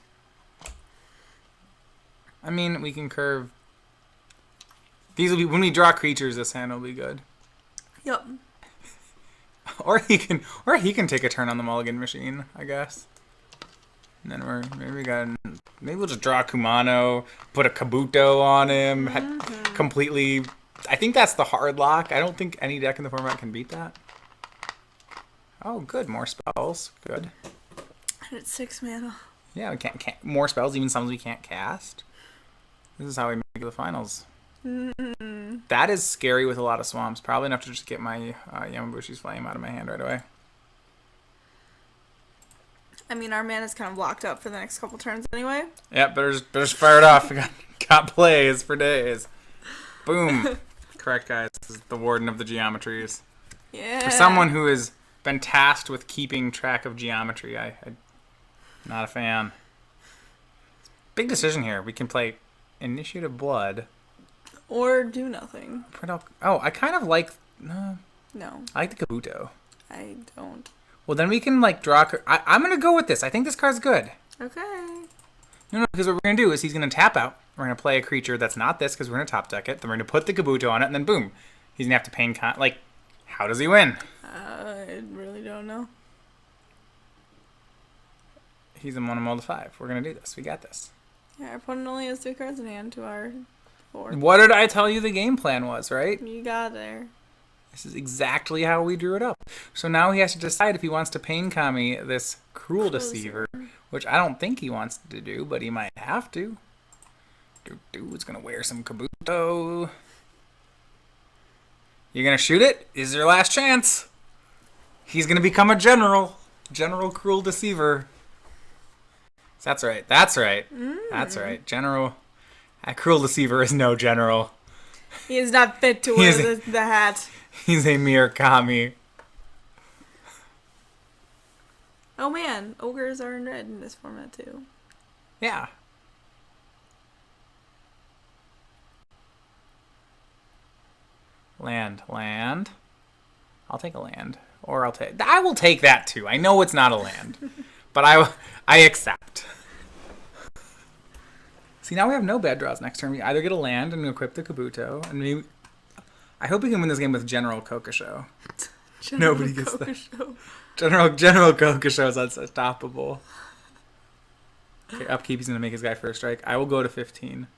I mean, we can curve. These will be when we draw creatures. This hand will be good. Yup. Or he can take a turn on the mulligan machine, I guess. And then maybe we'll just draw a Kumano, put a Kabuto on him, completely. I think that's the hard lock. I don't think any deck in the format can beat that. Oh, good, more spells, good. And it's 6 mana. Yeah, we can't more spells, even some we can't cast. This is how we make the finals. That is scary with a lot of swamps. Probably enough to just get my Yamabushi's Flame out of my hand right away. I mean, our mana's kind of locked up for the next couple turns anyway. Yeah, better just fire it off. We got plays for days. Boom. Correct, guys. This is the Warden of the Geometries. Yeah. For someone who has been tasked with keeping track of geometry, I'm not a fan. Big decision here. We can play Initiate of Blood. Or do nothing. Oh, I kind of like... No. I like the Kabuto. I don't. Well, then we can, draw... I'm going to go with this. I think this card's good. Okay. No, because what we're going to do is he's going to tap out. We're going to play a creature that's not this because we're going to top deck it. Then we're going to put the Kabuto on it, and then boom. He's going to have to pain... how does he win? I really don't know. He's in 1 mold of 5. We're going to do this. We got this. Yeah, our opponent only has 2 cards in hand to our 4. What did I tell you the game plan was, right? You got there. This is exactly how we drew it up. So now he has to decide if he wants to pain Kami this Cruel Deceiver, which I don't think he wants to do, but he might have to. Dude's going to wear some Kabuto. You're going to shoot it? This is your last chance. He's going to become a general. General Cruel Deceiver. That's right. That's right. General. A Cruel Deceiver is no general. He is not fit to wear the hat. He's a mere Kami. Oh man, ogres are in red in this format too. Yeah. Land. I'll take a land. I will take that too. I know it's not a land. But I accept. See, now we have no bad draws next turn. We either get a land and equip the Kabuto, and maybe... I hope we can win this game with General Kokosho. Nobody gets that. General Kokosho is unstoppable. Okay, upkeep, he's going to make his guy first strike. I will go to 15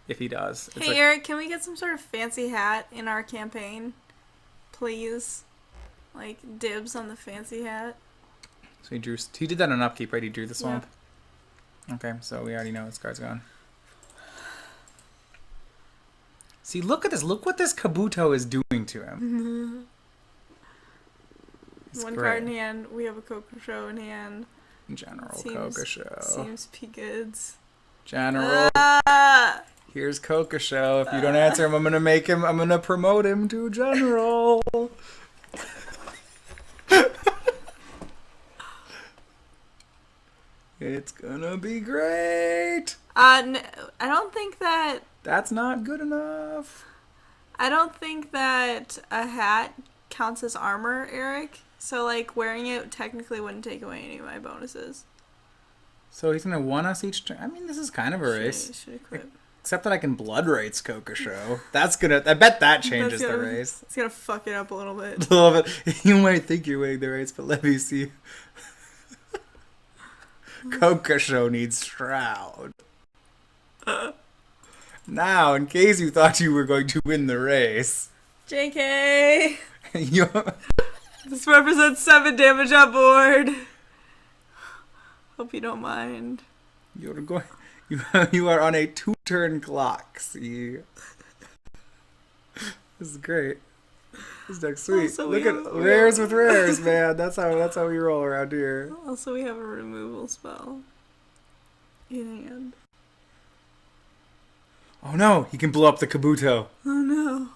if he does. Hey, Eric, can we get some sort of fancy hat in our campaign? Please? Dibs on the fancy hat. So he did that on upkeep, right? He drew the swamp? Yeah. Okay, so we already know his card's gone. See, look at this. Look what this Kabuto is doing to him. One card in hand. We have a Kokosho in hand. General Kokosho. Seems P-Goods. General. Here's Kokosho. If you don't answer him, I'm going to promote him to General. It's gonna be great. I don't think that... That's not good enough. I don't think that a hat counts as armor, Eric. So, wearing it technically wouldn't take away any of my bonuses. So he's gonna 1 us each turn? I mean, this is kind of a race. Should equip. Except that I can Blood Rites Kokosho. I bet that changes the race. It's gonna fuck it up a little bit. A little bit. You might think you're winning the race, but let me see. Kokosho needs Shroud. Now, in case you thought you were going to win the race. JK! This represents 7 damage on board. Hope you don't mind. You're going. You are on a 2-turn clock. See, this is great. This deck's sweet. Also, Look at rares with rares, man. That's how we roll around here. Also, we have a removal spell in hand. Oh no, he can blow up the Kabuto. Oh no.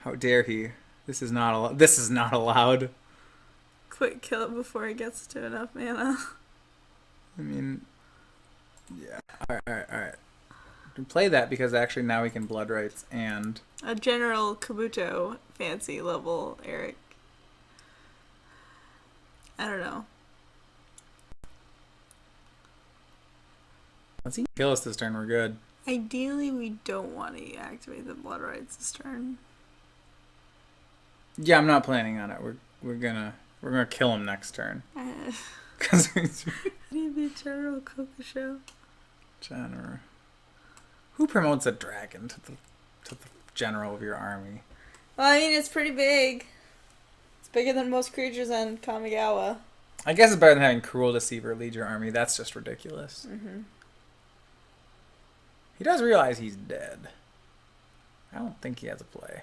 How dare he? This is not allowed. Quick, kill it before it gets to enough mana. I mean, yeah. All right. We play that because actually now we can blood rights and A general Kabuto fancy level, Eric. I don't know. once he kill us this turn, we're good. Ideally, we don't want to activate the blood rights this turn. Yeah, I'm not planning on it. We're gonna kill him next turn. Cause How do you be General Kokosho? General. Who promotes a dragon to the general of your army? Well, I mean, it's pretty big. It's bigger than most creatures on Kamigawa. I guess it's better than having Cruel Deceiver lead your army. That's just ridiculous. Mm-hmm. He does realize he's dead. I don't think he has a play.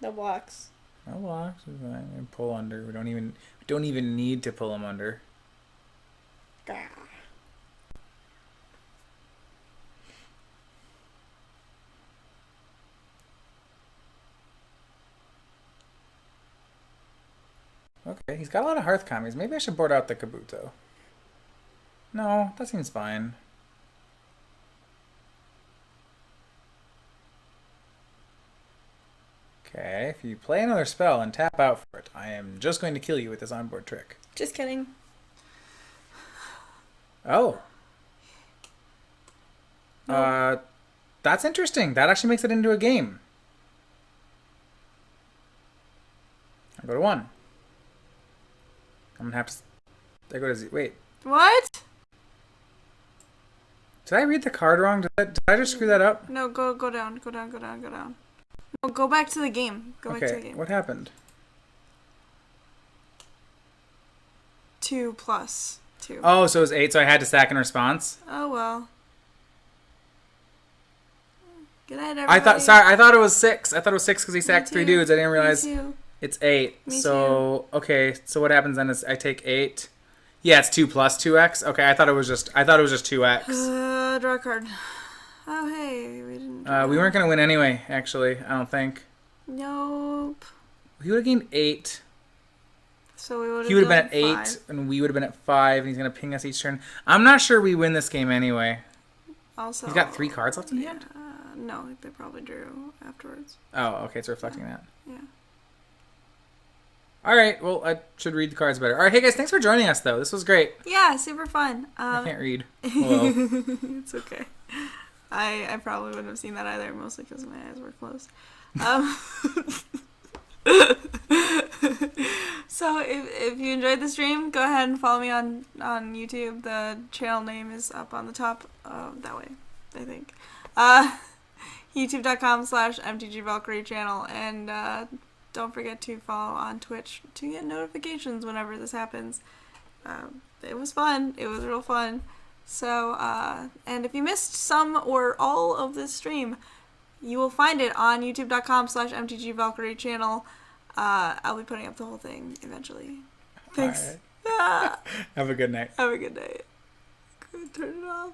No blocks. No blocks. Pull under. We don't even need to pull him under. Gah. Okay, he's got a lot of Hearth commies. Maybe I should board out the Kabuto. No, that seems fine. Okay, if you play another spell and tap out for it, I am just going to kill you with this onboard trick. Just kidding. Oh. Nope. That's interesting. That actually makes it into a game. I go to 1. I'm gonna have to. I go to Z. Wait. What? Did I read the card wrong? Did I just screw that up? No, go down. Go down. No, go back to the game. Go back to the game. What happened? 2 plus 2. Oh, so it was 8, so I had to sack in response? Oh, well. Good night, everybody. I thought it was 6. I thought it was 6 because he sacked 3 dudes. I didn't realize Me too. it's 8. Me so, okay, so what happens then is I take 8. Yeah, it's 2 plus 2x. Okay, I thought it was just 2x. Draw a card. Oh, hey, we didn't draw. We weren't going to win anyway, actually, I don't think. Nope. He would have gained 8. So we would have He would have been at 8, 5. and we would have been at 5, and he's going to ping us each turn. I'm not sure we win this game anyway. Also, He's got 3 cards left in the hand? No, they probably drew afterwards. Oh, okay, it's reflecting that. Yeah. All right, well, I should read the cards better. All right, hey guys, thanks for joining us, though. This was great. Yeah, super fun. I can't read. Hello. It's okay. I probably wouldn't have seen that either, mostly because my eyes were closed. So if you enjoyed the stream, go ahead and follow me on YouTube. The channel name is up on the top that way, I think. youtube.com/mtgvalkyrie channel, and don't forget to follow on Twitch to get notifications whenever this happens. It was fun. It was real fun. So, and if you missed some or all of this stream, you will find it on youtube.com/mtgvalkyrie channel. I'll be putting up the whole thing eventually. Thanks. All right. Have a good night. Have a good night. Turn it off.